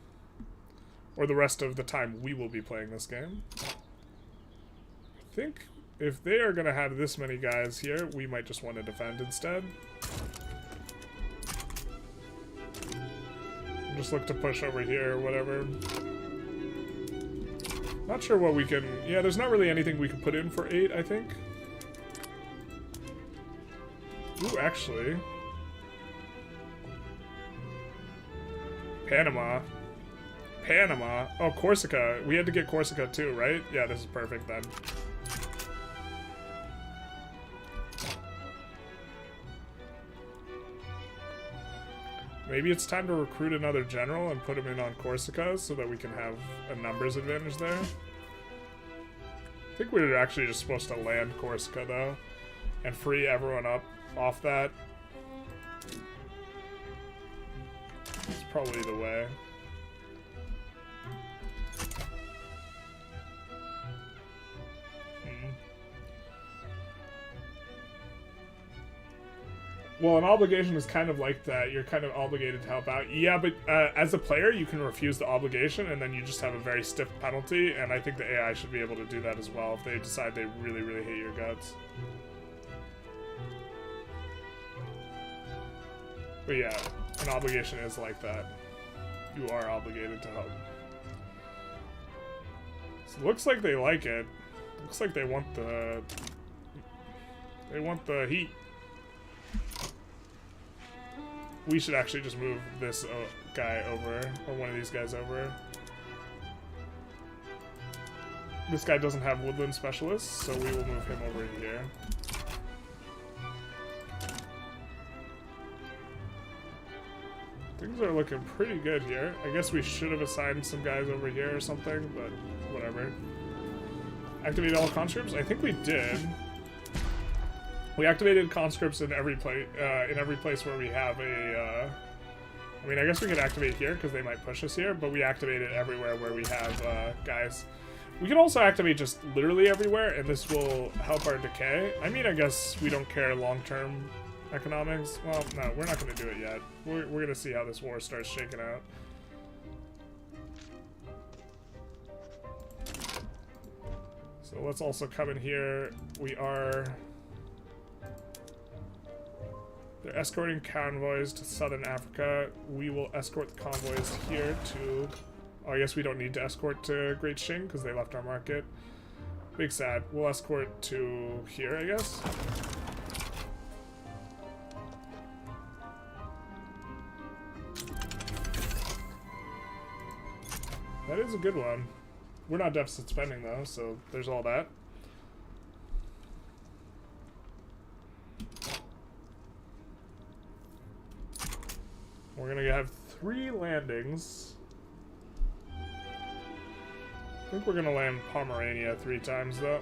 Or the rest of the time we will be playing this game. I think if they are going to have this many guys here, we might just want to defend instead. Just look to push over here or whatever. Not sure what we can... Yeah, there's not really anything we can put in for 8, I think. Ooh, actually. Panama. Panama. Oh, Corsica. We had to get Corsica too, right? Yeah, this is perfect then. Maybe it's time to recruit another general and put him in on Corsica so that we can have a numbers advantage there. I think we were actually just supposed to land Corsica though and free everyone up off that. It's probably the way. Well, an obligation is kind of like that. You're kind of obligated to help out. Yeah, but as a player, you can refuse the obligation, and then you just have a very stiff penalty, and I think the AI should be able to do that as well if they decide they really, really hate your guts. But yeah, an obligation is like that. You are obligated to help. So it looks like they like it. Looks like they want the... They want the heat. We should actually just move this guy over, or one of these guys over. This guy doesn't have woodland specialists, so we will move him over here. Things are looking pretty good here. I guess we should have assigned some guys over here or something, but whatever. Activate all conscripts? I think we did. We activated conscripts in every place where we have a. I mean, I guess we could activate here because they might push us here, but we activate it everywhere where we have guys. We can also activate just literally everywhere, and this will help our decay. I mean, I guess we don't care long-term economics. Well, no, we're not going to do it yet. We're going to see how this war starts shaking out. So let's also come in here. We are... They're escorting convoys to southern Africa. We will escort the convoys here to... Oh, I guess we don't need to escort to Great Qing because they left our market. Big sad. We'll escort to here, I guess. That is a good one. We're not deficit spending though, so there's all that. We're gonna have 3 landings. I think we're gonna land Pomerania 3 times though.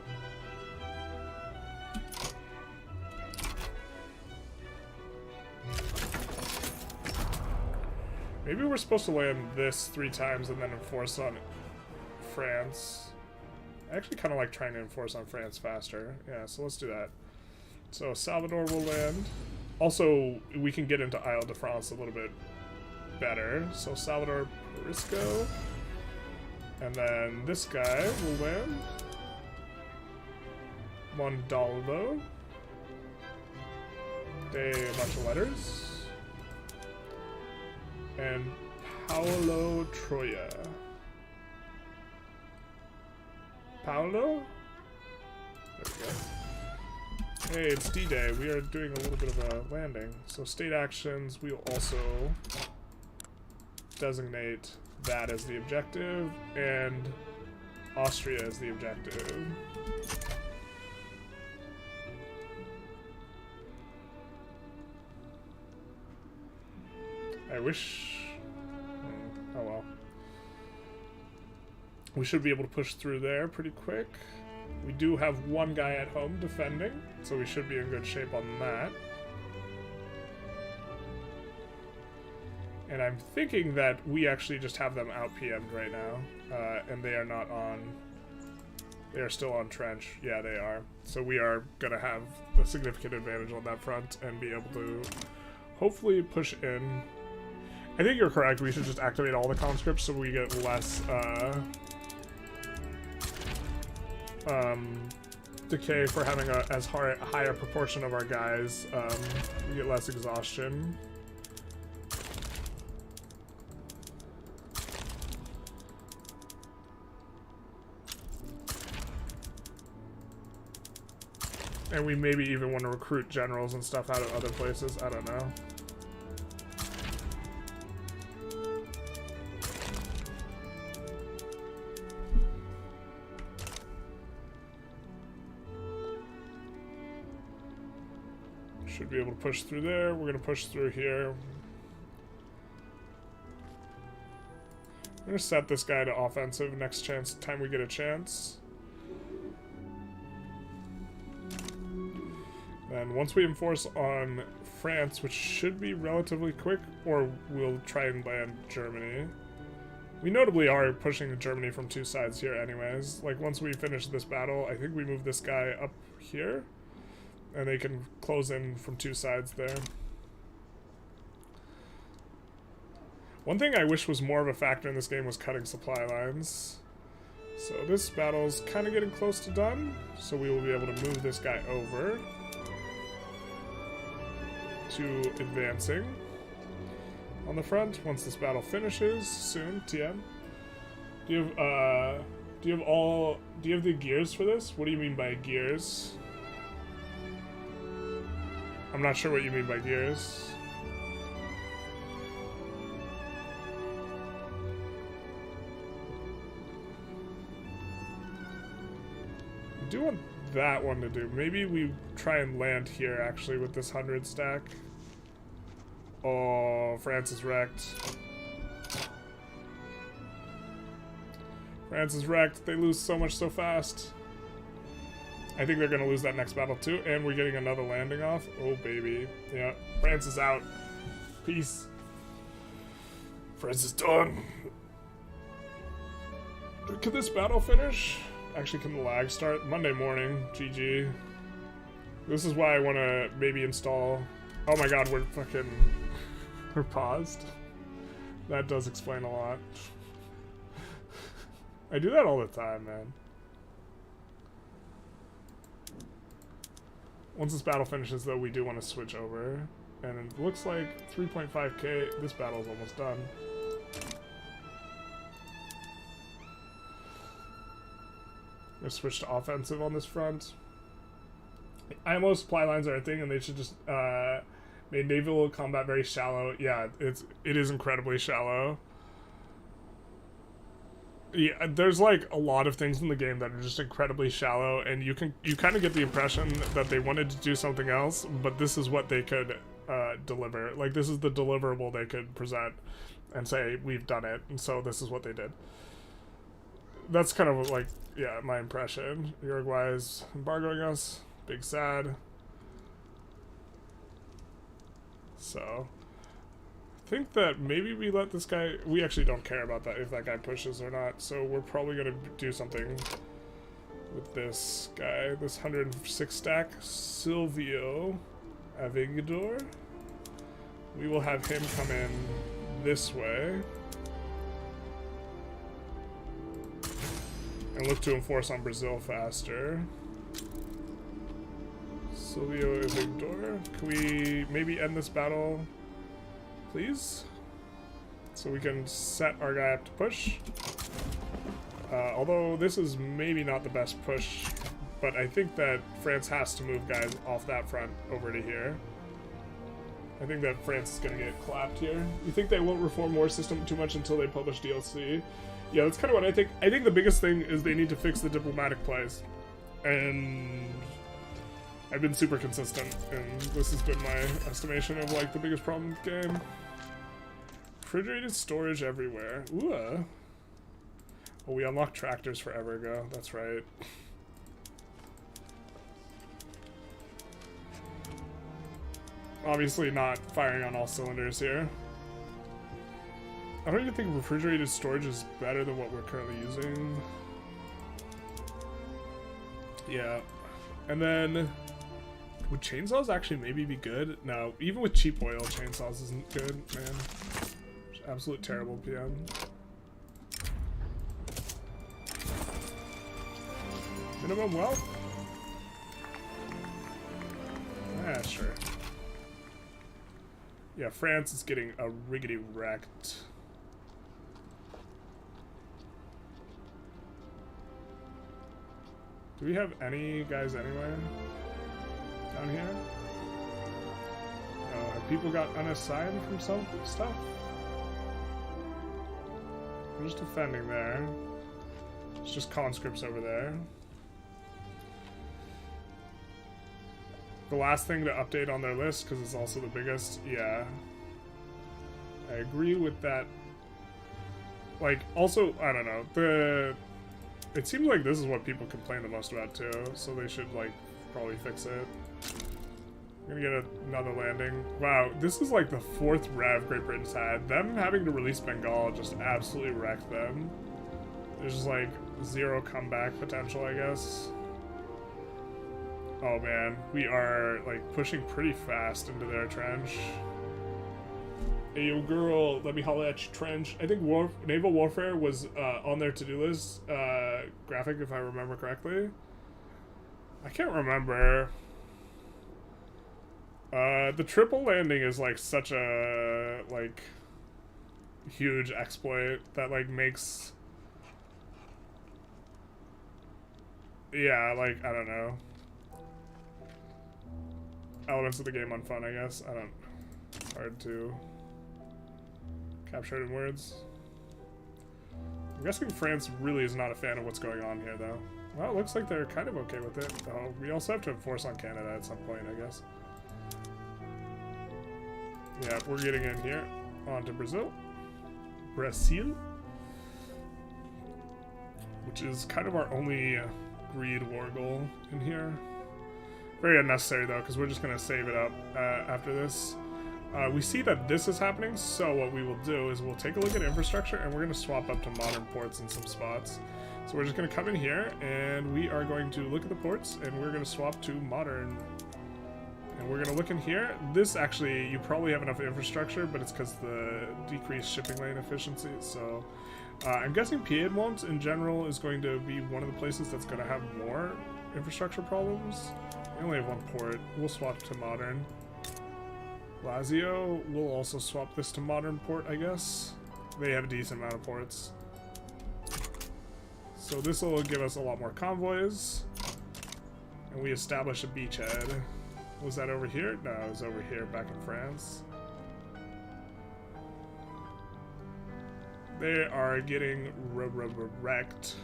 Maybe we're supposed to land this 3 times and then enforce on France. I actually kind of like trying to enforce on France faster. Yeah, so let's do that. So Salvador will land. Also, we can get into Isle de France a little bit better. So Salvador Perisco. And then this guy will land. Mondalvo. A bunch of letters. And Paolo Troya. Paolo? There we go. Hey, it's D-Day. We are doing a little bit of a landing. So state actions, we'll also designate that as the objective, and Austria as the objective. I wish... Oh well. We should be able to push through there pretty quick. We do have one guy at home defending, so we should be in good shape on that. And I'm thinking that we actually just have them out PM'd right now, and they are not on... They are still on trench. Yeah, they are. So we are going to have a significant advantage on that front and be able to hopefully push in. I think you're correct. We should just activate all the conscripts so we get less decay for having a higher proportion of our guys. We get less exhaustion. And we maybe even want to recruit generals and stuff out of other places. I don't know. Should be able to push through there. We're going to push through here. I'm going to set this guy to offensive next time we get a chance. And once we enforce on France, which should be relatively quick, or we'll try and land Germany. We notably are pushing Germany from two sides here anyways. Like, once we finish this battle, I think we move this guy up here, and they can close in from two sides there. One thing I wish was more of a factor in this game was cutting supply lines. So this battle's kind of getting close to done, so we will be able to move this guy over to advancing on the front once this battle finishes soon. TM, do you have the gears for this? What do you mean by gears? I'm not sure what you mean by gears. I do want that one to do. Maybe we try and land here actually with this 100 stack. Oh, France is wrecked. France is wrecked. They lose so much so fast. I think they're going to lose that next battle too, and we're getting another landing off. Oh, baby. Yeah, France is out. Peace. France is done. Could this battle finish? Actually, can the lag start? Monday morning. GG. This is why I want to maybe install... Oh my god, we're fucking... We're paused. That does explain a lot. I do that all the time, man. Once this battle finishes, though, we do want to switch over. And it looks like 3.5k. This battle is almost done. I'm gonna switch to offensive on this front. IMO supply lines are a thing, and they should just made naval combat very shallow. Yeah, it is incredibly shallow. Yeah, there's like a lot of things in the game that are just incredibly shallow, and you kind of get the impression that they wanted to do something else, but this is what they could deliver. Like, this is the deliverable they could present and say, we've done it, and so this is what they did. That's kind of like, yeah, my impression. Uruguay is embargoing us. Big sad. So, I think that maybe we let this guy... We actually don't care about that, if that guy pushes or not, so we're probably going to do something with this guy. This 106 stack, Silvio Avigdor. We will have him come in this way. And look to enforce on Brazil faster. Silvio Avigdor. Can we maybe end this battle, please? So we can set our guy up to push. Although this is maybe not the best push, but I think that France has to move guys off that front over to here. I think that France is going to get clapped here. You think they won't reform war system too much until they publish DLC? Yeah, that's kind of what I think. I think the biggest thing is they need to fix the diplomatic plays. And I've been super consistent, and this has been my estimation of like the biggest problem with the game. Refrigerated storage everywhere. Ooh. Oh, we unlocked tractors forever ago. That's right. Obviously not firing on all cylinders here. I don't even think refrigerated storage is better than what we're currently using. Yeah. And then, would chainsaws actually maybe be good? No, even with cheap oil, chainsaws isn't good, man. Just absolute terrible PM. Minimum wealth? Ah, sure. Yeah, France is getting a riggedy wrecked. Do we have any guys anywhere down here? Have people got unassigned from some stuff? I'm just defending there. It's just conscripts over there. The last thing to update on their list, because it's also the biggest, yeah. I agree with that. Like, also, I don't know, it seems like this is what people complain the most about too, so they should, like, probably fix it. I'm gonna get another landing. Wow, this is like the 4th rev Great Britain's had. Them having to release Bengal just absolutely wrecked them. There's just, like, 0 comeback potential, I guess. Oh man, we are like pushing pretty fast into their trench. Hey yo girl, let me holler at you, trench. I think naval warfare was on their to-do list graphic, if I remember correctly. I can't remember. The triple landing is like such a like huge exploit that like makes, yeah, like I don't know, elements of the game unfun, I guess. I don't, it's hard to capture it in words. I'm guessing France really is not a fan of what's going on here though. Well, it looks like they're kind of okay with it though. We also have to enforce on Canada at some point, I guess. Yeah, we're getting in here. On to Brazil. Brazil. Which is kind of our only greed war goal in here. Very unnecessary though, because we're just going to save it up after this. We see that this is happening, so what we will do is we'll take a look at infrastructure and we're going to swap up to modern ports in some spots. So we're just going to come in here and we are going to look at the ports and we're going to swap to modern. And we're going to look in here. This actually, you probably have enough infrastructure, but it's because the decreased shipping lane efficiency. So I'm guessing Piedmont in general is going to be one of the places that's going to have more infrastructure problems. We only have one port. We'll swap to modern. Lazio, we'll also swap this to modern port, I guess. They have a decent amount of ports. So this will give us a lot more convoys. And we establish a beachhead. Was that over here? No, it was over here back in France. They are getting wrecked.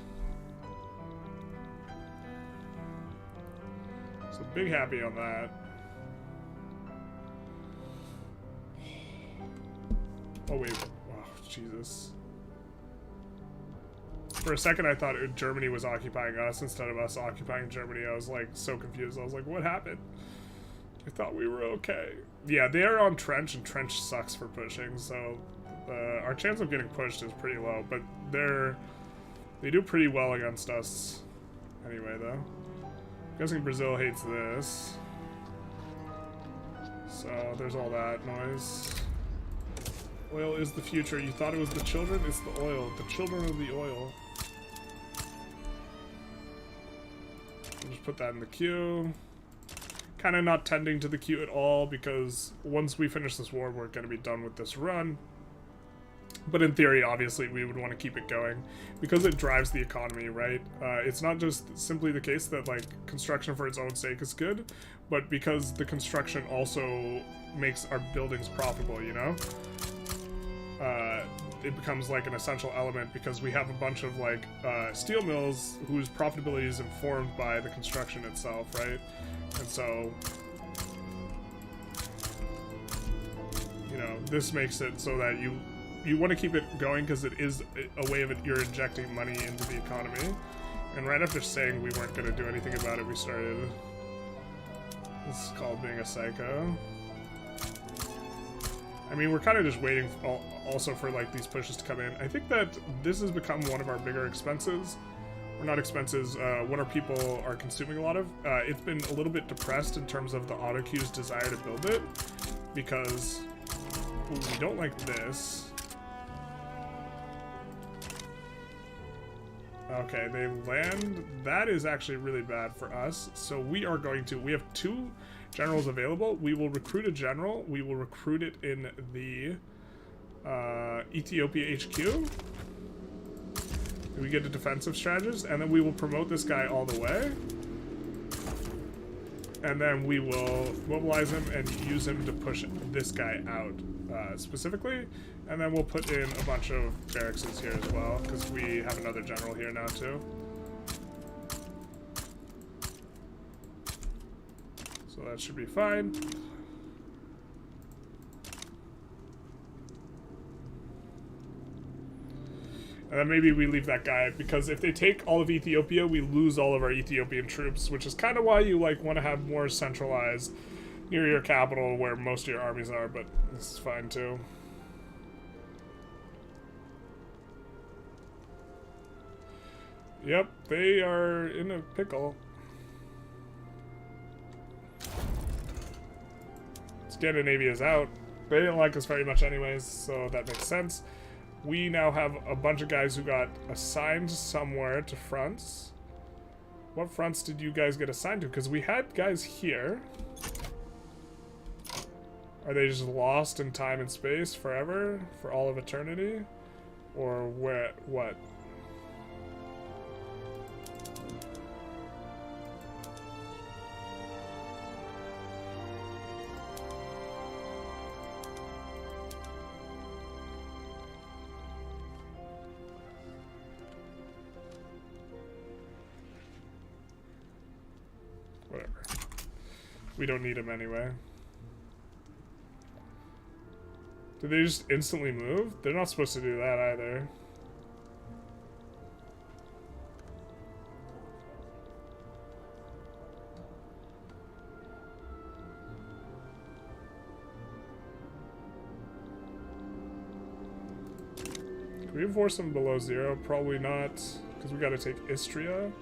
So big happy on that. Oh wait, oh Jesus. For a second I thought Germany was occupying us instead of us occupying Germany. I was like so confused. I was like, what happened? I thought we were okay. Yeah, they are on trench and trench sucks for pushing, so our chance of getting pushed is pretty low, but they do pretty well against us anyway though. I'm guessing Brazil hates this. So there's all that noise. Oil is the future. You thought it was the children? It's the oil. The children of the oil. We'll just put that in the queue. Kind of not tending to the queue at all because once we finish this war, we're going to be done with this run. But in theory, obviously, we would want to keep it going because it drives the economy, right? It's not just simply the case that, like, construction for its own sake is good, but because the construction also makes our buildings profitable, you know? It becomes like an essential element because we have a bunch of like steel mills whose profitability is informed by the construction itself, right? And so, you know, this makes it so that you want to keep it going because it is a way of it. You're injecting money into the economy. And right after saying we weren't going to do anything about it, we started. This is called being a psycho. I mean, we're kind of just waiting also for like these pushes to come in. I think that this has become one of our bigger expenses. Or not expenses, what our people are consuming a lot of. It's been a little bit depressed in terms of the autoqueue's desire to build it. Because we don't like this. Okay, they land. That is actually really bad for us. So we are going to... We have 2 generals available. We will recruit a general. We will recruit it in the Ethiopia HQ. We get a defensive strategist. And then we will promote this guy all the way. And then we will mobilize him and use him to push this guy out specifically. And then we'll put in a bunch of barracks here as well, because we have another general here now too. So that should be fine. And then maybe we leave that guy, because if they take all of Ethiopia, we lose all of our Ethiopian troops, which is kind of why you like want to have more centralized near your capital where most of your armies are, but this is fine too. Yep, they are in a pickle. Scandinavia's out. They didn't like us very much anyways, so that makes sense. We now have a bunch of guys who got assigned somewhere to fronts. What fronts did you guys get assigned to? Because we had guys here. Are they just lost in time and space forever? For all of eternity? Or where? What? Whatever. We don't need them anyway. Did they just instantly move? They're not supposed to do that either. Can we enforce them below 0? Probably not, because we gotta take Istria.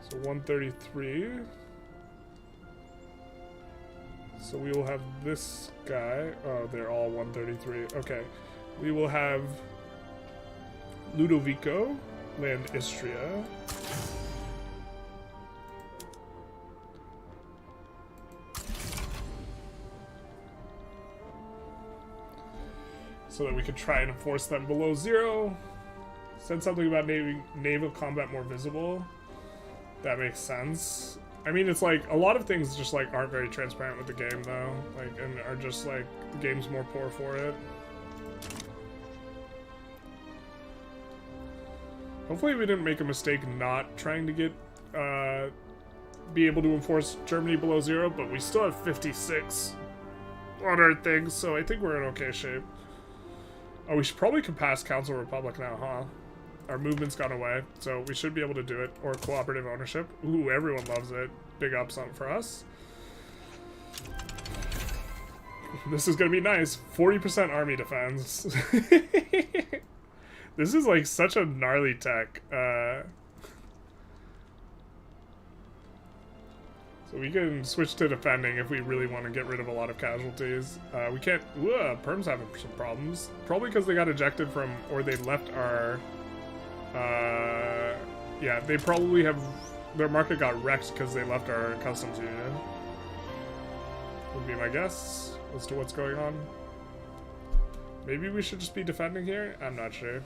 So 133. So we will have this guy. Oh, they're all 133. Okay. We will have Ludovico land Istria. So that we can try and enforce them below 0. Said something about naval combat more visible. That makes sense. I mean, it's like a lot of things just like aren't very transparent with the game though, like, and are just like the game's more poor for it. Hopefully we didn't make a mistake not trying to get be able to enforce Germany below 0, but we still have 56 on our things, so I think we're in okay shape. Oh, we should probably pass Council Republic now, huh? Our movement's gone away, so we should be able to do it. Or cooperative ownership. Ooh, everyone loves it. Big ups on for us. This is gonna be nice. 40% army defense. This is like such a gnarly tech. So we can switch to defending if we really want to get rid of a lot of casualties. We can't... Perm's having some problems. Probably because they got ejected from... Or they left our... yeah, they probably have... Their market got wrecked because they left our customs union. Would be my guess as to what's going on. Maybe we should just be defending here? I'm not sure.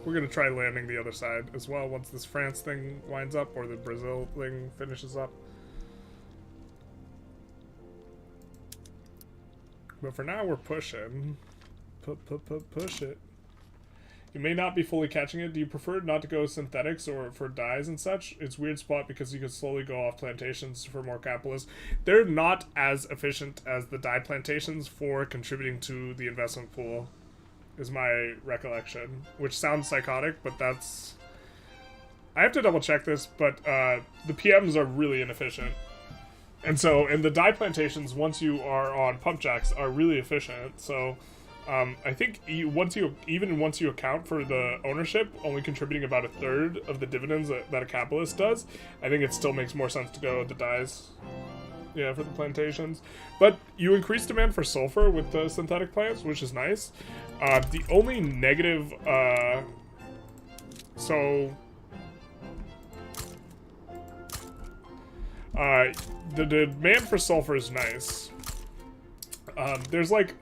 We're gonna try landing the other side as well once this France thing winds up or the Brazil thing finishes up. But for now we're pushing. Push it. You may not be fully catching it. Do you prefer not to go synthetics or for dyes and such? It's weird spot because you could slowly go off plantations for more capitalists. They're not as efficient as the dye plantations for contributing to the investment pool, is my recollection. Which sounds psychotic, but that's... I have to double check this, but the PMs are really inefficient. And the dye plantations, once you are on pump jacks, are really efficient. So I think once you account for the ownership only contributing about a third of the dividends that a capitalist does, I think it still makes more sense to go with the dyes. Yeah, for the plantations. But you increase demand for sulfur with the synthetic plants, which is nice. The only negative... the demand for sulfur is nice. There's like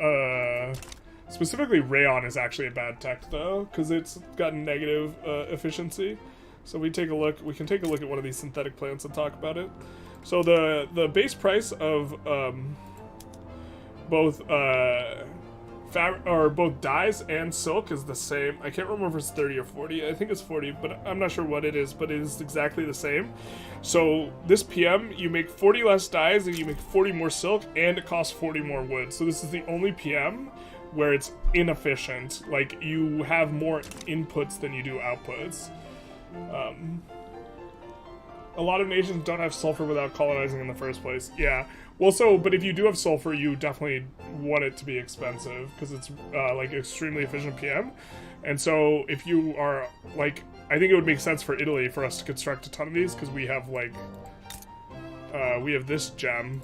specifically rayon is actually a bad tech though, because it's got negative efficiency. So we can take a look at one of these synthetic plants and talk about it. So the base price of both dyes and silk is the same. I can't remember if it's 30 or 40. I think it's 40, but I'm not sure what it is, but it is exactly the same. So this PM, you make 40 less dyes and you make 40 more silk, and it costs 40 more wood. So this is the only PM where it's inefficient. Like, you have more inputs than you do outputs. A lot of nations don't have sulfur without colonizing in the first place. Yeah. Well, but if you do have sulfur, you definitely want it to be expensive because it's like extremely efficient PM. And so if you are like, I think it would make sense for Italy for us to construct a ton of these because we have like, we have this gem,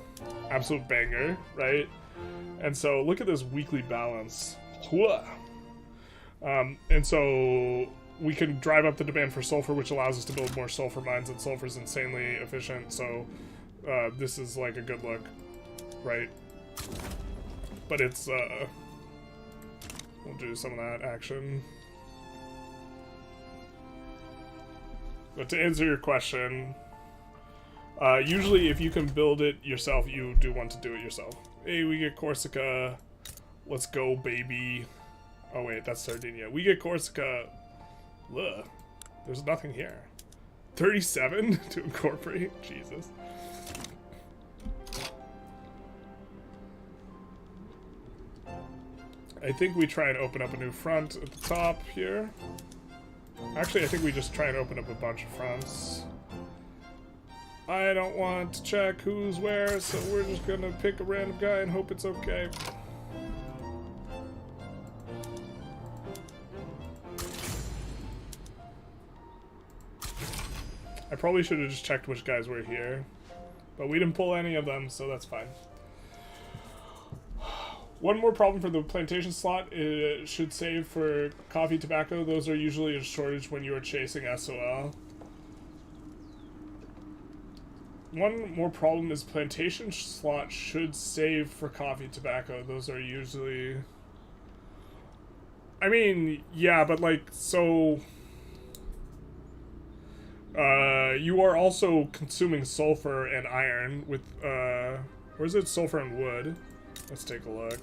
absolute banger, right? And so look at this weekly balance. And so we can drive up the demand for sulfur, which allows us to build more sulfur mines, and sulfur is insanely efficient. So this is like a good look, right? But it's we'll do some of that action. But to answer your question, usually if you can build it yourself, you do want to do it yourself. Hey, we get Corsica. Let's go, baby. Oh wait, that's Sardinia. We get Corsica. Ugh. There's nothing here. 37 to incorporate? Jesus. I think we try and open up a new front at the top here. Actually, I think we just try and open up a bunch of fronts. I don't want to check who's where, so we're just gonna pick a random guy and hope it's okay. I probably should have just checked which guys were here, but we didn't pull any of them, so that's fine. One more problem for the plantation slot, it should save for coffee, tobacco. Those are usually in shortage when you are chasing SOL. One more problem is plantation slot should save for coffee, tobacco. Those are usually... I mean, yeah, but like, so... you are also consuming sulfur and iron with, or is it sulfur and wood? Let's take a look.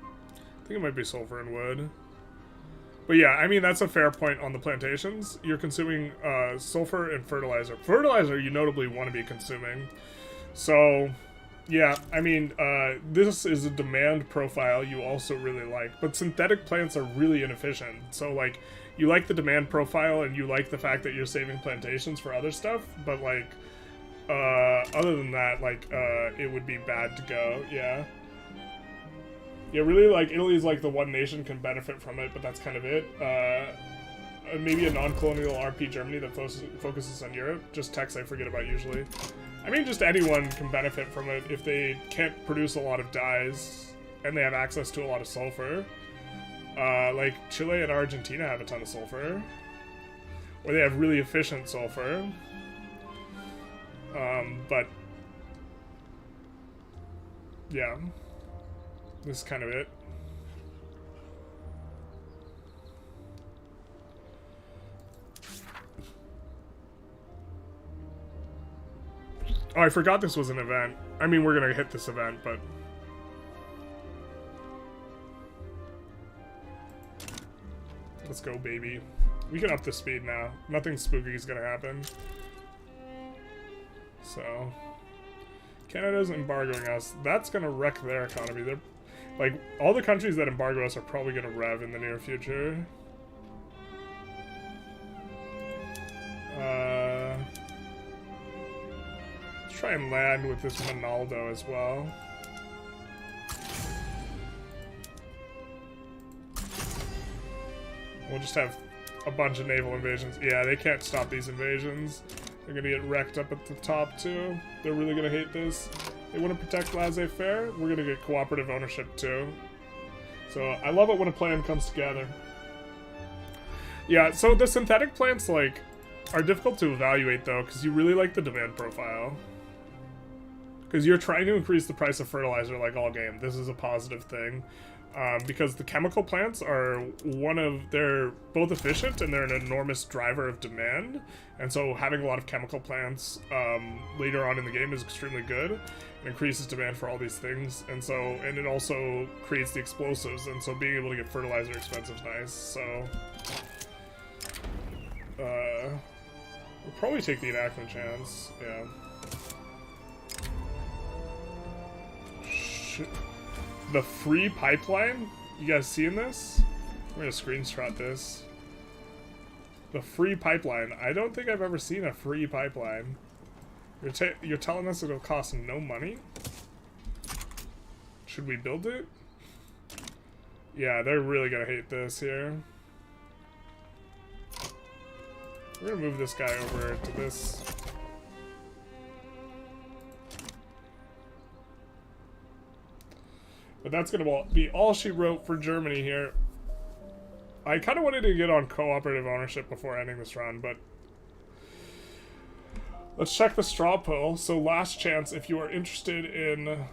I think it might be sulfur and wood. But yeah, I mean, that's a fair point on the plantations. You're consuming sulfur and fertilizer. Fertilizer you notably want to be consuming. So, yeah, I mean, this is a demand profile you also really like. But synthetic plants are really inefficient. So, like, you like the demand profile and you like the fact that you're saving plantations for other stuff. But, like, other than that, like, it would be bad to go, yeah. Yeah, really, like, Italy's, like, the one nation can benefit from it, but that's kind of it. Maybe a non-colonial RP Germany that focuses on Europe. Just techs I forget about usually. I mean, just anyone can benefit from it if they can't produce a lot of dyes and they have access to a lot of sulfur. Like, Chile and Argentina have a ton of sulfur. Or they have really efficient sulfur. But... yeah. This is kind of it. Oh, I forgot this was an event. I mean, we're gonna hit this event, but... Let's go, baby. We can up the speed now. Nothing spooky is gonna happen. So, Canada's embargoing us. That's gonna wreck their economy. They're like, all the countries that embargo us are probably gonna rev in the near future. Let's try and land with this Ronaldo as well. We'll just have a bunch of naval invasions. Yeah, they can't stop these invasions. They're gonna get wrecked up at the top too. They're really gonna hate this. They want to protect laissez-faire. We're gonna get cooperative ownership too. So I love it when a plan comes together. Yeah, so the synthetic plants like are difficult to evaluate though, because you really like the demand profile. Because you're trying to increase the price of fertilizer like all game. This is a positive thing. Because the chemical plants are they're both efficient and they're an enormous driver of demand, and so having a lot of chemical plants later on in the game is extremely good. It increases demand for all these things, and it also creates the explosives, and so being able to get fertilizer expensive is nice. So we'll probably take the enactment chance. Yeah. The free pipeline? You guys seeing this? I'm gonna screenshot this. The free pipeline. I don't think I've ever seen a free pipeline. You're telling us it'll cost no money? Should we build it? Yeah, they're really gonna hate this here. We're gonna move this guy over to this. But that's going to be all she wrote for Germany here. I kind of wanted to get on cooperative ownership before ending this run, but let's check the straw poll. So last chance, if you are interested in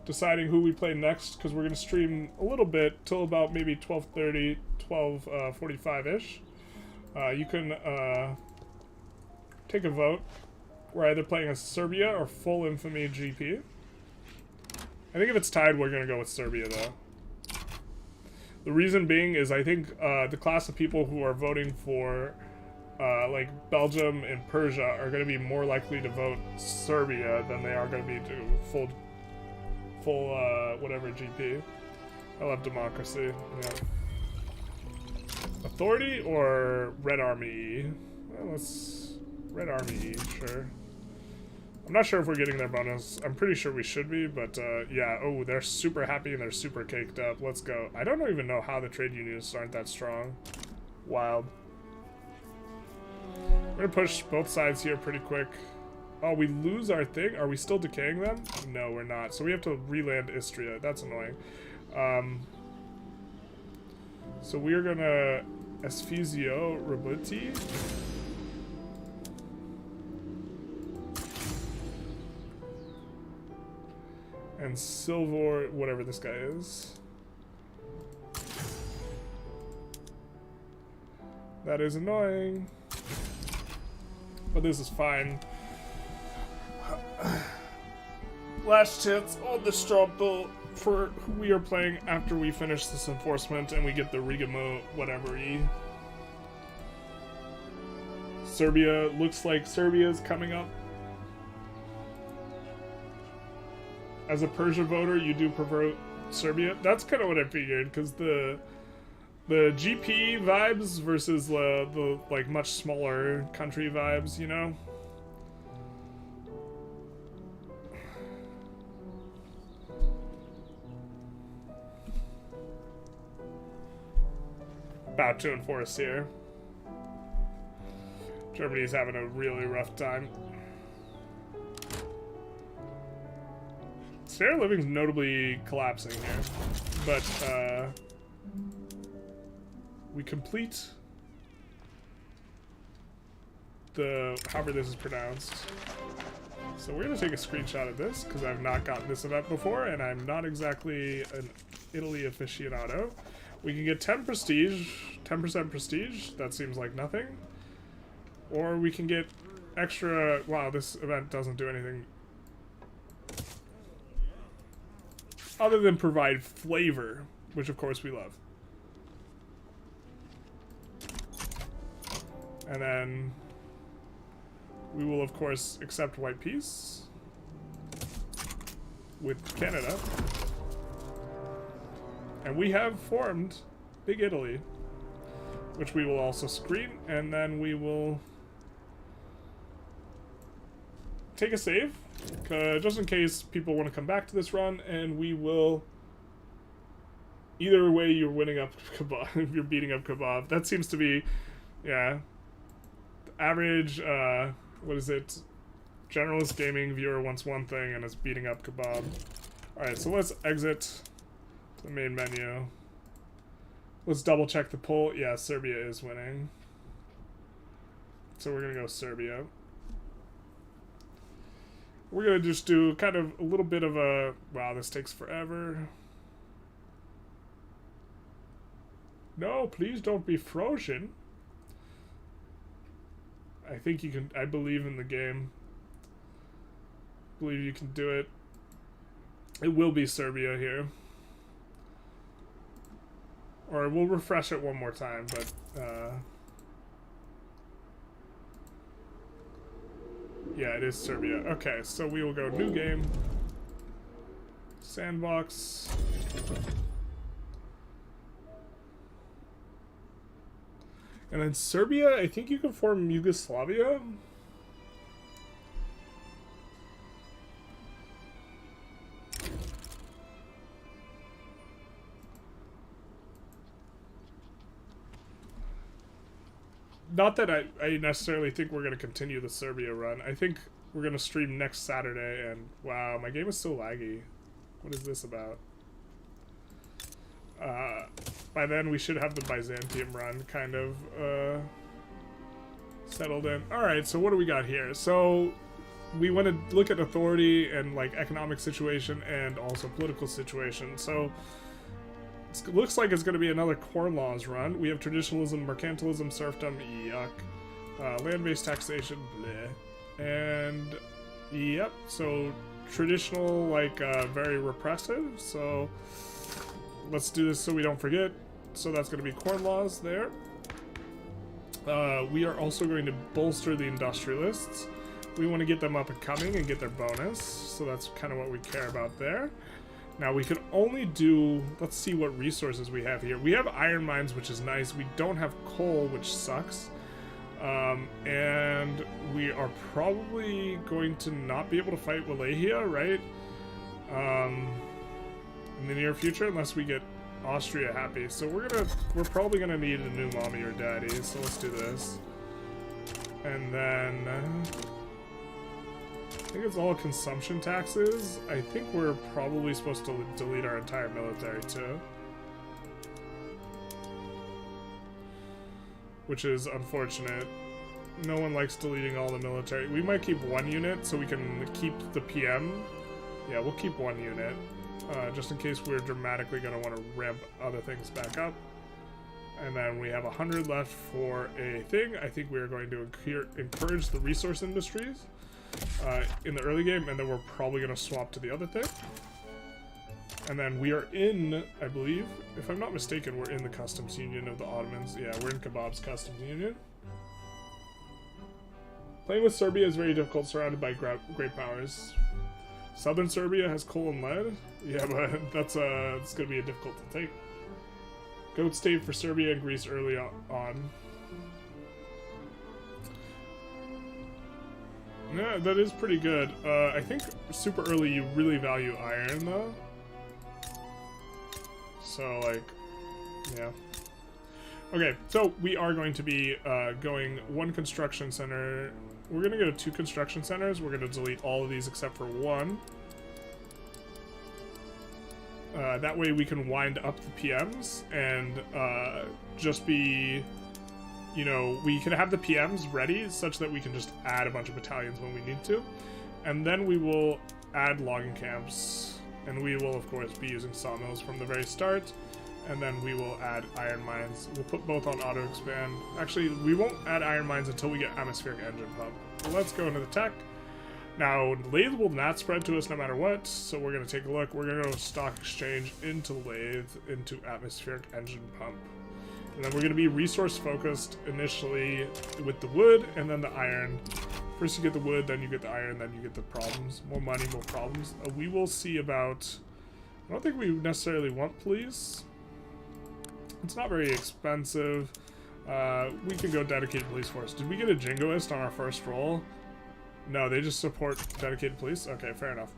deciding who we play next, because we're going to stream a little bit till about maybe 12:30, 12:45-ish. You can take a vote. We're either playing as Serbia or full infamy GP. I think if it's tied, we're going to go with Serbia, though. The reason being is I think the class of people who are voting for like Belgium and Persia are going to be more likely to vote Serbia than they are going to be to full whatever GP. I love democracy. Yeah. Authority or Red Army? Well, let's Red Army, sure. I'm not sure if we're getting their bonus. I'm pretty sure we should be, but yeah. Oh, they're super happy and they're super caked up. Let's go. I don't even know how the trade unions aren't that strong. Wild. We're gonna push both sides here pretty quick. Oh, we lose our thing? Are we still decaying them? No, we're not. So we have to reland Istria. That's annoying. So we're gonna Esfizio Robuti. And Silvor, whatever this guy is. That is annoying. But this is fine. Last chance on the straw poll for who we are playing after we finish this enforcement and we get the Rigamo whatever-y. Serbia, looks like Serbia is coming up. As a Persia voter, you do prefer Serbia? That's kind of what I figured, because the GP vibes versus the like much smaller country vibes, you know? About to enforce here. Germany's having a really rough time. Standard of living's notably collapsing here, but we complete the however this is pronounced. So we're gonna take a screenshot of this because I've not gotten this event before, and I'm not exactly an Italy aficionado. We can get 10 prestige, 10% prestige. That seems like nothing. Or we can get extra. Wow, this event doesn't do anything. other than provide flavor, which of course we love. And then we will of course accept white peace with Canada. And we have formed Big Italy, which we will also screen, and then we will take a save, just in case people want to come back to this run, and we will... Either way, you're winning up Kebab, you're beating up Kebab. That seems to be, yeah, the average, what is it? Generalist gaming viewer wants one thing and is beating up Kebab. Alright, so let's exit the main menu. Let's double check the poll. Yeah, Serbia is winning. So we're gonna go Serbia. We're gonna just do kind of a little bit of a... Wow, this takes forever. No, please don't be frozen. I think you can... I believe in the game. I believe you can do it. It will be Serbia here. Or we'll refresh it one more time, but... yeah, it is Serbia. Okay, so we will go new game. Sandbox. And then Serbia, I think you can form Yugoslavia. Not that I necessarily think we're going to continue the Serbia run. I think we're going to stream next Saturday, and wow, my game is so laggy. What is this about? By then we should have the Byzantium run kind of settled in. Alright, so what do we got here? So we want to look at authority and like economic situation and also political situation. So it looks like it's going to be another corn laws run. We have traditionalism, mercantilism, serfdom, yuck. Land-based taxation, bleh. And, yep, so traditional, like, very repressive. So let's do this so we don't forget. So that's going to be corn laws there. We are also going to bolster the industrialists. We want to get them up and coming and get their bonus. So that's kind of what we care about there. Now we can only do, let's see what resources we have here. We have iron mines, which is nice. We don't have coal, which sucks. And we are probably going to not be able to fight Wallachia, right? In the near future, unless we get Austria happy. So we're probably gonna need a new mommy or daddy, so let's do this. And then I think it's all consumption taxes. I think we're probably supposed to delete our entire military too. Which is unfortunate. No one likes deleting all the military. We might keep one unit so we can keep the PM. Yeah, we'll keep one unit. Just in case we're dramatically going to want to ramp other things back up. And then we have 100 left for a thing. I think we are going to encourage the resource industries in the early game, and then we're probably going to swap to the other thing. And then we are in, I believe, if I'm not mistaken, we're in the customs union of the Ottomans. Yeah, we're in Kebab's customs union. Playing with Serbia is very difficult, surrounded by great powers. Southern Serbia has coal and lead. Yeah, but that's it's going to be difficult to take. Goat state for Serbia and Greece early on. Yeah, that is pretty good. I think super early you really value iron, though. So, like, yeah. Okay, so we are going to be going one construction center. We're going to go to 2 construction centers. We're going to delete all of these except for one. That way we can wind up the PMs and just be, you know, we can have the PMs ready such that we can just add a bunch of battalions when we need to. And then we will add logging camps. And we will, of course, be using sawmills from the very start. And then we will add iron mines. We'll put both on auto-expand. Actually, we won't add iron mines until we get atmospheric engine pump. So let's go into the tech. Now, lathe will not spread to us no matter what, so we're going to take a look. We're going to go stock exchange into lathe, into atmospheric engine pump. And then we're going to be resource focused initially with the wood and then the iron. First you get the wood, then you get the iron, then you get the problems. More money, more problems. We will see about... I don't think we necessarily want police. It's not very expensive. We can go dedicated police force. Did we get a jingoist on our first roll? No, they just support dedicated police? Okay, fair enough.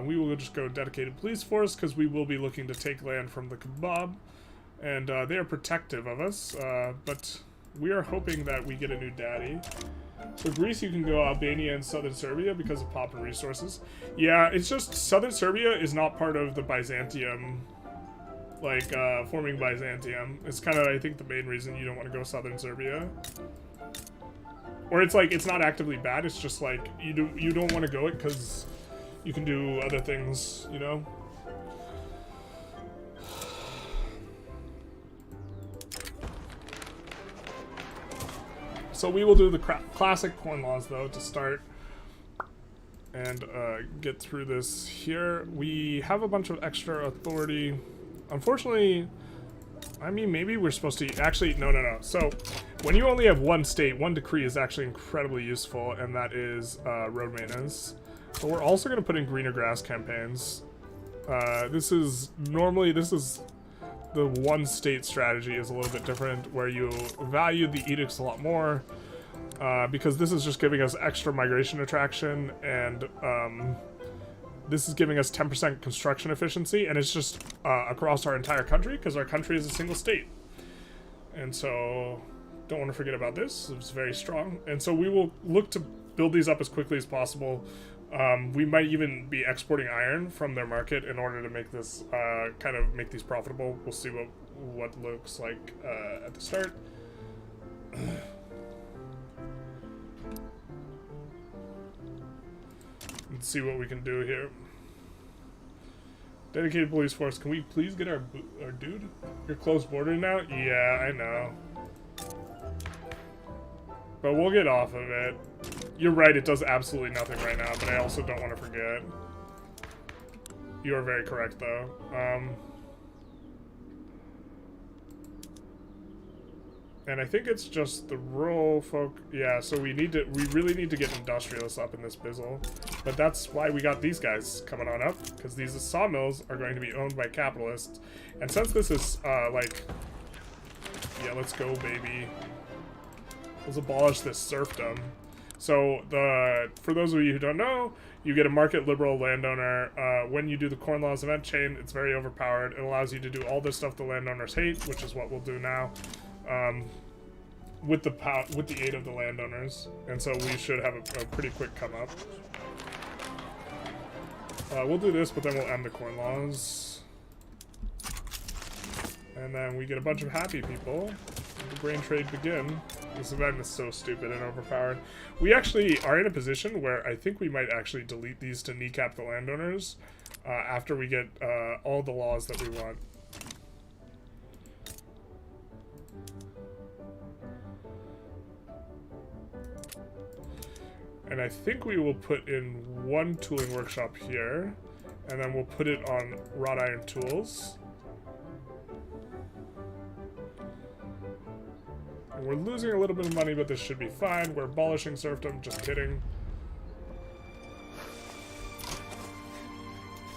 We will just go dedicated police force because we will be looking to take land from the kebab. And they are protective of us, but we are hoping that we get a new daddy. So Greece, you can go Albania and southern Serbia because of pop and resources. Yeah, it's just southern Serbia is not part of the Byzantium, like forming Byzantium. It's kind of, I think, the main reason you don't want to go southern Serbia. Or it's like, it's not actively bad, it's just like, you don't want to go it because you can do other things, you know? So we will do the classic corn laws, though, to start and get through this here. We have a bunch of extra authority. Unfortunately, I mean, maybe we're supposed to... Actually, no. So, when you only have one state, one decree is actually incredibly useful, and that is road maintenance. But we're also going to put in greener grass campaigns. This is the one state strategy is a little bit different, where you value the edicts a lot more, because this is just giving us extra migration attraction, and this is giving us 10% construction efficiency, and it's just across our entire country, because our country is a single state. And so, don't want to forget about this. It's very strong. And so we will look to build these up as quickly as possible. We might even be exporting iron from their market in order to make this, kind of make these profitable. We'll see what looks like at the start. Let's see what we can do here. Dedicated police force. Can we please get our dude? You're close border now? Yeah, I know. But we'll get off of it. You're right, it does absolutely nothing right now, but I also don't want to forget. You are very correct, though. And I think it's just the rural folk. Yeah, so we really need to get industrialists up in this bizzle. But that's why we got these guys coming on up, because these sawmills are going to be owned by capitalists. And since this is, like, yeah, let's go, baby. Let's abolish this serfdom. So, for those of you who don't know, you get a market liberal landowner. When you do the corn laws event chain, it's very overpowered. It allows you to do all this stuff the landowners hate, which is what we'll do now. With the aid of the landowners, and so we should have a pretty quick come up. We'll do this, but then we'll end the corn laws, and then we get a bunch of happy people. The grain trade begin. This event is so stupid and overpowered. We actually are in a position where I think we might actually delete these to kneecap the landowners after we get all the laws that we want. And I think we will put in one tooling workshop here, and then we'll put it on wrought iron tools. And we're losing a little bit of money, but this should be fine. We're abolishing serfdom, just kidding.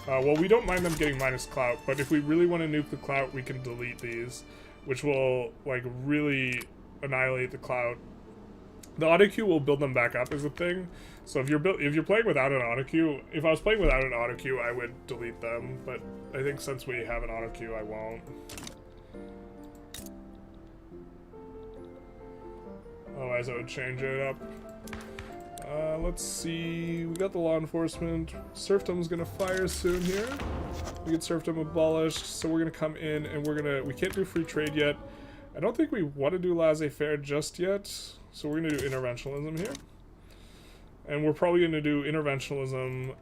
Well, we don't mind them getting minus clout, but if we really want to nuke the clout, we can delete these, which will, like, really annihilate the clout. The auto queue will build them back up is a thing. So if you're playing without an auto queue, if I was playing without an auto queue, I would delete them. But I think since we have an auto queue, I won't. Otherwise, I would change it up. Let's see. We got the law enforcement. Serfdom's gonna fire soon here. We get serfdom abolished, so we're gonna come in and we can't do free trade yet. I don't think we want to do laissez-faire just yet. So we're going to do interventionalism here. And we're probably going to do interventionalism,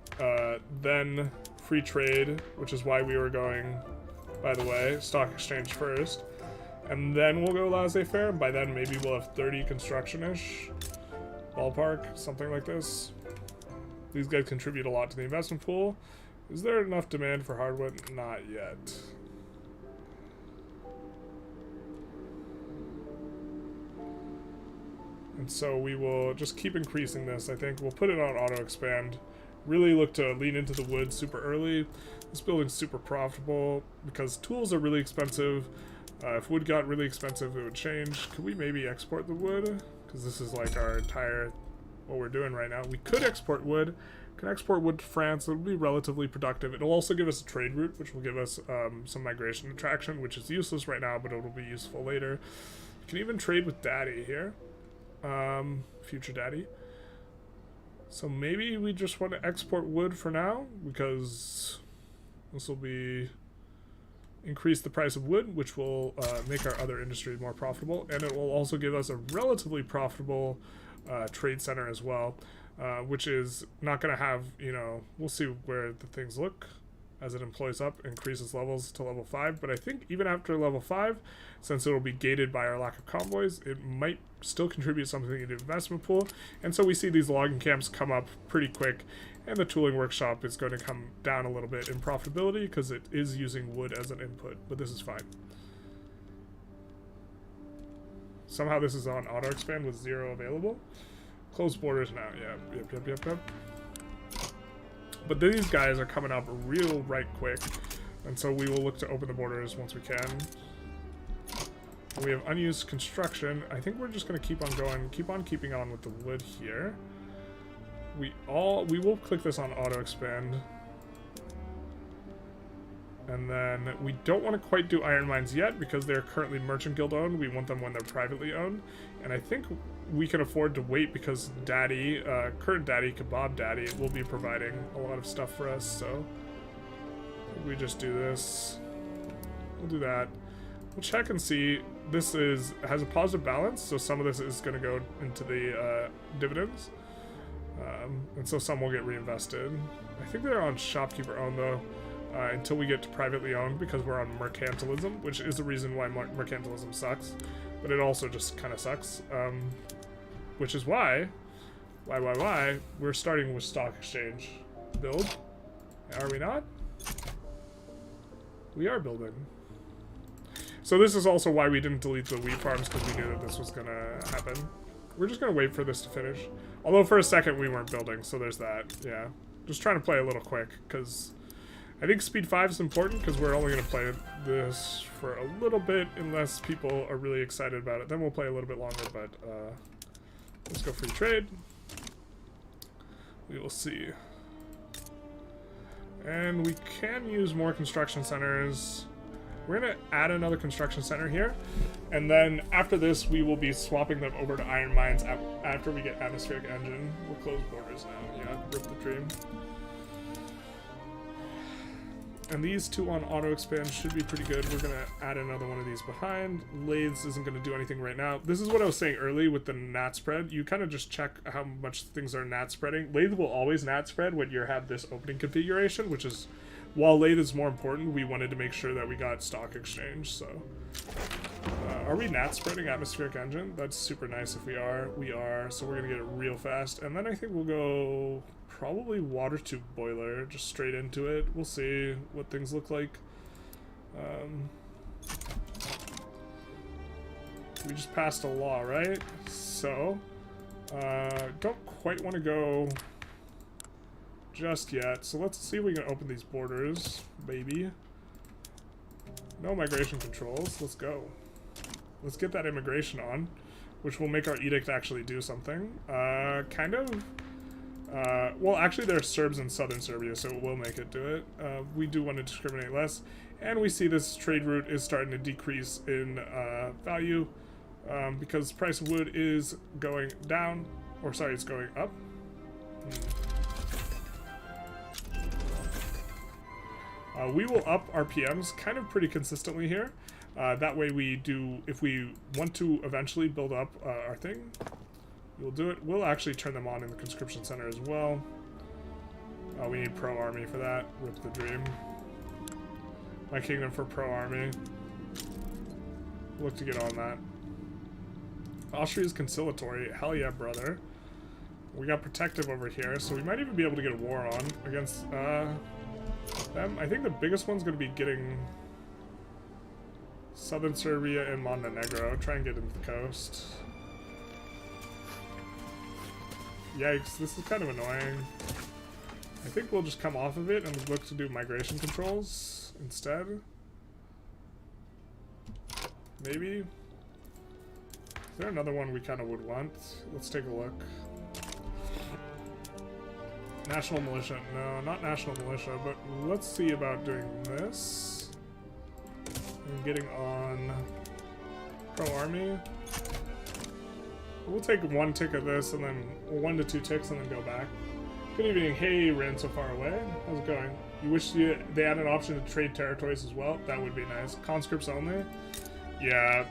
then free trade, which is why we were going, by the way, stock exchange first. And then we'll go laissez-faire, and by then maybe we'll have 30 construction-ish. Ballpark, something like this. These guys contribute a lot to the investment pool. Is there enough demand for hardwood? Not yet. And so we will just keep increasing this. I think we'll put it on auto expand. Really look to lean into the wood super early. This building's super profitable because tools are really expensive. If wood got really expensive, it would change. Could we maybe export the wood? Because this is like our entire, what we're doing right now. We could export wood. Can export wood to France. It would be relatively productive. It'll also give us a trade route, which will give us some migration attraction, which is useless right now, but it'll be useful later. You can even trade with Daddy here. Future Daddy. So maybe we just want to export wood for now, because this will be increase the price of wood, which will make our other industry more profitable, and it will also give us a relatively profitable trade center as well, which is not going to have, you know, we'll see where the things look as it employs up, increases levels to level 5, but I think even after level 5, since it will be gated by our lack of convoys, it might still contribute something to the investment pool, and so we see these logging camps come up pretty quick, and the tooling workshop is going to come down a little bit in profitability because it is using wood as an input, but this is fine. Somehow this is on auto expand with 0 available. Close borders now, yeah, yep. But these guys are coming up real right quick, and so we will look to open the borders once we can. We have unused construction. I think we're just going to keep on going, keep on keeping on with the wood here. We will click this on auto expand. And then we don't want to quite do iron mines yet because they're currently merchant guild owned. We want them when they're privately owned. And I think we can afford to wait because Daddy, current Daddy, Kebab Daddy, will be providing a lot of stuff for us. So we just do this. We'll do that. We'll check and see. This has a positive balance, so some of this is going to go into the dividends. And so some will get reinvested. I think they're on shopkeeper owned though. Until we get to privately owned, because we're on mercantilism, which is the reason why mercantilism sucks, but it also just kind of sucks, which is why we're starting with stock exchange build. Are we not? We are building. So this is also why we didn't delete the wheat farms, because we knew that this was gonna happen. We're just gonna wait for this to finish, although for a second we weren't building, so there's that. Yeah, just trying to play a little quick because I think speed 5 is important because we're only going to play this for a little bit unless people are really excited about it. Then we'll play a little bit longer, but let's go free trade. We will see. And we can use more construction centers. We're going to add another construction center here. And then after this, we will be swapping them over to iron mines after we get atmospheric engine. We'll close borders now. Yeah, rip the dream. And these two on auto expand should be pretty good. We're going to add another one of these behind. Lathes isn't going to do anything right now. This is what I was saying early with the nat spread. You kind of just check how much things are nat spreading. Lathe will always nat spread when you have this opening configuration, which is, while lathe is more important, we wanted to make sure that we got stock exchange. So are we nat spreading atmospheric engine? That's super nice if we are. We are. So we're going to get it real fast. And then I think we'll go probably water tube boiler, just straight into it. We'll see what things look like. We just passed a law, right? So don't quite want to go just yet. So let's see if we can open these borders, baby. No migration controls. Let's go. Let's get that immigration on, which will make our edict actually do something. Kind of. Well, actually, there are Serbs in southern Serbia, so it will make it do it. We do want to discriminate less. And we see this trade route is starting to decrease in value because price of wood is going down. Or, sorry, it's going up. We will up our PMs kind of pretty consistently here. That way we do, if we want to eventually build up our thing, we'll do it. We'll actually turn them on in the conscription center as well. We need pro army for that. Rip the dream. My kingdom for pro army. Look to get on that. Austria's conciliatory. Hell yeah, brother. We got protective over here, so we might even be able to get a war on against them. I think the biggest one's going to be getting southern Serbia and Montenegro. Try and get into the coast. Yikes, this is kind of annoying. I think we'll just come off of it and look to do migration controls instead. Maybe. Is there another one we kind of would want? Let's take a look. National Militia. No, not National Militia, but let's see about doing this. And getting on Pro-Army. We'll take one tick of this and then 1 to 2 ticks and then go back. Good evening. Hey, ran so far away. How's it going? You wish they had an option to trade territories as well? That would be nice. Conscripts only? Yeah,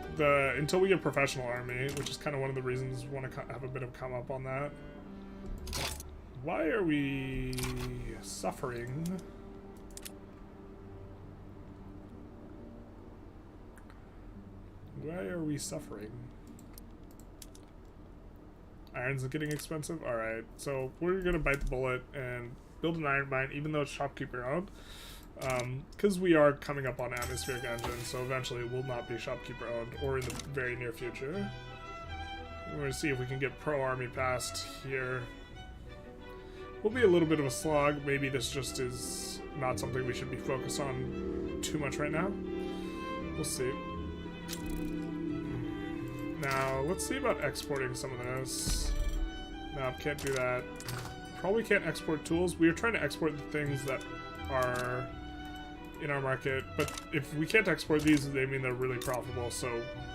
until we get professional army, which is kind of one of the reasons we want to have a bit of come up on that. Why are we suffering? Why are we suffering? Iron's getting expensive? Alright, so we're gonna bite the bullet and build an iron mine, even though it's shopkeeper owned. Because we are coming up on atmospheric engines, so eventually it will not be shopkeeper owned, or in the very near future. We're going to see if we can get pro-army passed here. Will be a little bit of a slog. Maybe this just is not something we should be focused on too much right now. We'll see. Now, let's see about exporting some of this. No, can't do that. Probably can't export tools. We are trying to export the things that are in our market, but if we can't export these, they mean they're really profitable, so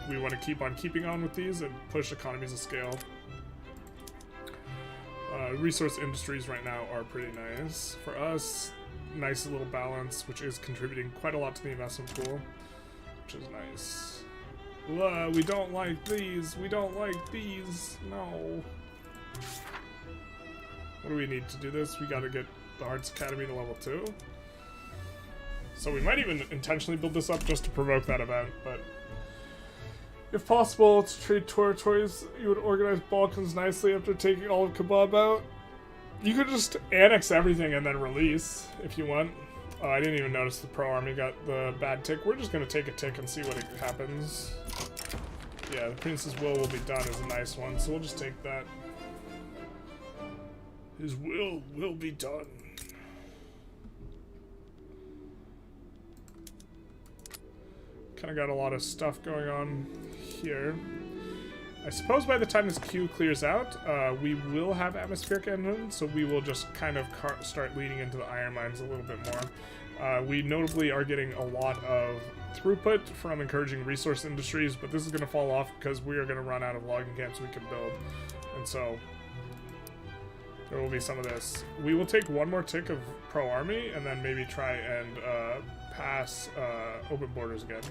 we want to keep on keeping on with these and push economies of scale. Resource industries right now are pretty nice. For us, nice little balance, which is contributing quite a lot to the investment pool, which is nice. We don't like these. We don't like these. No. What do we need to do this? We gotta get the Hearts Academy to level 2. So we might even intentionally build this up just to provoke that event, but if possible, to trade territories, you would organize Balkans nicely after taking all of Kebab out. You could just annex everything and then release if you want. I didn't even notice the pro-army got the bad tick. We're just going to take a tick and see what happens. Yeah, the Prince's will be done is a nice one, so we'll just take that. His will be done. Kind of got a lot of stuff going on here. I suppose by the time this queue clears out, we will have atmospheric engines, so we will just kind of start leading into the iron mines a little bit more. We notably are getting a lot of throughput from encouraging resource industries, but this is going to fall off because we are going to run out of logging camps we can build, and so there will be some of this. We will take one more tick of pro-army and then maybe try and pass open borders again.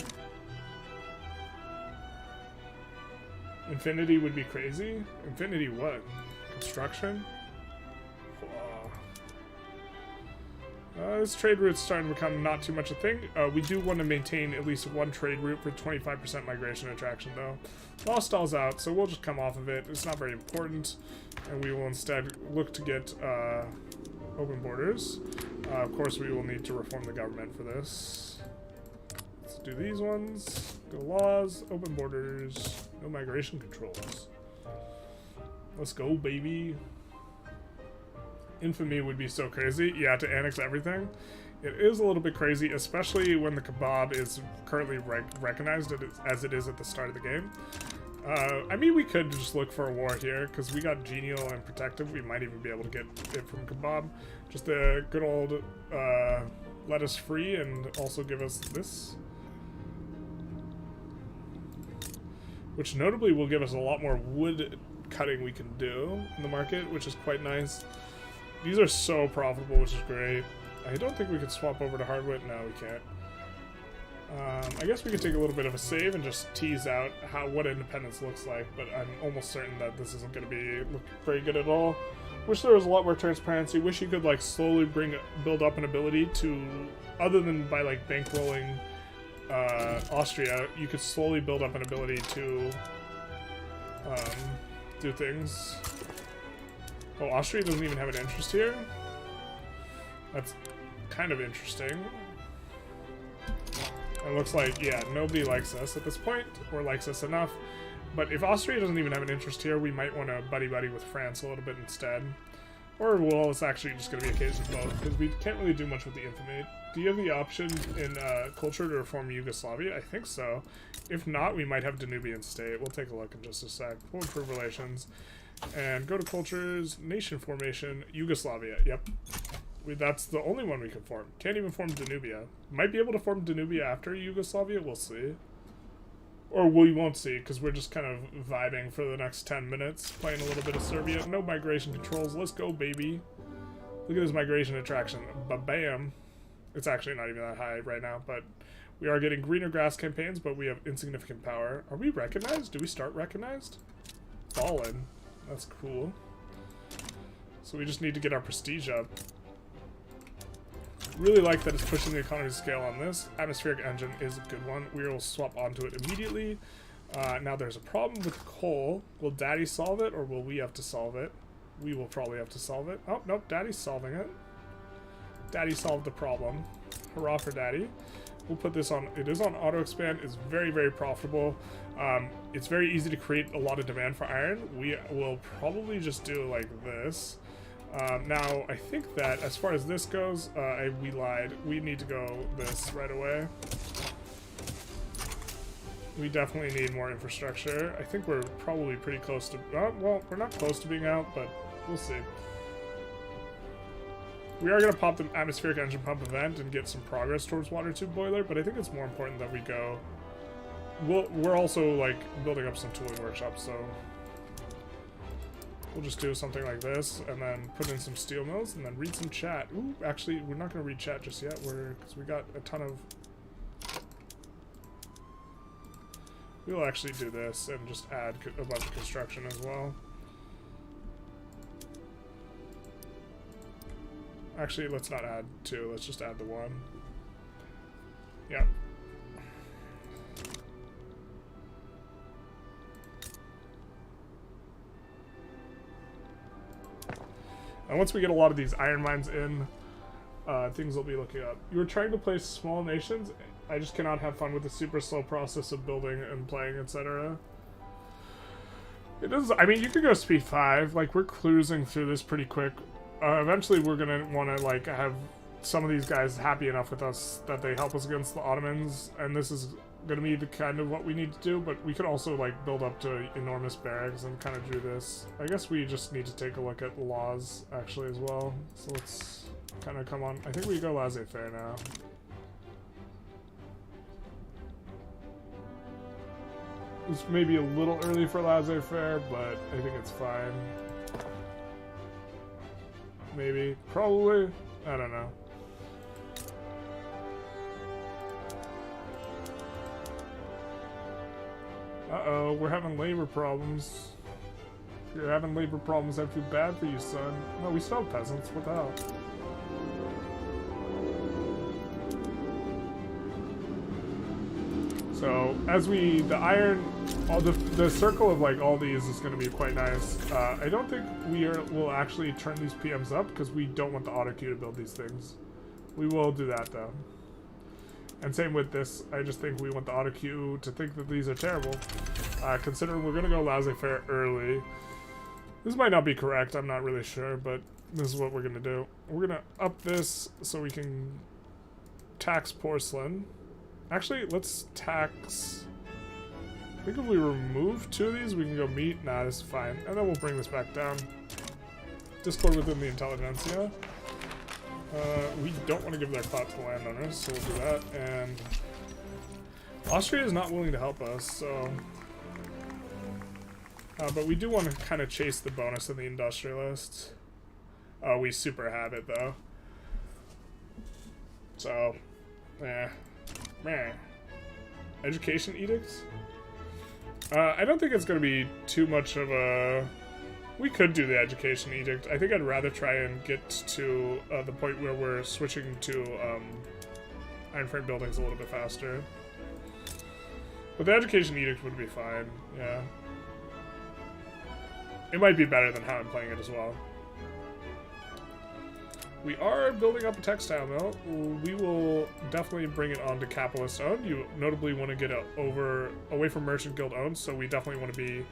Infinity would be crazy. Infinity what? Construction? This trade route's starting to become not too much a thing. We do want to maintain at least one trade route for 25% migration attraction though. It all stalls out, so we'll just come off of it. It's not very important, and we will instead look to get open borders. Of course, we will need to reform the government for this. Let's do these ones. Go laws, open borders, no migration controls. Let's go, baby. Infamy would be so crazy. Yeah, to annex everything. It is a little bit crazy, especially when the kebab is currently recognized as it is at the start of the game. I mean, we could just look for a war here, because we got genial and protective. We might even be able to get it from kebab. Just a good old let us free and also give us this. Which notably will give us a lot more wood cutting we can do in the market, which is quite nice. These are so profitable, which is great. I don't think we could swap over to hardwood. No, we can't. I guess we could take a little bit of a save and just tease out what independence looks like, but I'm almost certain that this isn't going to look very good at all. Wish there was a lot more transparency. Wish you could like slowly build up an ability to, other than by like bankrolling Austria, you could slowly build up an ability to do things. Oh, Austria doesn't even have an interest here? That's kind of interesting. It looks like, yeah, nobody likes us at this point, or likes us enough. But if Austria doesn't even have an interest here, we might want to buddy-buddy with France a little bit instead. Or, well, it's actually just going to be a case of both, because we can't really do much with the infamy. Do you have the option in culture to reform Yugoslavia? I think so. If not, we might have Danubian state. We'll take a look in just a sec. We'll improve relations. And go to cultures, nation formation, Yugoslavia. Yep. That's the only one we can form. Can't even form Danubia. Might be able to form Danubia after Yugoslavia. We'll see. Or we won't see, because we're just kind of vibing for the next 10 minutes. Playing a little bit of Serbia. No migration controls. Let's go, baby. Look at this migration attraction. Ba-bam. It's actually not even that high right now, but we are getting greener grass campaigns, but we have insignificant power. Are we recognized? Do we start recognized? Fallen. That's cool. So we just need to get our prestige up. Really like that it's pushing the economy scale on this. Atmospheric engine is a good one. We will swap onto it immediately. Now there's a problem with coal. Will Daddy solve it, or will we have to solve it? We will probably have to solve it. Oh, nope, Daddy's solving it. Daddy solved the problem. Hurrah for Daddy. We'll put this on. It is on auto expand. It's very, very profitable. It's very easy to create a lot of demand for iron. We will probably just do like this. Now, I think that as far as this goes, we lied. We need to go this right away. We definitely need more infrastructure. I think we're probably pretty close to... well, we're not close to being out, but we'll see. We are going to pop the atmospheric engine pump event and get some progress towards water tube boiler, but I think it's more important that we go... We're also, like, building up some tooling workshops, so... We'll just do something like this, and then put in some steel mills, and then read some chat. Ooh, actually, we're not going to read chat just yet, because we got a ton of... We'll actually do this, and just add a bunch of construction as well. Actually, let's not add 2, let's just add the 1. Yep. And once we get a lot of these iron mines in, things will be looking up. You were trying to play small nations. I just cannot have fun with the super slow process of building and playing, etc. It does. I mean, you could go speed 5. Like, we're cruising through this pretty quick. Eventually, we're gonna want to like have some of these guys happy enough with us that they help us against the Ottomans, and this is gonna be the kind of what we need to do. But we could also like build up to enormous barracks and kind of do this. I guess we just need to take a look at laws actually as well. So let's kind of come on. I think we go laissez-faire now. It's maybe a little early for laissez-faire, but I think it's fine. Maybe. Probably. I don't know. Uh-oh, we're having labor problems. If you're having labor problems, I feel bad for you, son. No, we still have peasants. What the hell? So, as we, the iron, all the circle of like all these is going to be quite nice. I don't think we'll actually turn these PMs up because we don't want the auto queue to build these things. We will do that though. And same with this, I just think we want the auto queue to think that these are terrible. Considering we're going to go laissez-faire early. This might not be correct, I'm not really sure, but this is what we're going to do. We're going to up this so we can tax porcelain. Actually, let's tax... I think if we remove 2 of these, we can go meat. Nah, this is fine. And then we'll bring this back down. Discord within the Intelligentsia. We don't want to give their clout to the landowners, so we'll do that. And Austria is not willing to help us, so... but we do want to kind of chase the bonus in the Industrialists. Oh, we super have it, though. So, meh. Education edicts? I don't think it's going to be too much of a... We could do the education edict. I think I'd rather try and get to the point where we're switching to iron frame buildings a little bit faster. But the education edict would be fine, yeah. It might be better than how I'm playing it as well. We are building up a textile mill. We will definitely bring it on to capitalist owned. You notably want to get it away from merchant guild owned, so we definitely want to be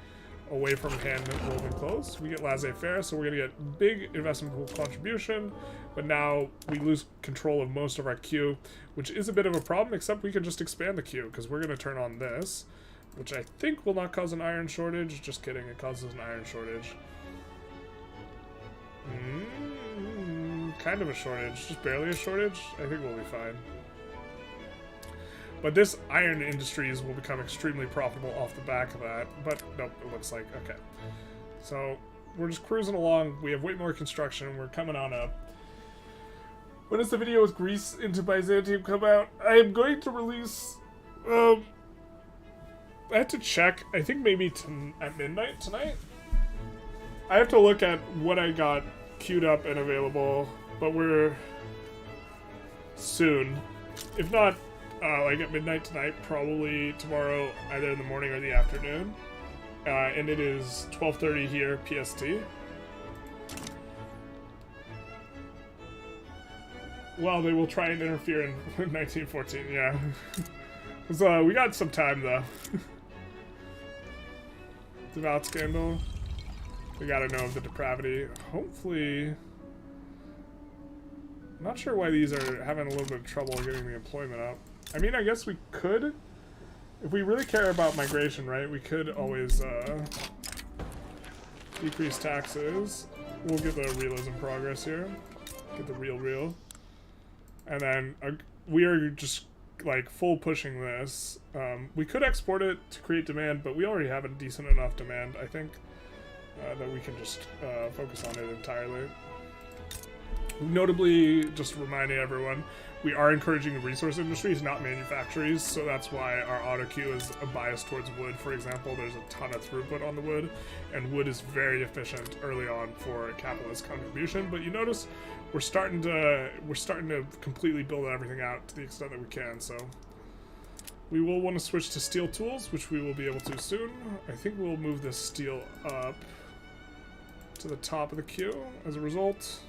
away from hand woven clothes. We get laissez-faire, so we're going to get big investment pool contribution, but now we lose control of most of our queue, which is a bit of a problem, except we can just expand the queue, because we're going to turn on this, which I think will not cause an iron shortage. Just kidding, it causes an iron shortage. Kind of a shortage, just barely a shortage. I think we'll be fine. But this iron industries will become extremely profitable off the back of that. But nope, it looks like, okay. So we're just cruising along. We have way more construction. We're coming on up. When does the video with Greece into Byzantium come out? I am going to release, I have to check. I think maybe at midnight tonight. I have to look at what I got queued up and available, but we're soon. If not, like at midnight tonight, probably tomorrow, either in the morning or the afternoon. And it is 12:30 here, PST. Well, they will try and interfere in 1914, yeah. So, we got some time, though. Devout scandal. We gotta know of the depravity. Hopefully... I'm not sure why these are having a little bit of trouble getting the employment up. I mean, I guess we could... If we really care about migration, right, we could always decrease taxes. We'll get the realism progress here. Get the real. And then we are just like full pushing this. We could export it to create demand, but we already have a decent enough demand, I think, that we can just focus on it entirely. Notably, just reminding everyone, we are encouraging the resource industries, not manufactories, so that's why our auto queue is a bias towards wood, for example. There's a ton of throughput on the wood, and wood is very efficient early on for capitalist contribution, but you notice we're starting to completely build everything out to the extent that we can, so we will want to switch to steel tools, which we will be able to soon. I think we'll move this steel up to the top of the queue as a result.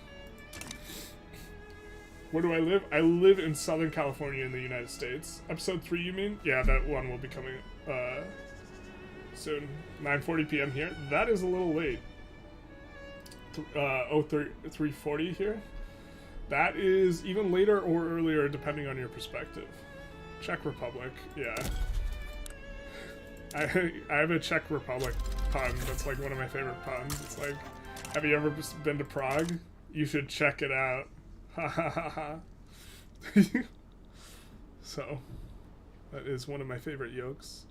Where do I live? I live in Southern California in the United States. Episode 3, you mean? Yeah, that one will be coming soon. 9:40 p.m. here. That is a little late. 3:40 here. That is even later or earlier, depending on your perspective. Czech Republic, yeah. I have a Czech Republic pun that's like one of my favorite puns. It's like, have you ever been to Prague? You should check it out. Ha ha ha ha. So, that is one of my favorite yokes.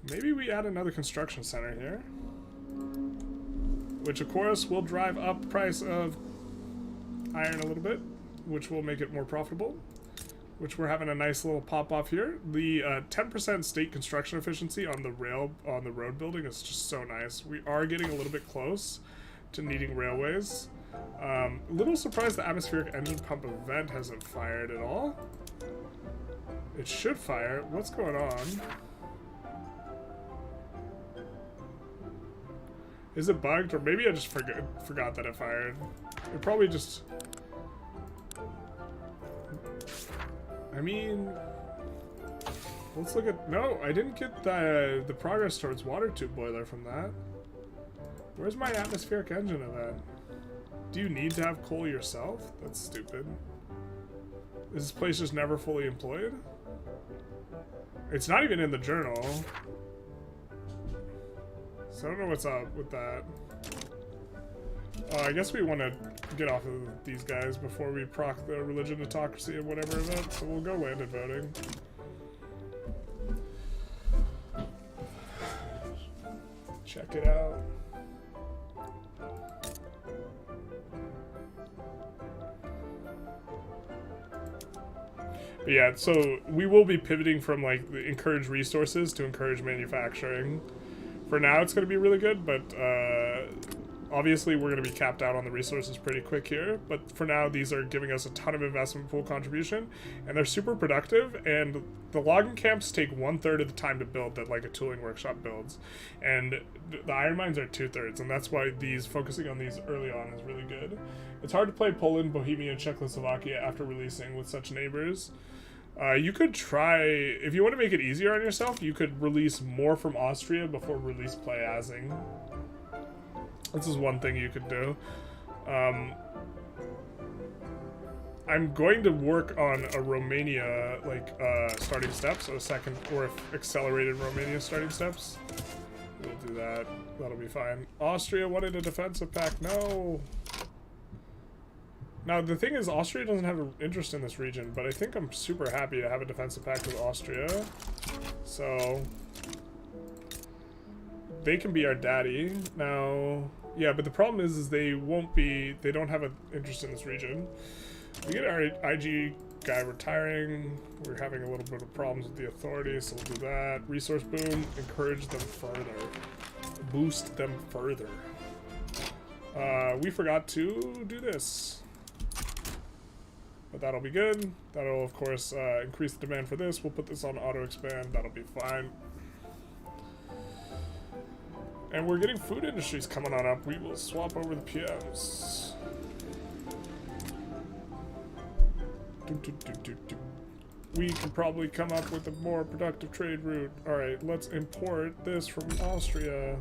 Maybe we add another construction center here, which of course will drive up the price of iron a little bit, which will make it more profitable, which we're having a nice little pop off here. The 10% state construction efficiency on the road building is just so nice. We are getting a little bit close to needing railways. A little surprised the atmospheric engine pump event hasn't fired at all. It should fire. What's going on? Is it bugged? Or maybe I just forgot that it fired. It probably just... I mean... Let's look at... No, I didn't get the progress towards water tube boiler from that. Where's my atmospheric engine of that? Do you need to have coal yourself? That's stupid. Is this place just never fully employed? It's not even in the journal. So I don't know what's up with that. I guess we want to get off of these guys before we proc the religion autocracy and whatever event, so we'll go landed voting. Check it out. But yeah, so we will be pivoting from like the encourage resources to encourage manufacturing. For now, it's going to be really good, but Obviously, we're going to be capped out on the resources pretty quick here, but for now, these are giving us a ton of investment pool contribution, and they're super productive, and the logging camps take 1/3 of the time to build that, like, a tooling workshop builds, and the iron mines are 2/3, and that's why focusing on these early on is really good. It's hard to play Poland, Bohemia, and Czechoslovakia after releasing with such neighbors. You could try, if you want to make it easier on yourself, you could release more from Austria before release play-asing. This is one thing you could do. I'm going to work on a Romania, like, starting steps, or accelerated Romania starting steps. We'll do that. That'll be fine. Austria wanted a defensive pact. No! Now, the thing is, Austria doesn't have an interest in this region, but I think I'm super happy to have a defensive pact with Austria. So, they can be our daddy. Now, yeah, but the problem is they don't have an interest in this region. We get our IG guy retiring. We're having a little bit of problems with the authorities, so we'll do that. Resource boom, encourage them further. Boost them further. We forgot to do this. But that'll be good. That'll, of course, increase the demand for this. We'll put this on auto-expand. That'll be fine. And we're getting food industries coming on up. We will swap over the PMs. We can probably come up with a more productive trade route. Alright, let's import this from Austria.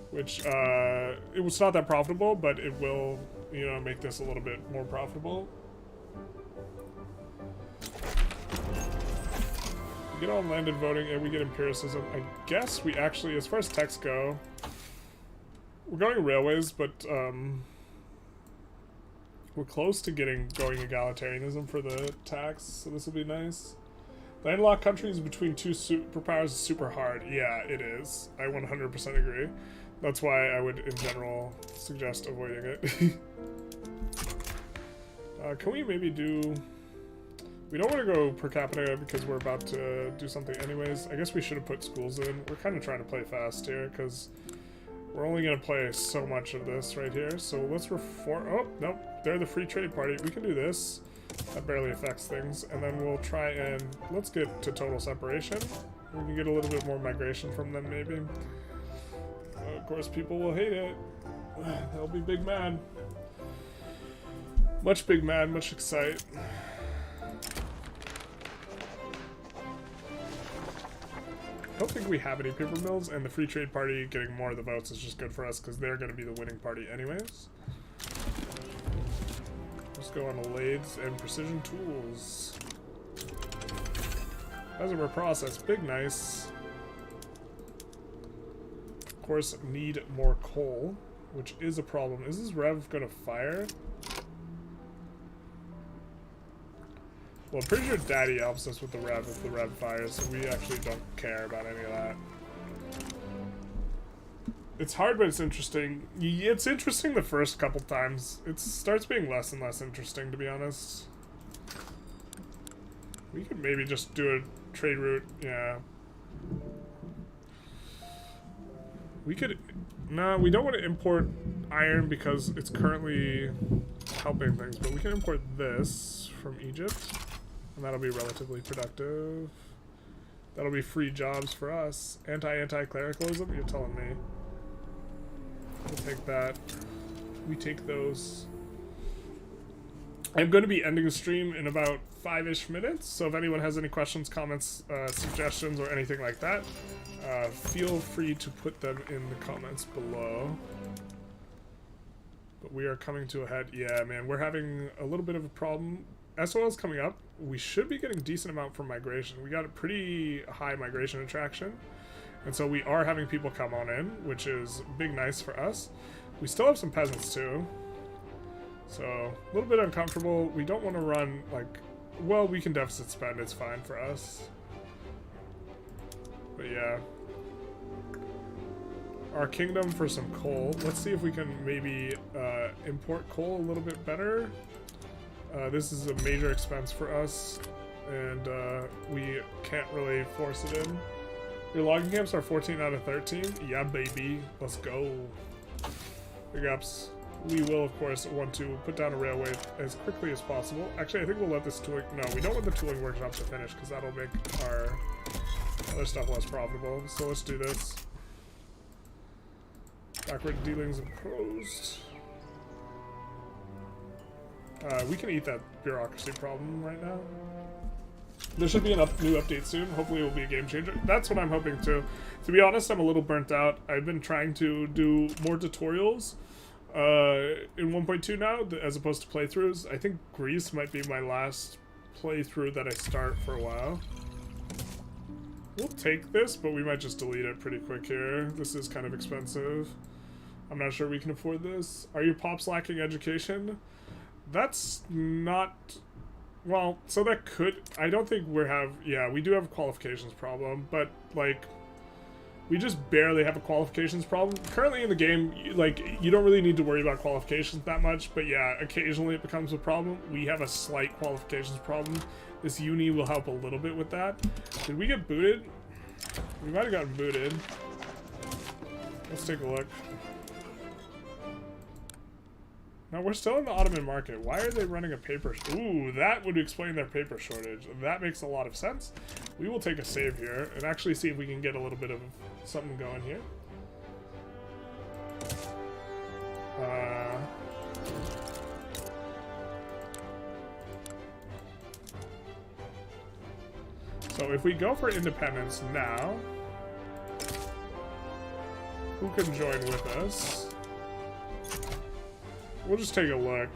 Which, it was not that profitable, but it will, you know, make this a little bit more profitable. We get on landed voting and we get empiricism. I guess we actually, as far as techs go, we're going railways, but, we're close to going egalitarianism for the tax, so this will be nice. Landlocked countries between two superpowers is super hard. Yeah, it is. I 100% agree. That's why I would, in general, suggest avoiding it. Can we maybe do... We don't want to go per capita because we're about to do something anyways. I guess we should have put schools in. We're kind of trying to play fast here because we're only going to play so much of this right here. So let's reform... Oh, nope. They're the free trade party. We can do this. That barely affects things. And then we'll try and... Let's get to total separation. We can get a little bit more migration from them, maybe. Of course, people will hate it. They'll be big mad. Much big mad, much excite. I don't think we have any paper mills, and the Free Trade Party getting more of the votes is just good for us because they're going to be the winning party anyways. Let's go on to lathes and precision tools. Reservoir process, big nice. Of course, need more coal, which is a problem. Is this Rev going to fire? Well, I'm pretty sure Daddy helps us with the Rev if the Rev fires, so we actually don't care about any of that. It's hard, but it's interesting. It's interesting the first couple times. It starts being less and less interesting, to be honest. We could maybe just do a trade route, yeah. We could... No, we don't want to import iron because it's currently helping things, but we can import this from Egypt. And that'll be relatively productive. That'll be free jobs for us. Anti-clericalism? You're telling me. We'll take that. We take those. I'm going to be ending the stream in about 5-ish minutes, so if anyone has any questions, comments, suggestions, or anything like that, feel free to put them in the comments below. But we are coming to a head. Yeah, man, we're having a little bit of a problem. SOL is coming up. We should be getting a decent amount from migration. We got a pretty high migration attraction. And so we are having people come on in, which is big nice for us. We still have some peasants too. So, a little bit uncomfortable. We don't want to run, like, well, we can deficit spend. It's fine for us. But yeah. Our kingdom for some coal. Let's see if we can maybe import coal a little bit better. This is a major expense for us, and we can't really force it in. Your logging camps are 14 out of 13? Yeah, baby. Let's go. Big ups. We will, of course, want to put down a railway as quickly as possible. Actually, I think we'll let this tooling... No, we don't want the tooling workshop to finish, because that'll make our other stuff less profitable. So let's do this. Backward dealings imposed. We can eat that bureaucracy problem right now. There should be a new update soon. Hopefully it will be a game changer. That's what I'm hoping to. To be honest, I'm a little burnt out. I've been trying to do more tutorials in 1.2 now, as opposed to playthroughs. I think Greece might be my last playthrough that I start for a while. We'll take this, but we might just delete it pretty quick here. This is kind of expensive. I'm not sure we can afford this. Are your pops lacking education? That's not... Well, so that could... I don't think we have... Yeah, we do have a qualifications problem, but, like... We just barely have a qualifications problem. Currently in the game, like, you don't really need to worry about qualifications that much, but yeah, occasionally it becomes a problem. We have a slight qualifications problem. This uni will help a little bit with that. Did we get booted? We might have gotten booted. Let's take a look. No, we're still in the Ottoman market. Why are they running a paper? Ooh, that would explain their paper shortage. That makes a lot of sense. We will take a save here and actually see if we can get a little bit of something going here. So if we go for independence now, who can join with us? We'll just take a look.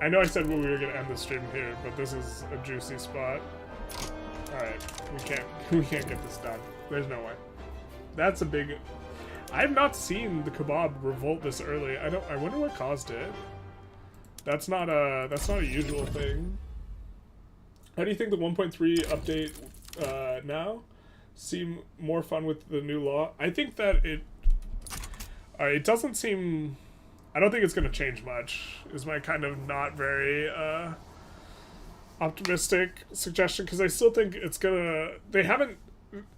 I know I said we were gonna end the stream here, but this is a juicy spot. Alright, we can't get this done. There's no way. That's a big... I've not seen the kebab revolt this early. I wonder what caused it. That's not a usual thing. How do you think the 1.3 update now seem more fun with the new law? I think that it doesn't seem... I don't think it's going to change much, is my kind of not very optimistic suggestion, because I still think it's going to... They haven't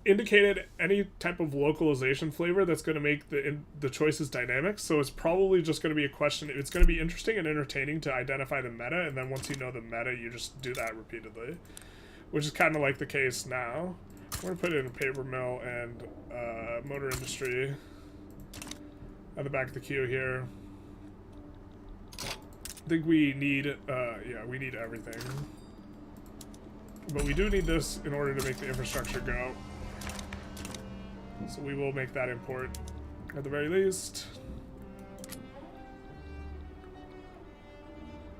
indicated any type of localization flavor that's going to make the choices dynamic, so it's probably just going to be a question... It's going to be interesting and entertaining to identify the meta, and then once you know the meta, you just do that repeatedly, which is kind of like the case now. We're going to put in a paper mill and motor industry at the back of the queue here. I think we need, yeah, we need everything. But we do need this in order to make the infrastructure go. So we will make that import at the very least.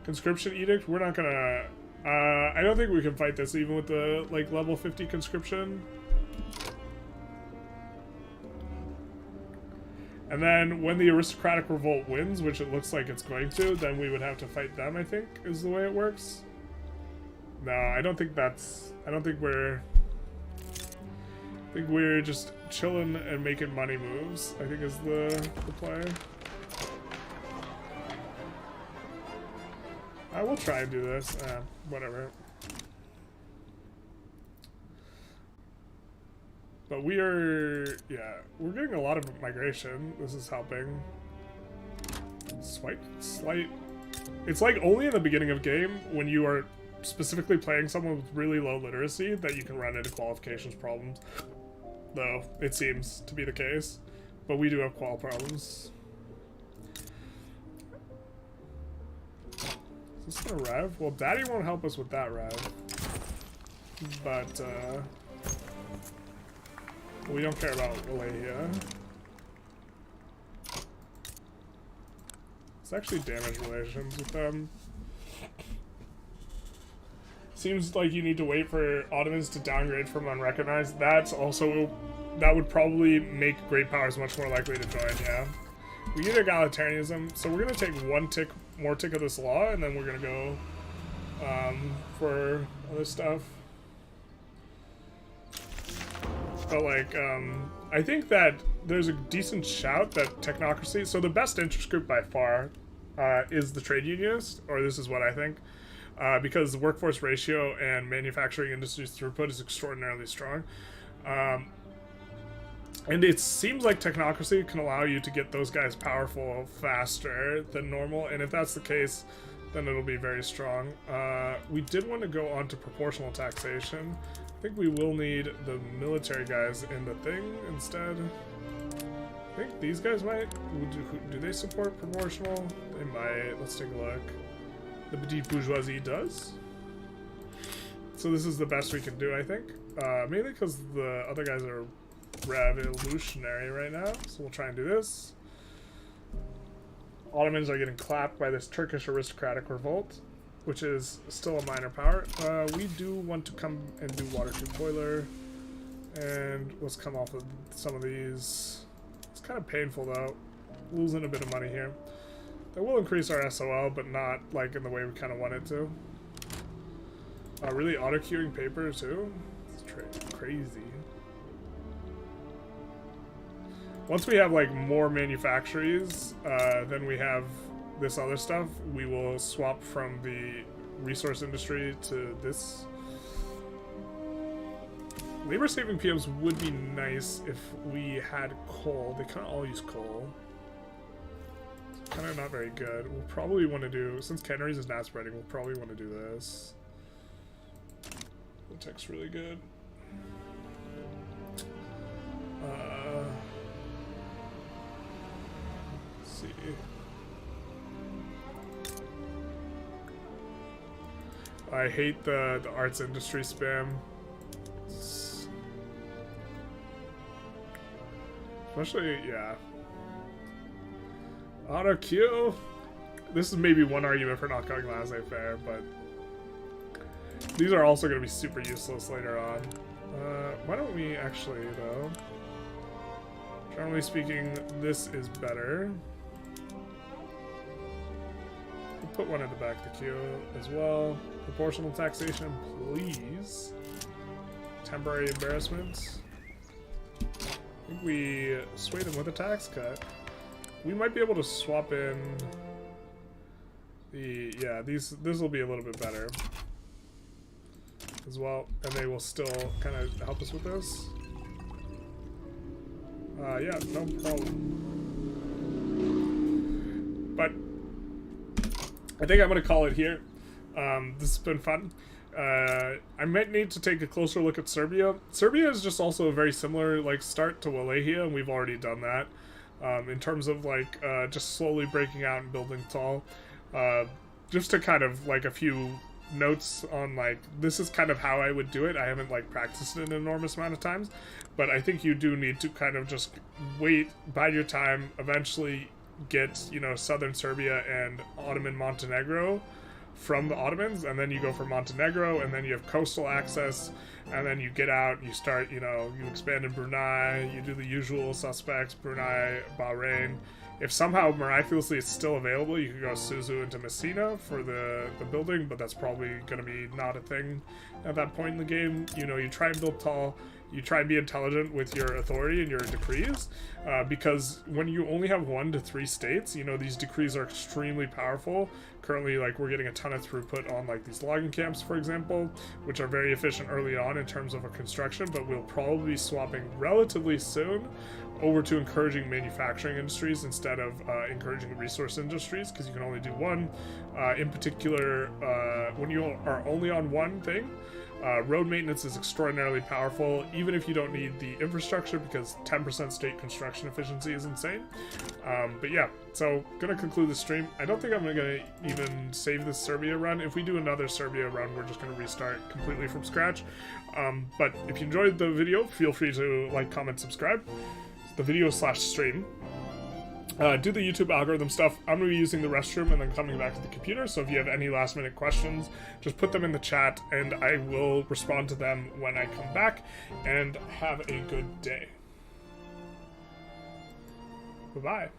Conscription edict, we're not gonna, I don't think we can fight this even with the, like, level 50 conscription. And then when the aristocratic revolt wins, which it looks like it's going to, then we would have to fight them, I think, is the way it works. No, I don't think that's... I think we're just chilling and making money moves, I think is the play. I will try and do this. Whatever. But we are, yeah, we're getting a lot of migration. This is helping. Slight. It's like only in the beginning of game when you are specifically playing someone with really low literacy that you can run into qualifications problems. Though, it seems to be the case. But we do have qual problems. Is this gonna rev? Well, Daddy won't help us with that rev. But, we don't care about Malaria. It's actually damage relations with them. Seems like you need to wait for Ottomans to downgrade from unrecognized. That's also... That would probably make great powers much more likely to join, yeah. We get egalitarianism, so we're gonna take more tick of this law, and then we're gonna go for other stuff. But, like, I think that there's a decent shout that technocracy... So the best interest group by far is the trade unionist, or this is what I think, because the workforce ratio and manufacturing industry's throughput is extraordinarily strong. And it seems like technocracy can allow you to get those guys powerful faster than normal, and if that's the case, then it'll be very strong. We did want to go on to proportional taxation. I think we will need the military guys in the thing instead. I think these guys might. Do they support proportional? They might. Let's take a look. The petite bourgeoisie does. So this is the best we can do, I think. Mainly because the other guys are revolutionary right now, so we'll try and do this. Ottomans are getting clapped by this Turkish aristocratic revolt, which is still a minor power. We do want to come and do water tube boiler, and let's come off of some of these. It's kind of painful though, losing a bit of money here. That will increase our SOL, but not like in the way we kind of want it to. Really auto queuing paper too. It's crazy. Once we have like more manufactories than we have this other stuff, we will swap from the resource industry to this. Labor saving PMs would be nice if we had coal. They kind of all use coal. Kind of not very good. We'll probably want to do, since canneries is not spreading, we'll probably want to do this. The tech's really good. Let's see. I hate the arts industry spam. Especially, yeah. Auto queue. This is maybe one argument for not going laissez-faire, but these are also going to be super useless later on. Why don't we actually, though? Generally speaking, this is better. We'll put one in the back of the queue as well. Proportional taxation, please. Temporary embarrassment. I think we swayed them with a tax cut. We might be able to swap in the, yeah, this will be a little bit better as well, and they will still kind of help us with this. Yeah, no problem. But I think I'm gonna call it here. This has been fun. I might need to take a closer look at Serbia. Serbia is just also a very similar like start to Wallachia, and we've already done that. In terms of like just slowly breaking out and building tall. Just to kind of like a few notes on like this is kind of how I would do it. I haven't like practiced it an enormous amount of times, but I think you do need to kind of just wait, bide your time, eventually get, you know, southern Serbia and Ottoman Montenegro from the Ottomans, and then you go for Montenegro, and then you have coastal access, and then you get out, you start, you know, you expand in Brunei, you do the usual suspects, Brunei, Bahrain. If somehow miraculously it's still available, you could go Suzu into Messina for the building, but that's probably going to be not a thing at that point in the game. You know, you try and build tall, you try and be intelligent with your authority and your decrees, because when you only have 1 to 3 states, you know, these decrees are extremely powerful. Currently, like, we're getting a ton of throughput on, like, these logging camps, for example, which are very efficient early on in terms of a construction, but we'll probably be swapping relatively soon over to encouraging manufacturing industries instead of encouraging resource industries, because you can only do one. In particular, when you are only on one thing, road maintenance is extraordinarily powerful, even if you don't need the infrastructure, because 10% state construction efficiency is insane. But yeah, so gonna conclude the stream. I don't think I'm gonna even save this Serbia run. If we do another Serbia run, we're just gonna restart completely from scratch. But if you enjoyed the video, feel free to like, comment, subscribe. The video/stream. Do the YouTube algorithm stuff. I'm going to be using the restroom and then coming back to the computer, so if you have any last minute questions, just put them in the chat and I will respond to them when I come back, and have a good day. Bye-bye.